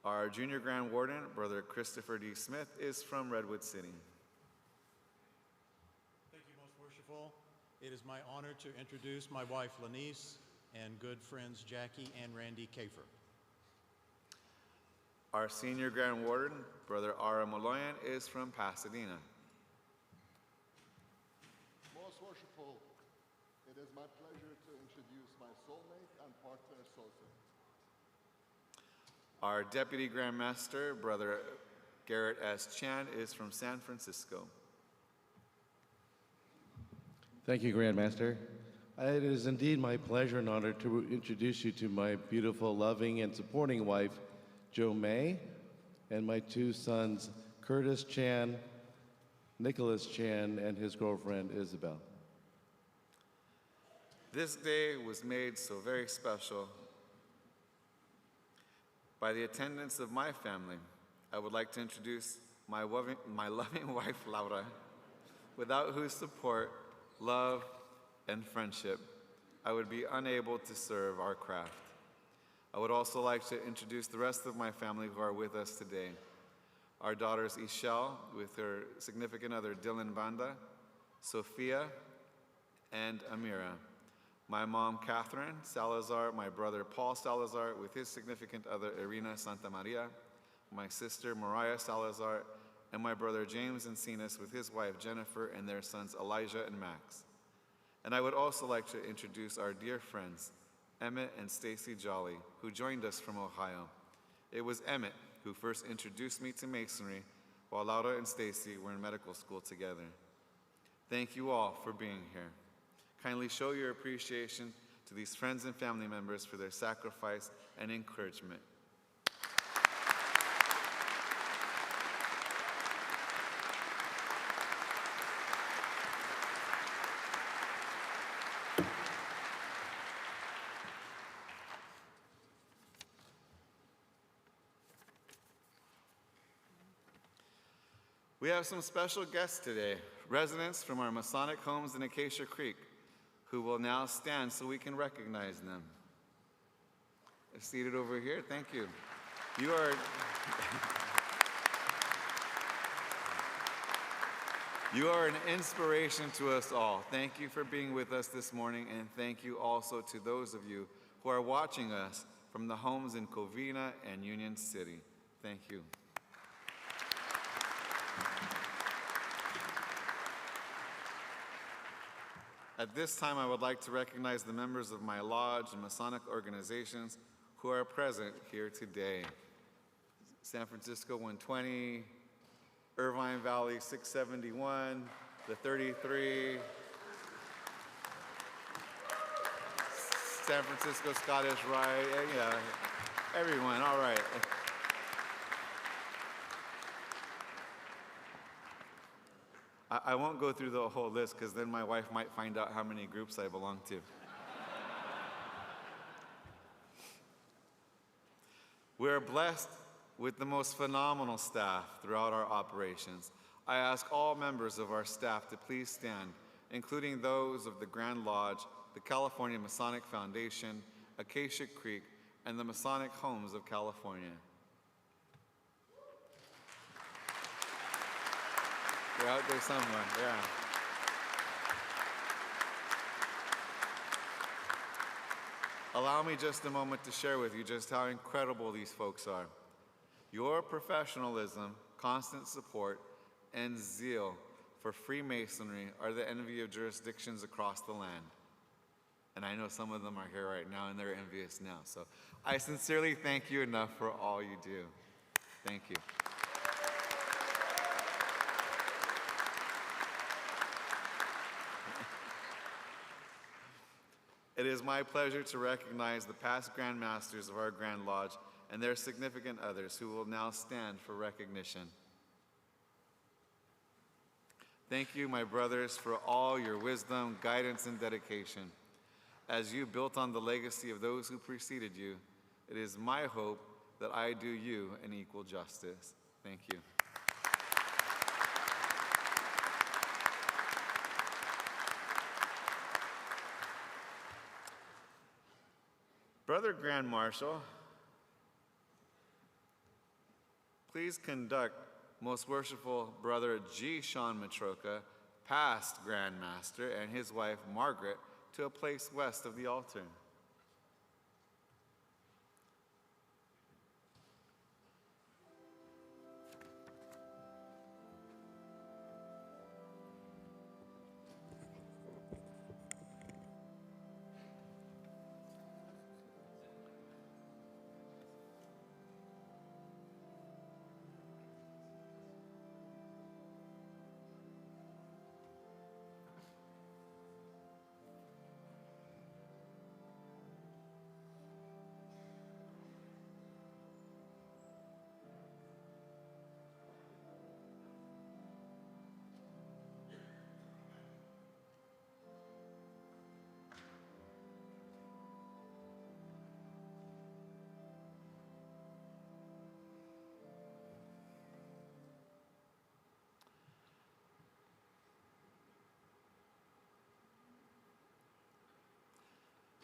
Our Junior Grand Warden, Brother Christopher D. Smith, is from Redwood City.
Thank you, Most Worshipful. It is my honor to introduce my wife, Lanice, and good friends, Jackie and Randy Kafer.
Our Senior Grand Warden, Brother Ara Maloyan, is from Pasadena.
Most Worshipful, it is my pleasure to introduce my soulmate and partner, Sosa.
Our Deputy Grand Master, Brother Garrett S. Chan, is from San Francisco.
Thank you, Grandmaster. It is indeed my pleasure and honor to introduce you to my beautiful, loving, and supporting wife, Joe May, and my two sons, Curtis Chan, Nicholas Chan, and his girlfriend, Isabel.
This day was made so very special by the attendance of my family. I would like to introduce my loving wife, Laura, without whose support, love, and friendship, I would be unable to serve our craft. I would also like to introduce the rest of my family who are with us today. Our daughters, Ishel, with her significant other, Dylan Banda, Sophia, and Amira. My mom, Catherine Salazar, my brother, Paul Salazar, with his significant other, Irina Santa Maria, my sister, Mariah Salazar, and my brother, James Encinas, with his wife, Jennifer, and their sons, Elijah and Max. And I would also like to introduce our dear friends, Emmett and Stacy Jolly, who joined us from Ohio. It was Emmett who first introduced me to Masonry, while Laura and Stacy were in medical school together. Thank you all for being here. Kindly show your appreciation to these friends and family members for their sacrifice and encouragement. We have some special guests today, residents from our Masonic homes in Acacia Creek, who will now stand so we can recognize them. They're seated over here, thank you. You are You are an inspiration to us all. Thank you for being with us this morning, and thank you also to those of you who are watching us from the homes in Covina and Union City. Thank you. At this time, I would like to recognize the members of my lodge and Masonic organizations who are present here today. San Francisco 120, Irvine Valley 671, the 33, San Francisco Scottish Rite, yeah, everyone, all right. I won't go through the whole list because then my wife might find out how many groups I belong to. We are blessed with the most phenomenal staff throughout our operations. I ask all members of our staff to please stand, including those of the Grand Lodge, the California Masonic Foundation, Acacia Creek, and the Masonic Homes of California. They're out there somewhere, yeah. Allow me just a moment to share with you just how incredible these folks are. Your professionalism, constant support, and zeal for Freemasonry are the envy of jurisdictions across the land. And I know some of them are here right now and they're envious now. So I sincerely thank you enough for all you do. Thank you. It is my pleasure to recognize the past Grand Masters of our Grand Lodge and their significant others who will now stand for recognition. Thank you, my brothers, for all your wisdom, guidance, and dedication. As you built on the legacy of those who preceded you, it is my hope that I do you an equal justice. Thank you. Brother Grand Marshal, please conduct Most Worshipful Brother G. Sean Matroka, past Grand Master, and his wife Margaret to a place west of the altar.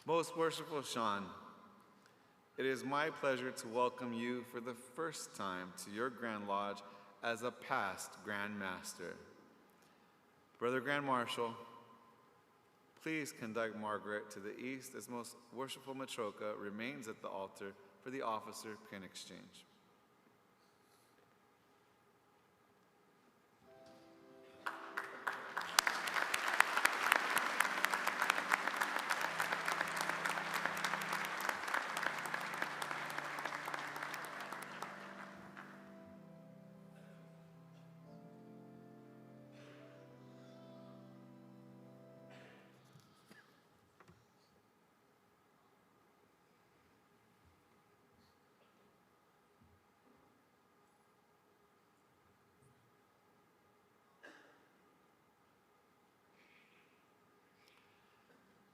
Most Worshipful Sean, it is my pleasure to welcome you for the first time to your Grand Lodge as a past Grand Master. Brother Grand Marshal, please conduct Margaret to the east as Most Worshipful Matroka remains at the altar for the officer pin exchange.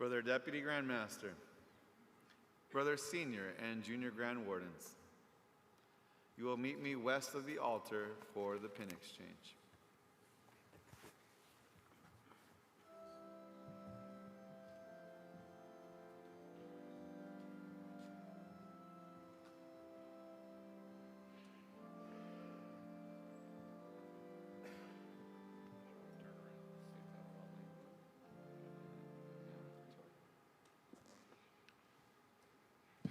Brother Deputy Grand Master, Brother Senior and Junior Grand Wardens, you will meet me west of the altar for the pin exchange.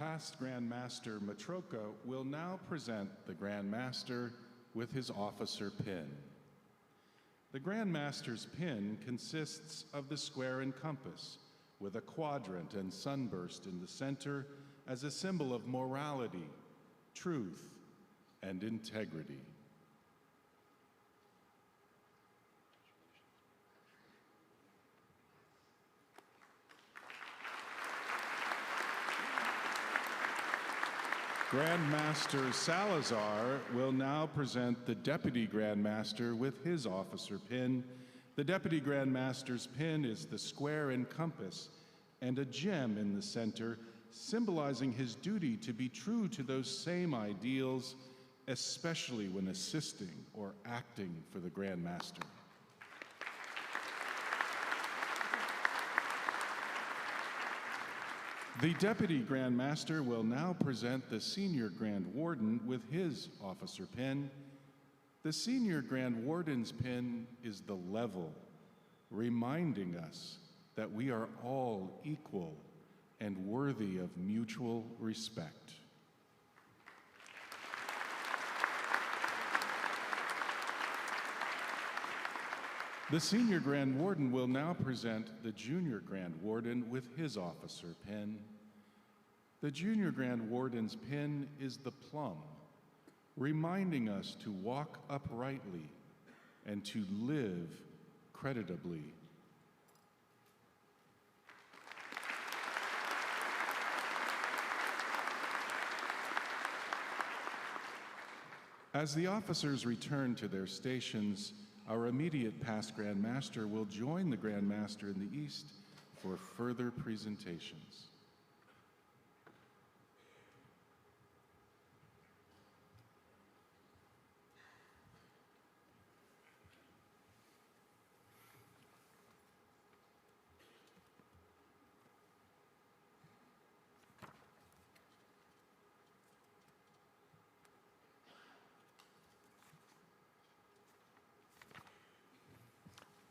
past Grand Master Matroka will now present the Grand Master with his officer pin. The Grand Master's pin consists of the square and compass, with a quadrant and sunburst in the center as a symbol of morality, truth, and integrity. Grand Master Salazar will now present the Deputy Grand Master with his officer pin. The Deputy Grand Master's pin is the square and compass and a gem in the center, symbolizing his duty to be true to those same ideals, especially when assisting or acting for the Grand Master. The Deputy Grand Master will now present the Senior Grand Warden with his officer pin. The Senior Grand Warden's pin is the level, reminding us that we are all equal and worthy of mutual respect. The Senior Grand Warden will now present the Junior Grand Warden with his officer pin. The Junior Grand Warden's pin is the plum, reminding us to walk uprightly and to live creditably. As the officers return to their stations, our immediate past Grand Master will join the Grand Master in the East for further presentations.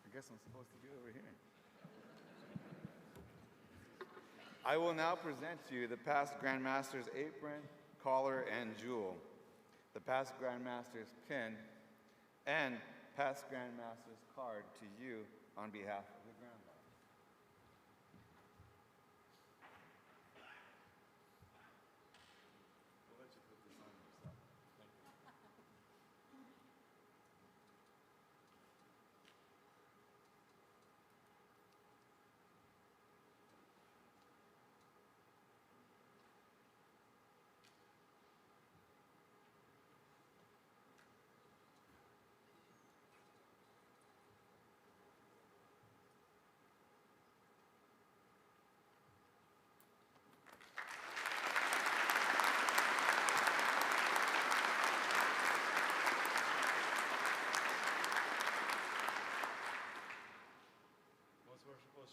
I guess I'm supposed to be over here. I will now present to you the past Grand Master's apron, collar, and jewel, the past Grand Master's pin, and past Grand Master's card to you on behalf of the Grand Lodge. We'll let you put this on yourself. Thank you.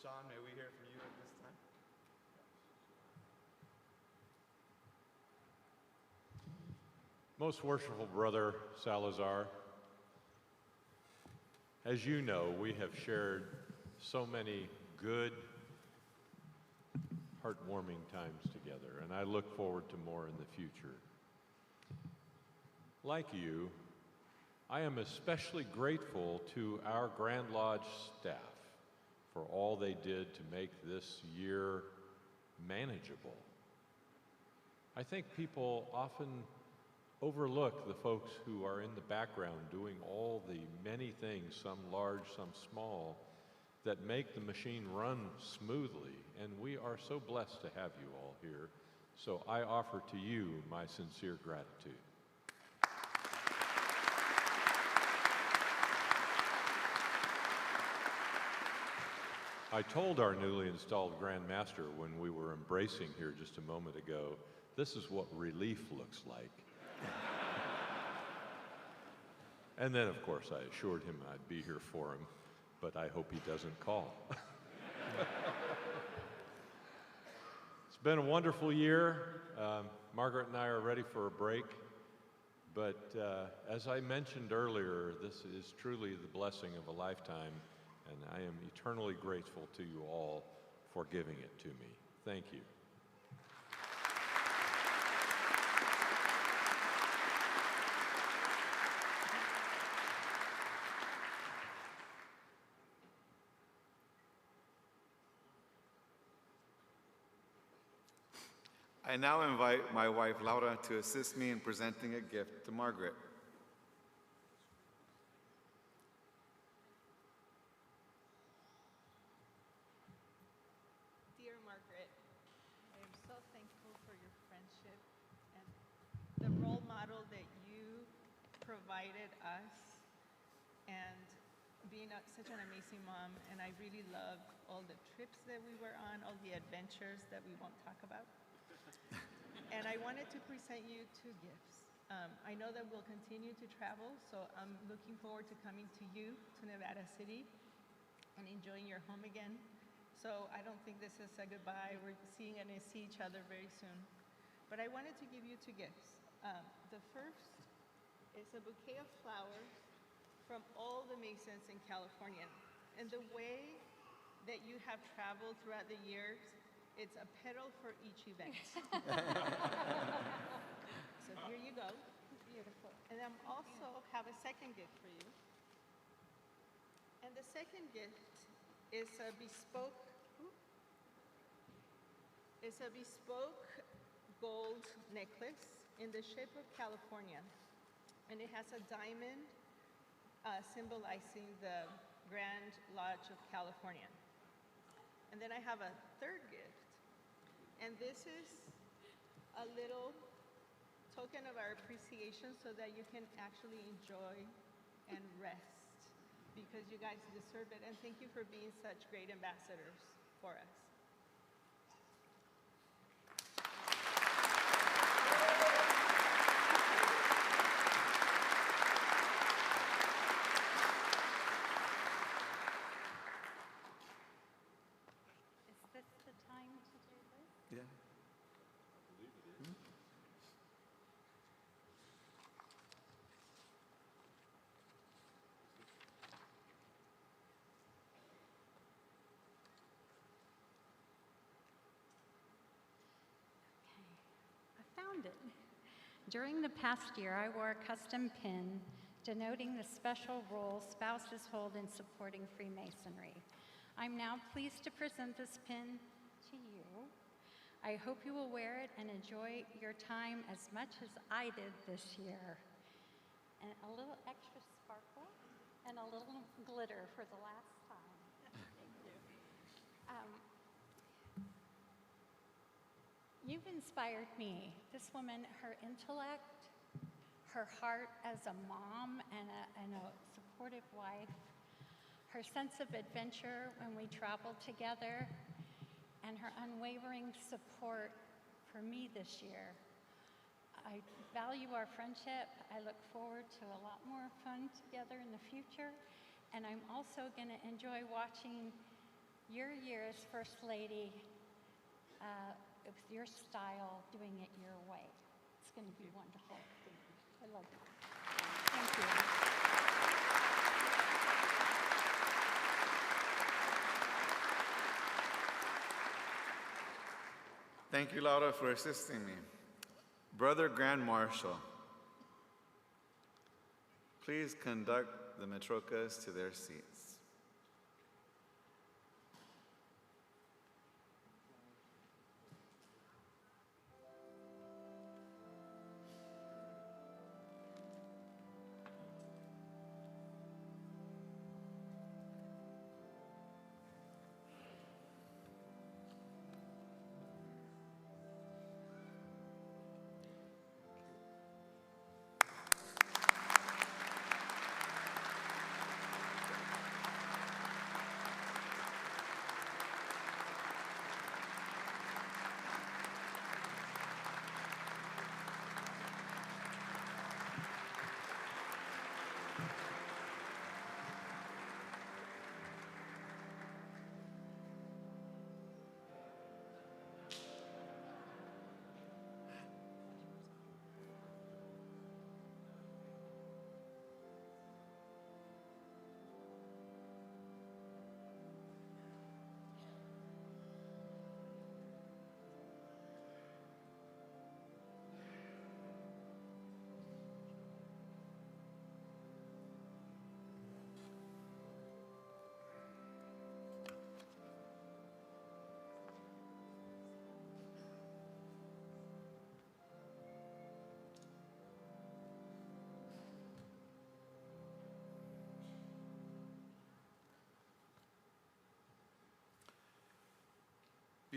Sean, may we hear from you at this time?
Most worshipful brother Salazar, as you know, we have shared so many good, heartwarming times together, and I look forward to more in the future. Like you, I am especially grateful to our Grand Lodge staff for all they did to make this year manageable. I think people often overlook the folks who are in the background doing all the many things, some large, some small, that make the machine run smoothly, and we are so blessed to have you all here. So I offer to you my sincere gratitude. I told our newly installed Grand Master when we were embracing here just a moment ago, this is what relief looks like. And then, of course, I assured him I'd be here for him, but I hope he doesn't call. It's been a wonderful year. Margaret and I are ready for a break, but as I mentioned earlier, this is truly the blessing of a lifetime, and I am eternally grateful to you all for giving it to me. Thank you.
I now invite my wife Laura to assist me in presenting a gift to Margaret.
Dear Margaret, I am so thankful for your friendship and the role model that you provided us, and being such an amazing mom. And I really loved all the trips that we were on, all the adventures that we won't talk about. And I wanted to present you two gifts. I know that we'll continue to travel, so I'm looking forward to coming to you, to Nevada City, and enjoying your home again. So I don't think this is a goodbye. We're seeing and see each other very soon. But I wanted to give you two gifts. The first is a bouquet of flowers from all the Masons in California. And the way that you have traveled throughout the years, it's a petal for each event. So here you go. Beautiful. And I also have a second gift for you. And the second gift is a bespoke gold necklace in the shape of California. And it has a diamond symbolizing the Grand Lodge of California. And then I have a third gift. And this is a little token of our appreciation so that you can actually enjoy and rest, because you guys deserve it. And thank you for being such great ambassadors for us.
Is this the time to do this?
Yeah.
I found it. During the past year, I wore a custom pin denoting the special role spouses hold in supporting Freemasonry. I'm now pleased to present this pin to you. I hope you will wear it and enjoy your time as much as I did this year. And a little extra sparkle and a little glitter for the last time. Thank you. You've inspired me. This woman, her intellect, her heart as a mom and a supportive wife, her sense of adventure when we traveled together, and her unwavering support for me this year. I value our friendship. I look forward to a lot more fun together in the future. And I'm also going to enjoy watching your year as First Lady with your style, doing it your way. It's going to be wonderful. I love it. Thank you.
Thank you, Laura, for assisting me. Brother Grand Marshal, please conduct the Matrokas to their seats.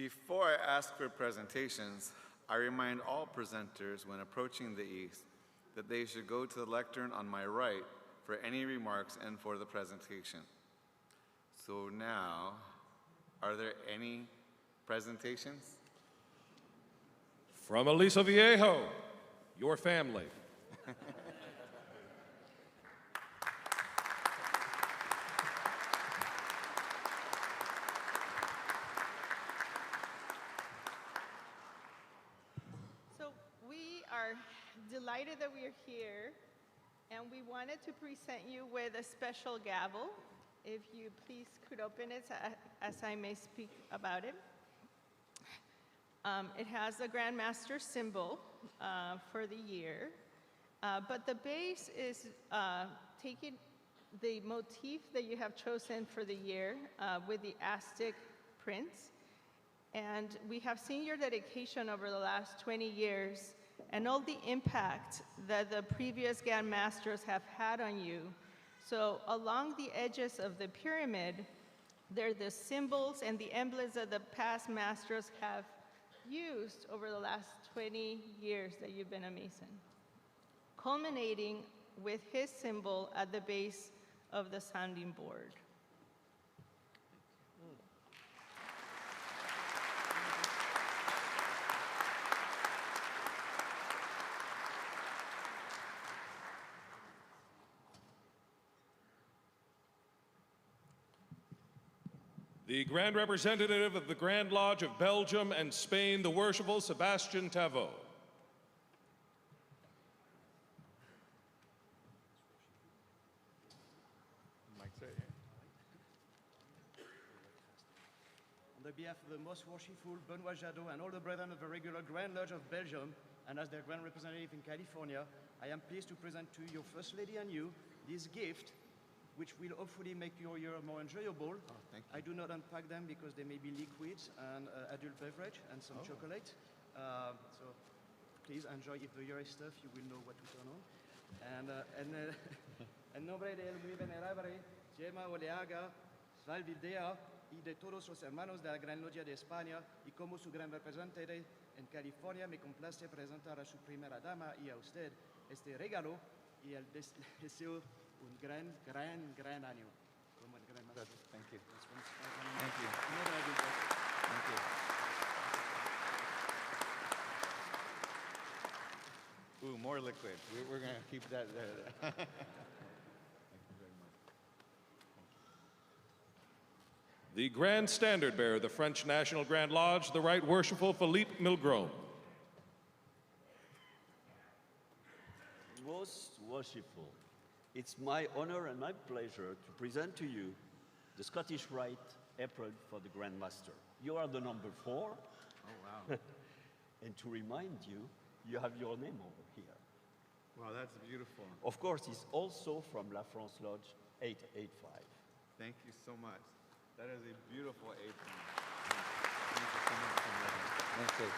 Before I ask for presentations, I remind all presenters when approaching the east that they should go to the lectern on my right for any remarks and for the presentation. So now, are there any presentations?
From Aliso Viejo, your family.
So we are delighted that we are here, and we wanted to present you with a special gavel. If you please could open it as I may speak about it. It has the Grand Master symbol for the year, but the base is taking the motif that you have chosen for the year with the Aztec prints. And we have seen your dedication over the last 20 years and all the impact that the previous Grand Masters have had on you. So along the edges of the pyramid, there are the symbols and the emblems that the past masters have used over the last 20 years that you've been a Mason, culminating with his symbol at the base of the sounding board.
The Grand Representative of the Grand Lodge of Belgium and Spain, the Worshipful Sebastian Tavo.
On the behalf of the most worshipful Benoit Jadot and all the brethren of the regular Grand Lodge of Belgium, and as their Grand Representative in California, I am pleased to present to your First Lady and you this gift, which will hopefully make your year more enjoyable.
Oh, thank you.
I do not unpack them because they may be liquids and adult beverage and some chocolate. So please enjoy. If the year is tough, you will know what to turn on. En nombre de él muy venerable, Gemma Oleaga, Valvidea, y de todos los hermanos de la Gran Logia de España, y como su gran representante en California, me complace presentar a su primera dama y a usted este regalo y el deseo un gran año. Como el gran maestro.
Thank you.
Thank you.
Thank you. Ooh, more liquid. We're going to keep that there.
The Grand Standard Bearer of the French National Grand Lodge, the Right Worshipful Philippe Milgrom.
Most worshipful, it's my honor and my pleasure to present to you the Scottish Rite apron for the Grand Master. You are the number 4.
Oh, wow.
And to remind you, you have your name over here.
Wow, that's beautiful.
Of course, it's also from La France Lodge 885.
Thank you so much. That is a beautiful apron. Thank you so much. Thank you.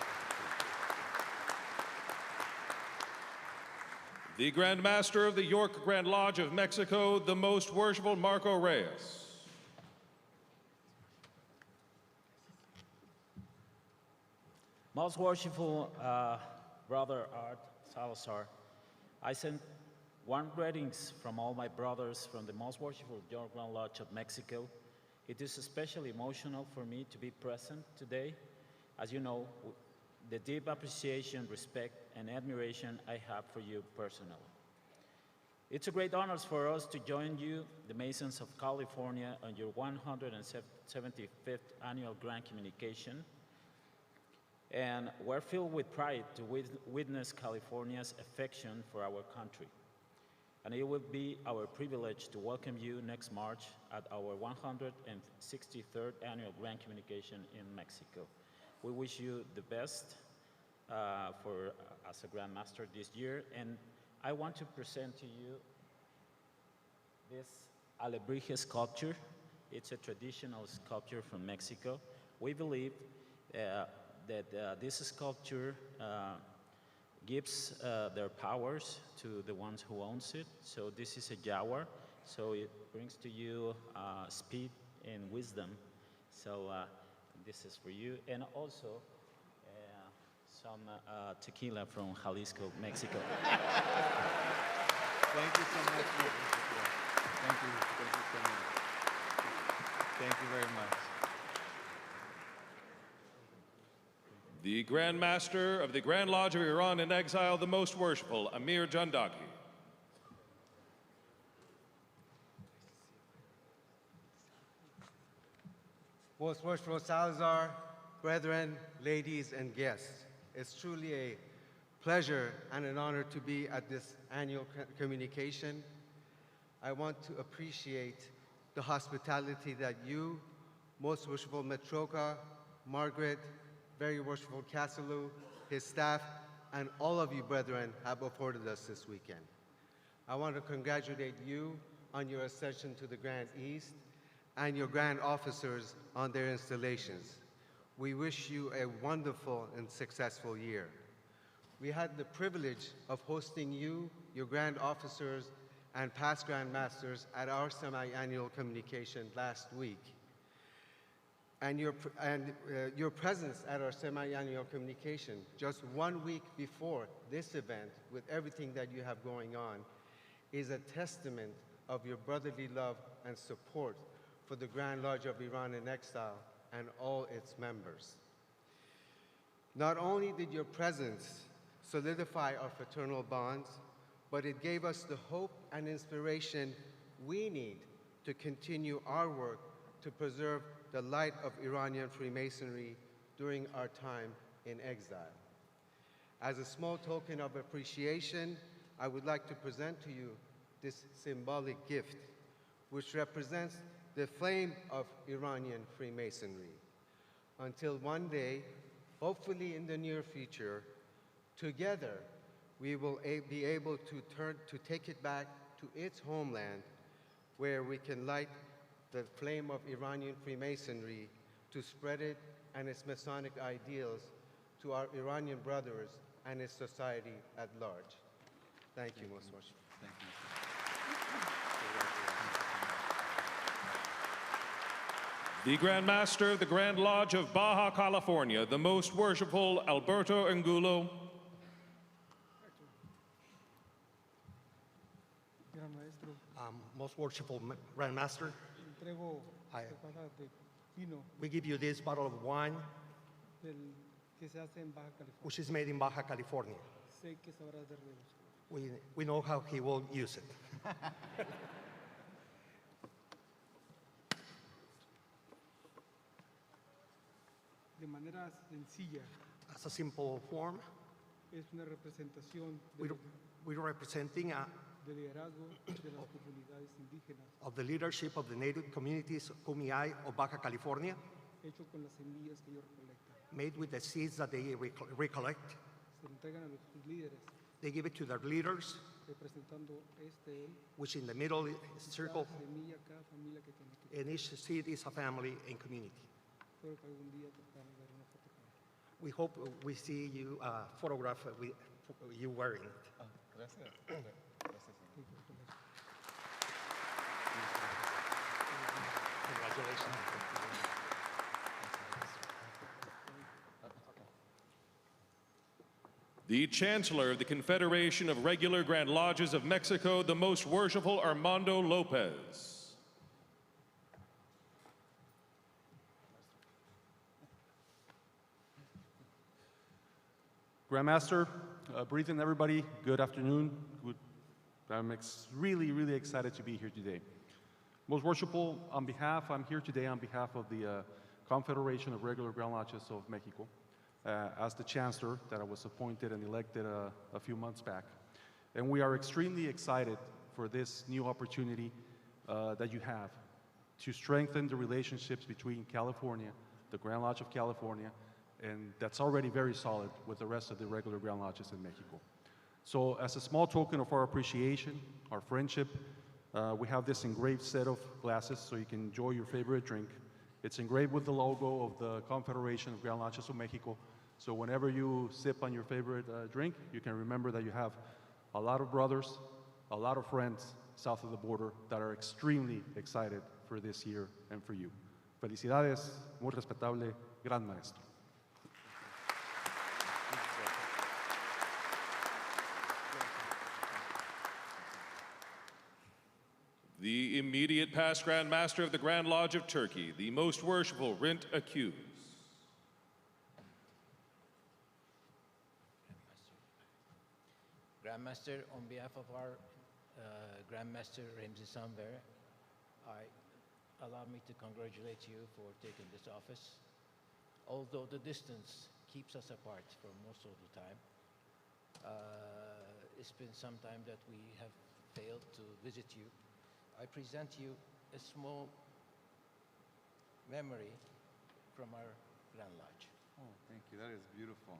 The Grand Master of the York Grand Lodge of Mexico, the Most Worshipful Marco Reyes.
Most Worshipful Brother Art Salazar, I send warm greetings from all my brothers from the Most Worshipful York Grand Lodge of Mexico. It is especially emotional for me to be present today. As you know, the deep appreciation, respect, and admiration I have for you personally. It's a great honor for us to join you, the Masons of California, on your 175th annual Grand Communication. And we're filled with pride to witness California's affection for our country. And it will be our privilege to welcome you next March at our 163rd annual Grand Communication in Mexico. We wish you the best as a Grand Master this year, and I want to present to you this alebrije sculpture. It's a traditional sculpture from Mexico. We believe that this sculpture gives their powers to the ones who owns it. So this is a jaguar, so it brings to you speed and wisdom. So this is for you. And also some tequila from Jalisco, Mexico.
Thank you so much. Thank you so much. Thank you very much.
The Grand Master of the Grand Lodge of Iran in Exile, the Most Worshipful, Amir Jandaki.
Most Worshipful Salazar, brethren, ladies, and guests, it's truly a pleasure and an honor to be at this annual communication. I want to appreciate the hospitality that you, Most Worshipful Metroka, Margaret, Very Worshipful Caselu, his staff, and all of you brethren have afforded us this weekend. I want to congratulate you on your ascension to the Grand East and your Grand Officers on their installations. We wish you a wonderful and successful year. We had the privilege of hosting you, your Grand Officers, and past Grand Masters at our semi-annual communication last week. And your presence at our semi-annual communication just 1 week before this event, with everything that you have going on, is a testament of your brotherly love and support for the Grand Lodge of Iran in Exile and all its members. Not only did your presence solidify our fraternal bonds, but it gave us the hope and inspiration we need to continue our work to preserve the light of Iranian Freemasonry during our time in exile. As a small token of appreciation, I would like to present to you this symbolic gift, which represents the flame of Iranian Freemasonry. Until one day, hopefully in the near future, together we will be able to take it back to its homeland, where we can light the flame of Iranian Freemasonry to spread it and its Masonic ideals to our Iranian brothers and its society at large. Thank you, Most Worshipful.
Thank you.
The Grand Master of the Grand Lodge of Baja California, the Most Worshipful Alberto Angulo.
Most Worshipful Grand Master, we give you this bottle of wine, which is made in Baja California. We know how he will use it.
De manera sencilla,
As a simple form,
es una representación
we're representing
del liderazgo de las comunidades indígenas,
of the leadership of the native communities Kumeyaay of Baja California,
hecho con las semillas que ellos recolectan.
made with the seeds that they recollect.
Se lo entregan a sus líderes,
They give it to their leaders,
representando él,
which in the middle is circle,
cada semilla, cada familia que tiene que
and each seed is a family and community.
Espero que algún día podamos ver una foto con él.
We hope we see you photograph with you wearing it. Congratulations.
The Chancellor of the Confederation of Regular Grand Lodges of Mexico, the Most Worshipful Armando Lopez.
Grandmaster, Breathe-In everybody, good afternoon. I'm really excited to be here today. Most Worshipful, I'm here today on behalf of the Confederation of Regular Grand Lodges of Mexico, as the Chancellor that I was appointed and elected a few months back. And we are extremely excited for this new opportunity that you have to strengthen the relationships between California, the Grand Lodge of California, and that's already very solid with the rest of the regular Grand Lodges in Mexico. So as a small token of our appreciation, our friendship, we have this engraved set of glasses so you can enjoy your favorite drink. It's engraved with the logo of the Confederation of Grand Lodges of Mexico. So whenever you sip on your favorite drink, you can remember that you have a lot of brothers, a lot of friends south of the border that are extremely excited for this year and for you. Felicidades, muy respetable, gran maestro.
The immediate past Grand Master of the Grand Lodge of Turkey, the Most Worshipful Rint Akuz.
Grandmaster, on behalf of our Grandmaster Ramsey Samver, allow me to congratulate you for taking this office. Although the distance keeps us apart for most of the time, it's been some time that we have failed to visit you. I present you a small memory from our Grand Lodge.
Oh, thank you. That is beautiful.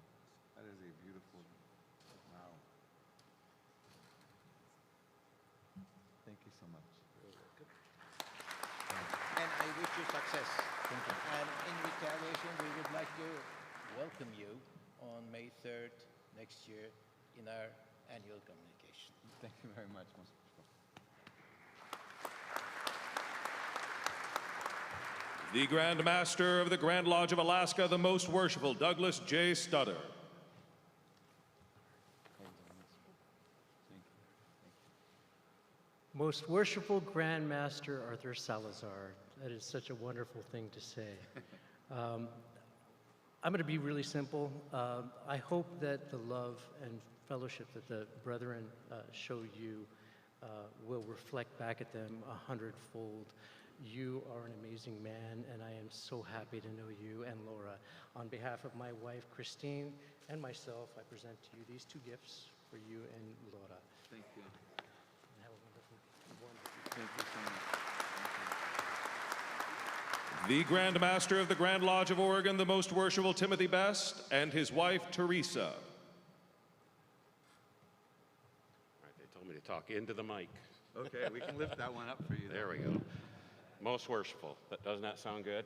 That is a beautiful, wow. Thank you so much.
You're welcome. And I wish you success.
Thank you.
And in retaliation, we would like to welcome you on May 3rd next year in our annual communication.
Thank you very much, Most Worshipful.
The Grand Master of the Grand Lodge of Alaska, the Most Worshipful Douglas J. Stutter.
Most Worshipful Grand Master Arthur Salazar. That is such a wonderful thing to say. I'm going to be really simple. I hope that the love and fellowship that the brethren show you will reflect back at them 100-fold. You are an amazing man, and I am so happy to know you and Laura. On behalf of my wife, Christine, and myself, I present to you these two gifts for you and Laura.
Thank you.
And have a wonderful.
Thank you so much.
The Grand Master of the Grand Lodge of Oregon, the Most Worshipful Timothy Best, and his wife, Teresa.
All right, they told me to talk into the mic.
Okay, we can lift that one up for you.
There we go. Most Worshipful. Doesn't that sound good?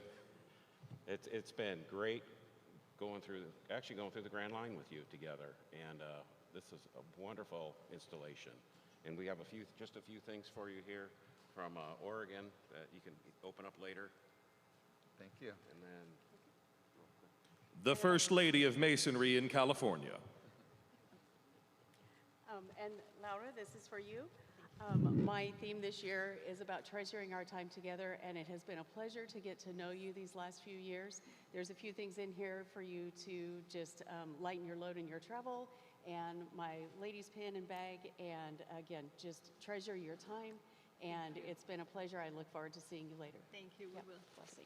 It's been great going through the Grand Line with you together, and this is a wonderful installation. And we have just a few things for you here from Oregon that you can open up later.
Thank you.
And then
The First Lady of Masonry in California.
And Laura, this is for you. My theme this year is about treasuring our time together, and it has been a pleasure to get to know you these last few years. There's a few things in here for you to just lighten your load in your travel, and my lady's pin and bag, and again, just treasure your time, and it's been a pleasure. I look forward to seeing you later.
Thank you. We will.
Blessing.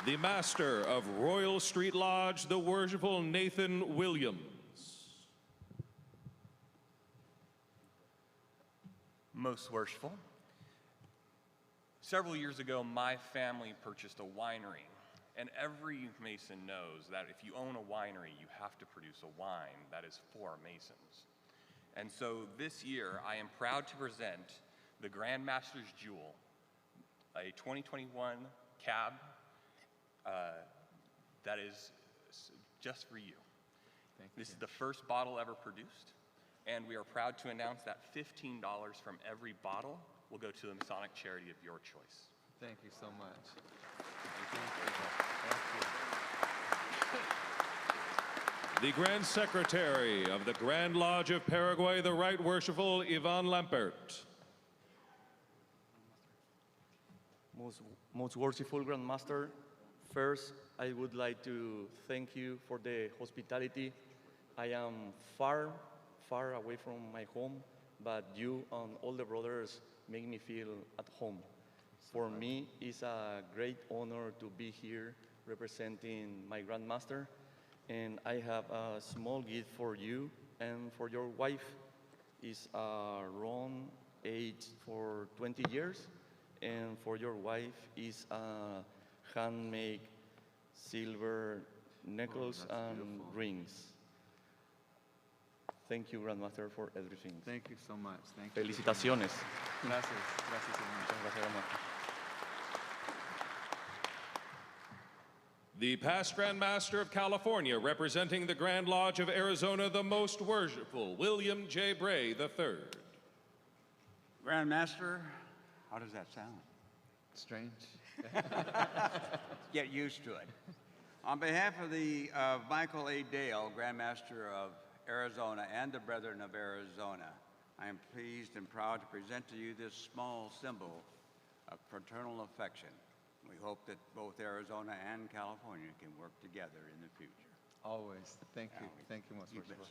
The Master of Royal Street Lodge, the Worshipful Nathan Williams.
Most Worshipful. Several years ago, my family purchased a winery, and every Mason knows that if you own a winery, you have to produce a wine that is for Masons. And so this year, I am proud to present the Grand Master's Jewel, a 2021 cab that is just for you. This is the first bottle ever produced, and we are proud to announce that $15 from every bottle will go to the Masonic charity of your choice.
Thank you so much.
The Grand Secretary of the Grand Lodge of Paraguay, the Right Worshipful Ivan Lampert.
Most Worshipful Grand Master, first, I would like to thank you for the hospitality. I am far away from my home, but you and all the brothers make me feel at home. For me, it's a great honor to be here representing my Grandmaster, and I have a small gift for you and for your wife. It's around age for 20 years, and for your wife is a handmade silver necklace and
beautiful.
rings. Thank you, Grandmaster, for everything.
Thank you so much. Thank you.
Felicitaciones.
Gracias. Gracias,
Muchas gracias, Grandmaster.
The past Grand Master of California, representing the Grand Lodge of Arizona, the Most Worshipful William J. Bray III.
Grandmaster, how does that sound?
Strange.
Get used to it. On behalf of the Michael A. Dale, Grandmaster of Arizona, and the Brethren of Arizona, I am pleased and proud to present to you this small symbol of fraternal affection. We hope that both Arizona and California can work together in the future.
Always. Thank you. Thank you, most worshipful.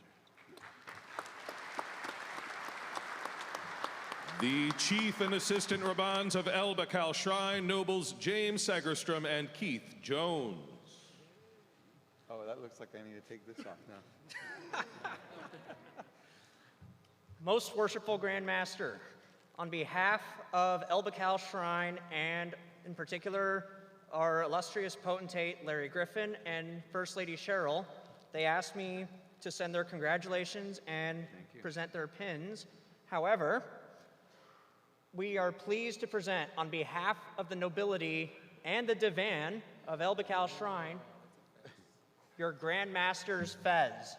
The Chief and Assistant Rabbans of El Bacal Shrine, Nobles James Sagerstrom and Keith Jones.
Oh, that looks like I need to take this off now.
Most Worshipful Grand Master, on behalf of El Bacal Shrine and in particular our illustrious potentate Larry Griffin and First Lady Cheryl, they asked me to send their congratulations and present their pins. However, we are pleased to present on behalf of the nobility and the divan of El Bacal Shrine your Grand Master's fez.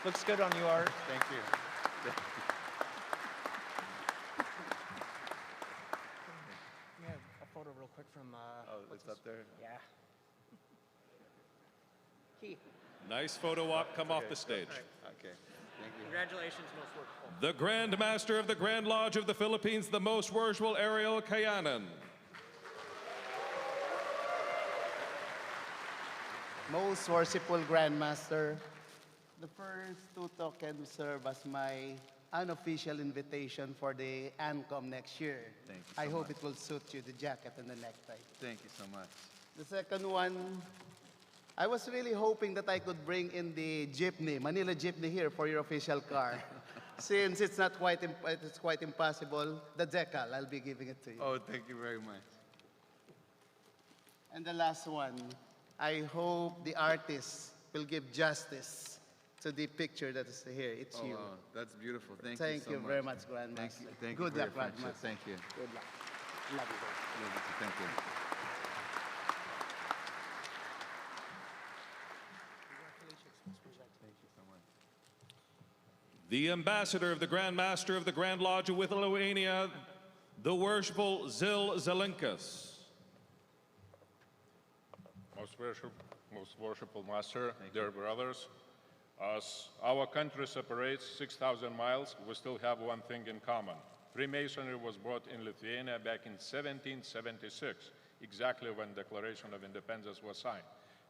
Looks good on you, Art.
Thank you.
Yeah, a photo real quick from.
Oh, it's up there?
Yeah. Key.
Nice photo op. Come off the stage.
Okay. Thank you.
Congratulations, Most Worshipful.
The Grand Master of the Grand Lodge of the Philippines, the Most Worshipful Ariel Kayanan.
Most Worshipful Grand Master, the first two tokens serve as my unofficial invitation for the ANCOM next year.
Thank you
I
so
hope
much.
it will suit you, the jacket and the necktie.
Thank you so much.
The second one, I was really hoping that I could bring in the jeepney, Manila jeepney here for your official car. Since it's not quite, it's quite impossible, the decal, I'll be giving it to you.
Oh, thank you very much.
And the last one, I hope the artist will give justice to the picture that is here. It's you.
Wow, that's beautiful. Thank
Thank
you so
you
much.
very much, Grandmaster.
Thank
Good
you for
luck,
your friendship.
Grandmaster.
Thank you.
Good luck. Love you.
Love you too. Thank you. Thank you so much.
The Ambassador of the Grand Master of the Grand Lodge of Lithuania, the Worshipful Zil Zelenkas.
Most worshipful Master, dear brothers, as our country separates 6,000 miles, we still have one thing in common. Freemasonry was brought in Lithuania back in 1776, exactly when Declaration of Independence was signed.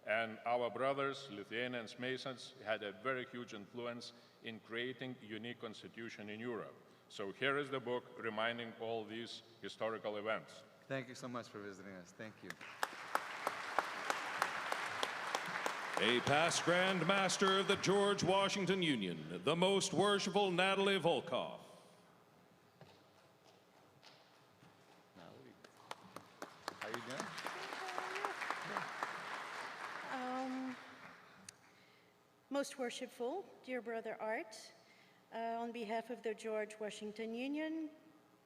And our brothers, Lithuanians Masons, had a very huge influence in creating a unique constitution in Europe. So here is the book reminding all these historical events.
Thank you so much for visiting us. Thank you.
A past Grand Master of the George Washington Union, the Most Worshipful Natalie Volkov.
How you doing?
Most Worshipful, dear Brother Art, on behalf of the George Washington Union,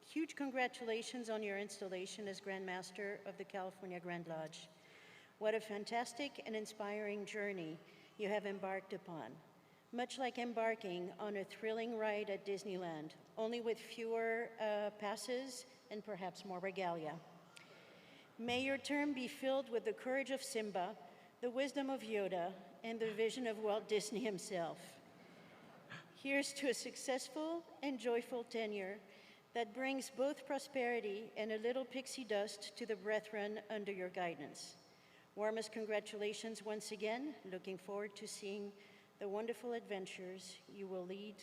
huge congratulations on your installation as Grand Master of the California Grand Lodge. What a fantastic and inspiring journey you have embarked upon. Much like embarking on a thrilling ride at Disneyland, only with fewer passes and perhaps more regalia. May your term be filled with the courage of Simba, the wisdom of Yoda, and the vision of Walt Disney himself. Here's to a successful and joyful tenure that brings both prosperity and a little pixie dust to the brethren under your guidance. Warmest congratulations once again. Looking forward to seeing the wonderful adventures you will lead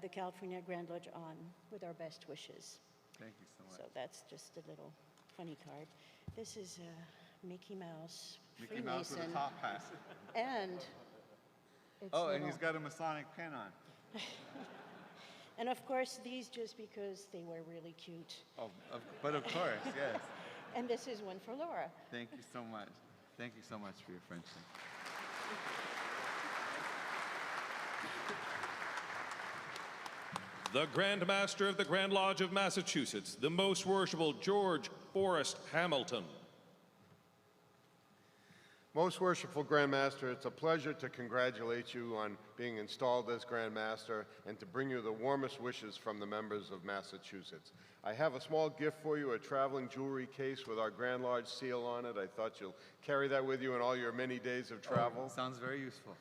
the California Grand Lodge on, with our best wishes.
Thank you so much.
So that's just a little funny card. This is Mickey Mouse,
Mickey Mouse with a
Freemason,
top hat.
and it's
Oh, and
little.
he's got a Masonic pin on.
And of course, these just because they were really cute.
Oh, but of course, yes.
And this is one for Laura.
Thank you so much. Thank you so much for your friendship.
The Grand Master of the Grand Lodge of Massachusetts, the Most Worshipful George Forrest Hamilton.
Most Worshipful Grand Master, it's a pleasure to congratulate you on being installed as Grand Master and to bring you the warmest wishes from the members of Massachusetts. I have a small gift for you, a traveling jewelry case with our Grand Lodge seal on it. I thought you'll carry that with you in all your many days of travel.
Sounds very useful.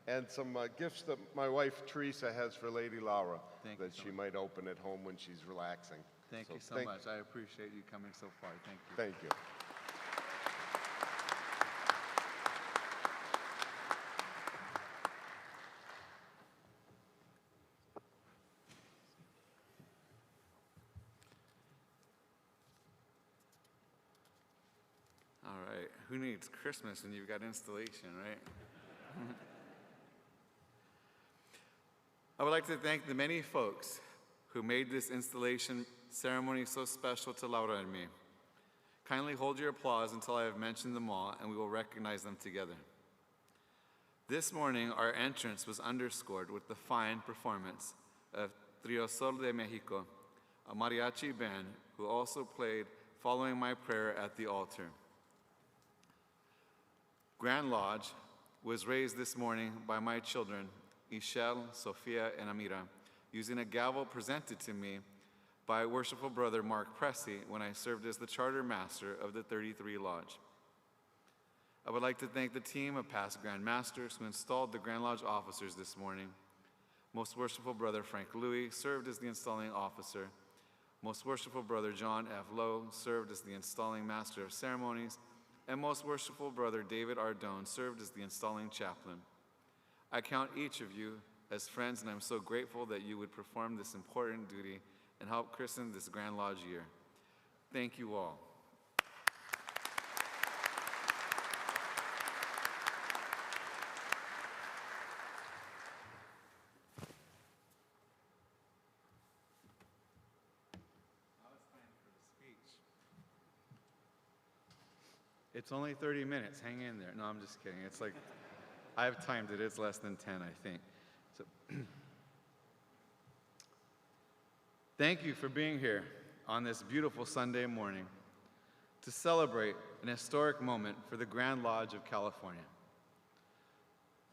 And some gifts that my wife Teresa has for Lady Laura
Thank you
that
so
she might open at home when she's relaxing.
Thank you so much. I appreciate you coming so far. Thank you.
Thank you.
All right. Who needs Christmas when you've got installation, right? I would like to thank the many folks who made this installation ceremony so special to Laura and me. Kindly hold your applause until I have mentioned them all, and we will recognize them together. This morning, our entrance was underscored with the fine performance of Trio Sol de Mexico, a mariachi band who also played following my prayer at the altar. Grand Lodge was raised this morning by my children, Ishel, Sofia, and Amira, using a gavel presented to me by Worshipful Brother Mark Pressey when I served as the Charter Master of the 33 Lodge. I would like to thank the team of past Grand Masters who installed the Grand Lodge officers this morning. Most Worshipful Brother Frank Louis served as the installing officer. Most Worshipful Brother John F. Lowe served as the installing Master of Ceremonies. And Most Worshipful Brother David Ardone served as the installing chaplain. I count each of you as friends, and I'm so grateful that you would perform this important duty and help christen this Grand Lodge year. Thank you all. It's only 30 minutes. Hang in there. No, I'm just kidding. It's like, I've timed it. It's less than 10, I think. So, thank you for being here on this beautiful Sunday morning to celebrate an historic moment for the Grand Lodge of California.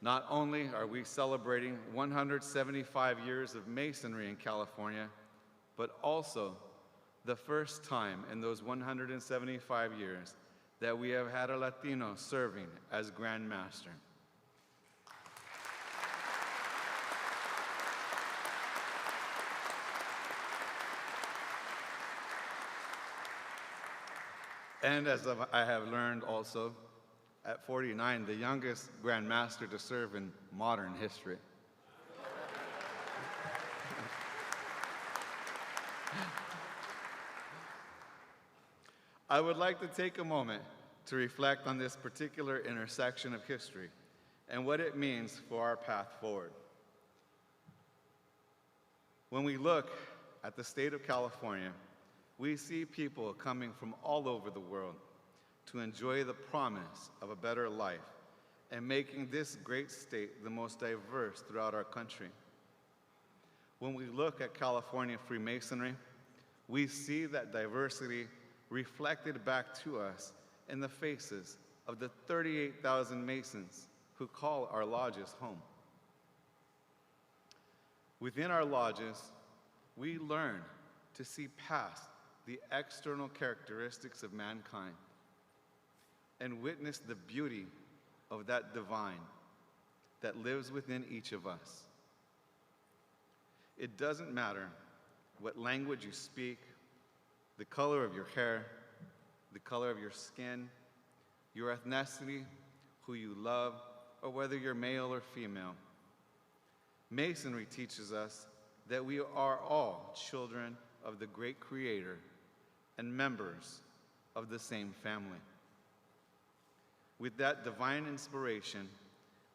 Not only are we celebrating 175 years of Masonry in California, but also the first time in those 175 years that we have had a Latino serving as Grand Master. And as I have learned also, at 49, the youngest Grand Master to serve in modern history. I would like to take a moment to reflect on this particular intersection of history and what it means for our path forward. When we look at the state of California, we see people coming from all over the world to enjoy the promise of a better life and making this great state the most diverse throughout our country. When we look at California Freemasonry, we see that diversity reflected back to us in the faces of the 38,000 Masons who call our lodges home. Within our lodges, we learn to see past the external characteristics of mankind and witness the beauty of that divine that lives within each of us. It doesn't matter what language you speak, the color of your hair, the color of your skin, your ethnicity, who you love, or whether you're male or female. Masonry teaches us that we are all children of the great Creator and members of the same family. With that divine inspiration,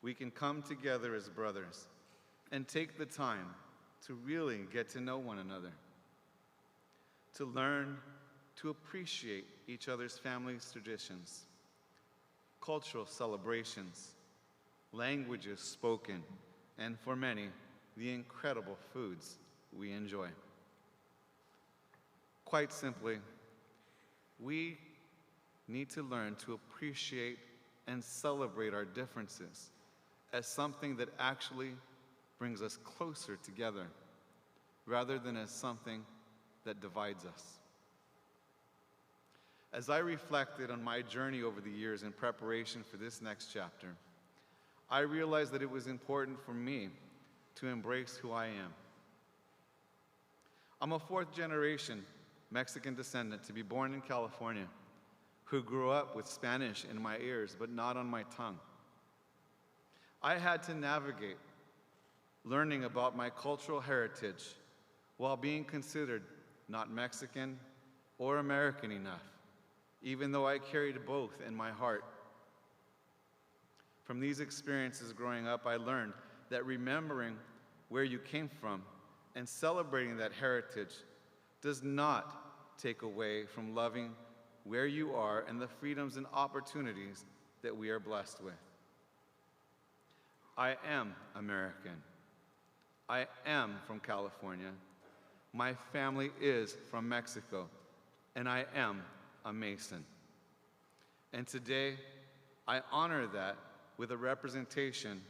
we can come together as brothers and take the time to really get to know one another, to learn to appreciate each other's family's traditions, cultural celebrations, languages spoken, and for many, the incredible foods we enjoy. Quite simply, we need to learn to appreciate and celebrate our differences as something that actually brings us closer together, rather than as something that divides us. As I reflected on my journey over the years in preparation for this next chapter, I realized that it was important for me to embrace who I am. I'm a fourth-generation Mexican descendant to be born in California, who grew up with Spanish in my ears but not on my tongue. I had to navigate learning about my cultural heritage while being considered not Mexican or American enough, even though I carried both in my heart. From these experiences growing up, I learned that remembering where you came from and celebrating that heritage does not take away from loving where you are and the freedoms and opportunities that we are blessed with. I am American. I am from California. My family is from Mexico, and I am a Mason. And today, I honor that with a representation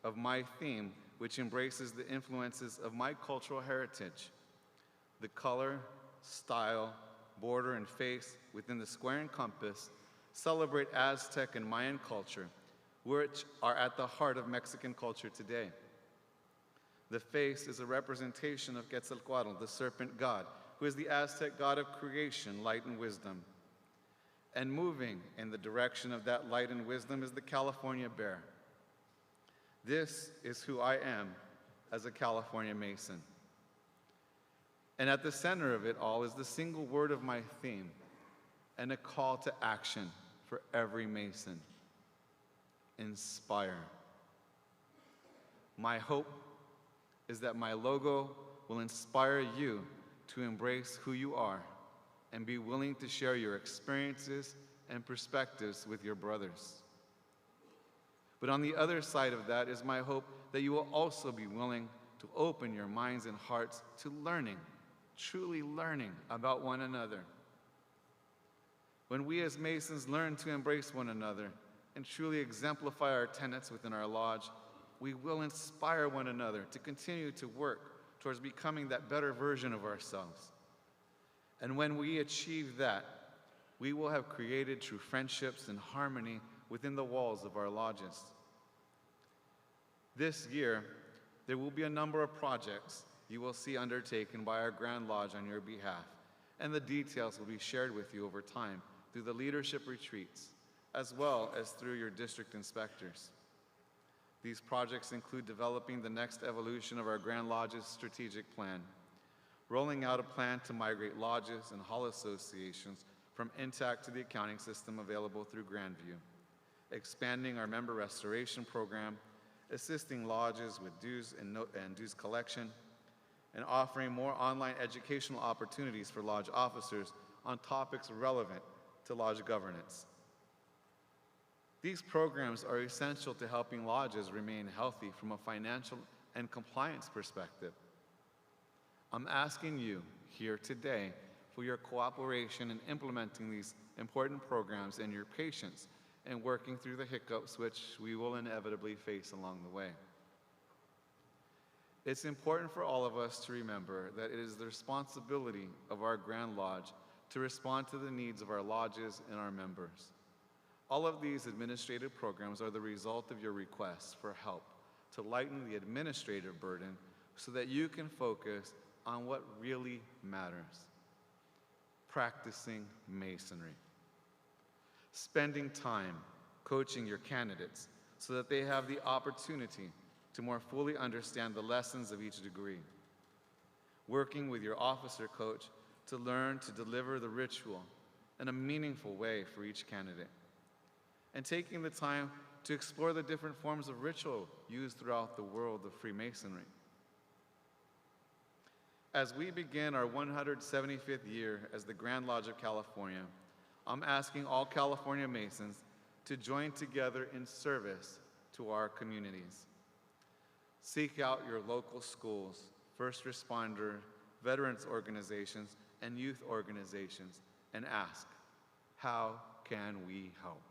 of my theme, which embraces the influences of my cultural heritage. The color, style, border, and face within the square and compass celebrate Aztec and Mayan culture, which are at the heart of Mexican culture today. The face is a representation of Quetzalcoatl, the serpent god, who is the Aztec god of creation, light, and wisdom. And moving in the direction of that light and wisdom is the California bear. This is who I am as a California Mason. And at the center of it all is the single word of my theme and a call to action for every Mason: inspire. My hope is that my logo will inspire you to embrace who you are and be willing to share your experiences and perspectives with your brothers. But on the other side of that is my hope that you will also be willing to open your minds and hearts to learning, truly learning about one another. When we as Masons learn to embrace one another and truly exemplify our tenets within our lodge, we will inspire one another to continue to work towards becoming that better version of ourselves. And when we achieve that, we will have created true friendships and harmony within the walls of our lodges. This year, there will be a number of projects you will see undertaken by our Grand Lodge on your behalf, and the details will be shared with you over time through the leadership retreats, as well as through your district inspectors. These projects include developing the next evolution of our Grand Lodge's strategic plan, rolling out a plan to migrate lodges and hall associations from intact to the accounting system available through Grandview, expanding our member restoration program, assisting lodges with dues and dues collection, and offering more online educational opportunities for lodge officers on topics relevant to lodge governance. These programs are essential to helping lodges remain healthy from a financial and compliance perspective. I'm asking you here today for your cooperation in implementing these important programs and your patience in working through the hiccups which we will inevitably face along the way. It's important for all of us to remember that it is the responsibility of our Grand Lodge to respond to the needs of our lodges and our members. All of these administrative programs are the result of your requests for help to lighten the administrative burden so that you can focus on what really matters: practicing Masonry. Spending time coaching your candidates so that they have the opportunity to more fully understand the lessons of each degree. Working with your officer coach to learn to deliver the ritual in a meaningful way for each candidate. And taking the time to explore the different forms of ritual used throughout the world of Freemasonry. As we begin our 175th year as the Grand Lodge of California, I'm asking all California Masons to join together in service to our communities. Seek out your local schools, first responder, veterans organizations, and youth organizations, and ask, how can we help?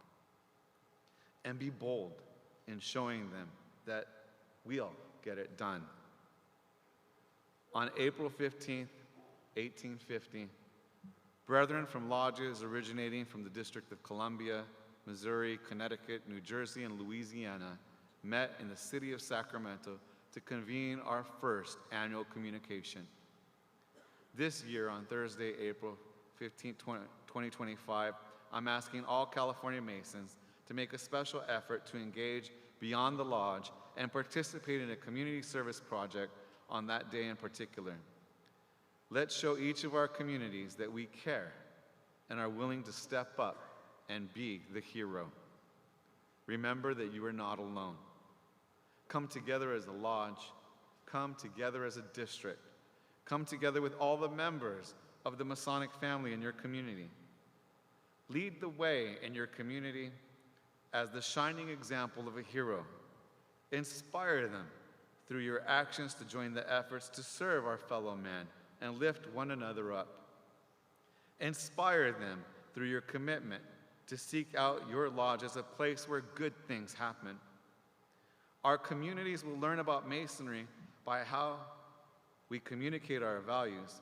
and be bold in showing them that we'll get it done. On April 15th, 1850, brethren from lodges originating from the District of Columbia, Missouri, Connecticut, New Jersey, and Louisiana met in the city of Sacramento to convene our first annual communication. This year, on Thursday, April 15, 2025, I'm asking all California Masons to make a special effort to engage beyond the lodge and participate in a community service project on that day in particular. Let's show each of our communities that we care and are willing to step up and be the hero. Remember that you are not alone. Come together as a lodge. Come together as a district. Come together with all the members of the Masonic family in your community. Lead the way in your community as the shining example of a hero. Inspire them through your actions to join the efforts to serve our fellow man and lift one another up. Inspire them through your commitment to seek out your lodge as a place where good things happen. Our communities will learn about Masonry by how we communicate our values,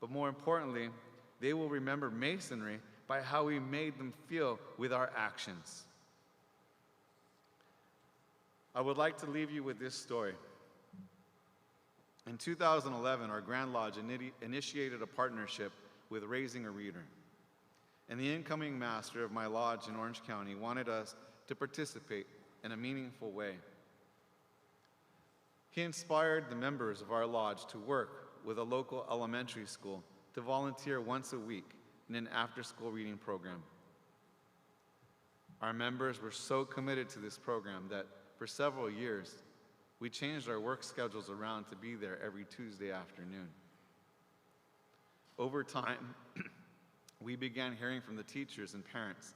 but more importantly, they will remember Masonry by how we made them feel with our actions. I would like to leave you with this story. In 2011, our Grand Lodge initiated a partnership with Raising a Reader, and the incoming master of my lodge in Orange County wanted us to participate in a meaningful way. He inspired the members of our lodge to work with a local elementary school to volunteer once a week in an after-school reading program. Our members were so committed to this program that for several years, we changed our work schedules around to be there every Tuesday afternoon. Over time, we began hearing from the teachers and parents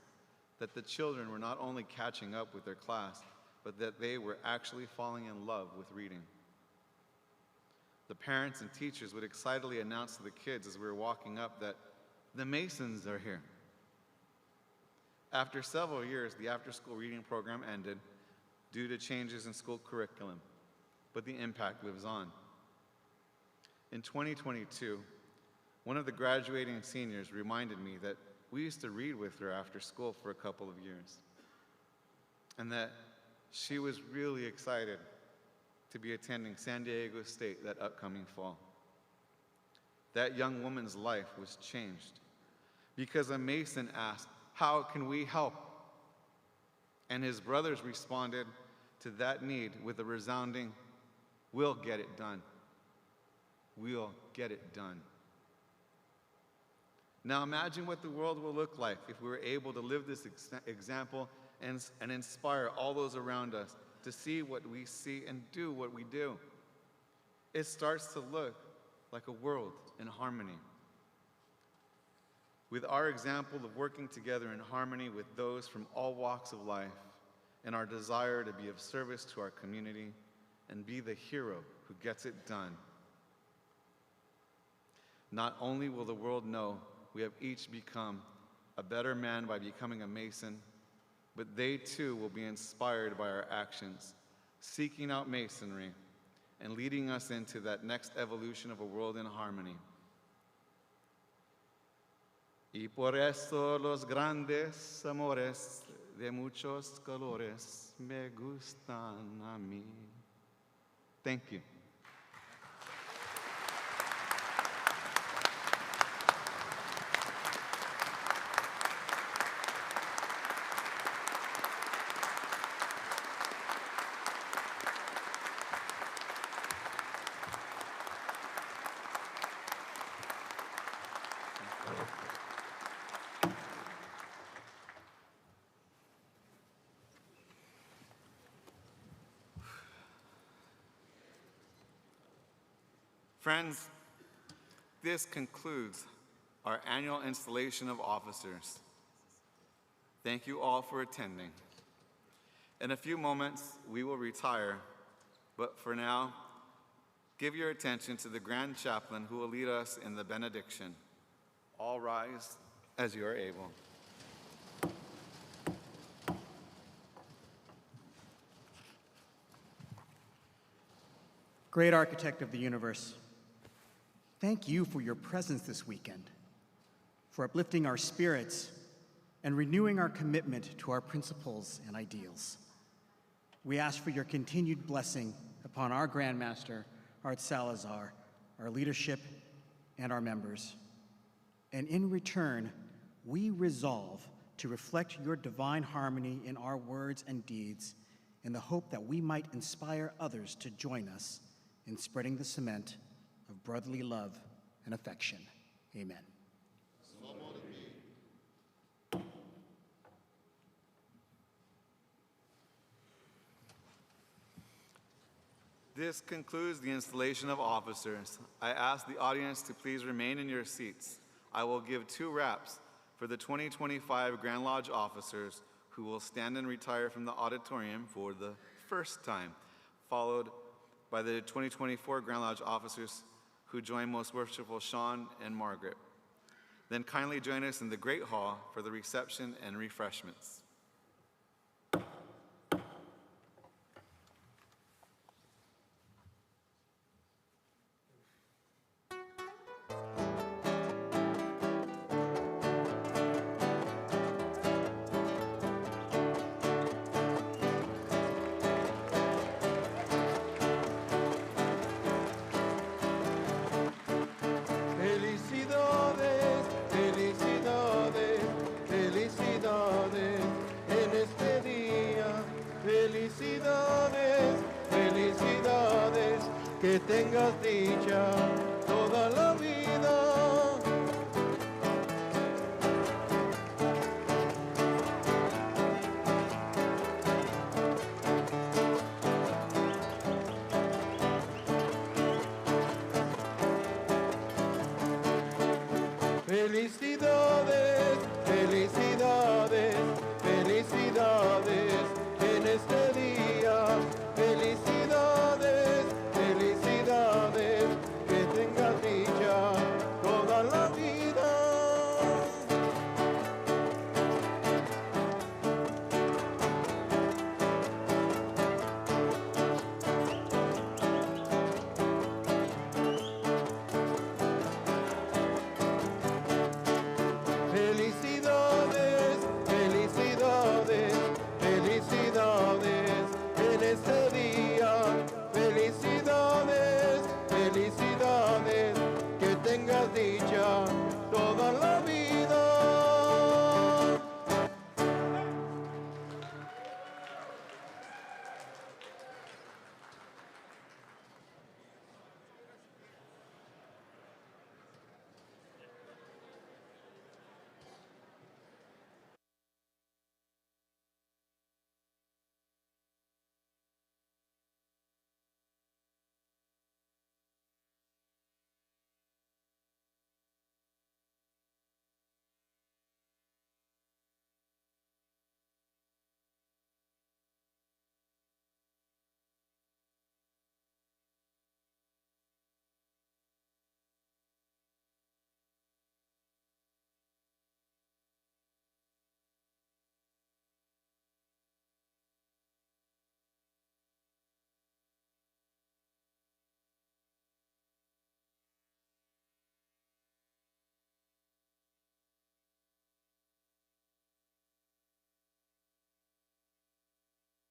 that the children were not only catching up with their class, but that they were actually falling in love with reading. The parents and teachers would excitedly announce to the kids as we were walking up that the Masons are here. After several years, the after-school reading program ended due to changes in school curriculum, but the impact lives on. In 2022, one of the graduating seniors reminded me that we used to read with her after school for a couple of years, and that she was really excited to be attending San Diego State that upcoming fall. That young woman's life was changed because a Mason asked, "How can we help?" And his brothers responded to that need with a resounding, "We'll get it done. We'll get it done." Now imagine what the world will look like if we were able to live this example and inspire all those around us to see what we see and do what we do. It starts to look like a world in harmony. With our example of working together in harmony with those from all walks of life and our desire to be of service to our community and be the hero who gets it done, not only will the world know we have each become a better man by becoming a Mason, but they too will be inspired by our actions, seeking out Masonry and leading us into that next evolution of a world in harmony. Y por eso los grandes amores de muchos colores me gustan a mí. Thank you. Friends, this concludes our annual installation of officers. Thank you all for attending. In a few moments, we will retire, but for now, give your attention to the Grand Chaplain who will lead us in the Benediction. All rise as you are able.
Great architect of the universe, thank you for your presence this weekend, for uplifting our spirits and renewing our commitment to our principles and ideals. We ask for your continued blessing upon our Grand Master, Art Salazar, our leadership, and our members. And in return, we resolve to reflect your divine harmony in our words and deeds in the hope that we might inspire others to join us in spreading the cement of brotherly love and affection. Amen.
This concludes the installation of officers. I ask the audience to please remain in your seats. I will give 2 raps for the 2025 Grand Lodge officers who will stand and retire from the auditorium for the first time, followed by the 2024 Grand Lodge officers who join Most Worshipful Sean and Margaret. Then kindly join us in the Great Hall for the reception and refreshments.
Felicidades, felicidades, felicidades en este día. Felicidades, felicidades, que tengas dicha toda la vida. Felicidades.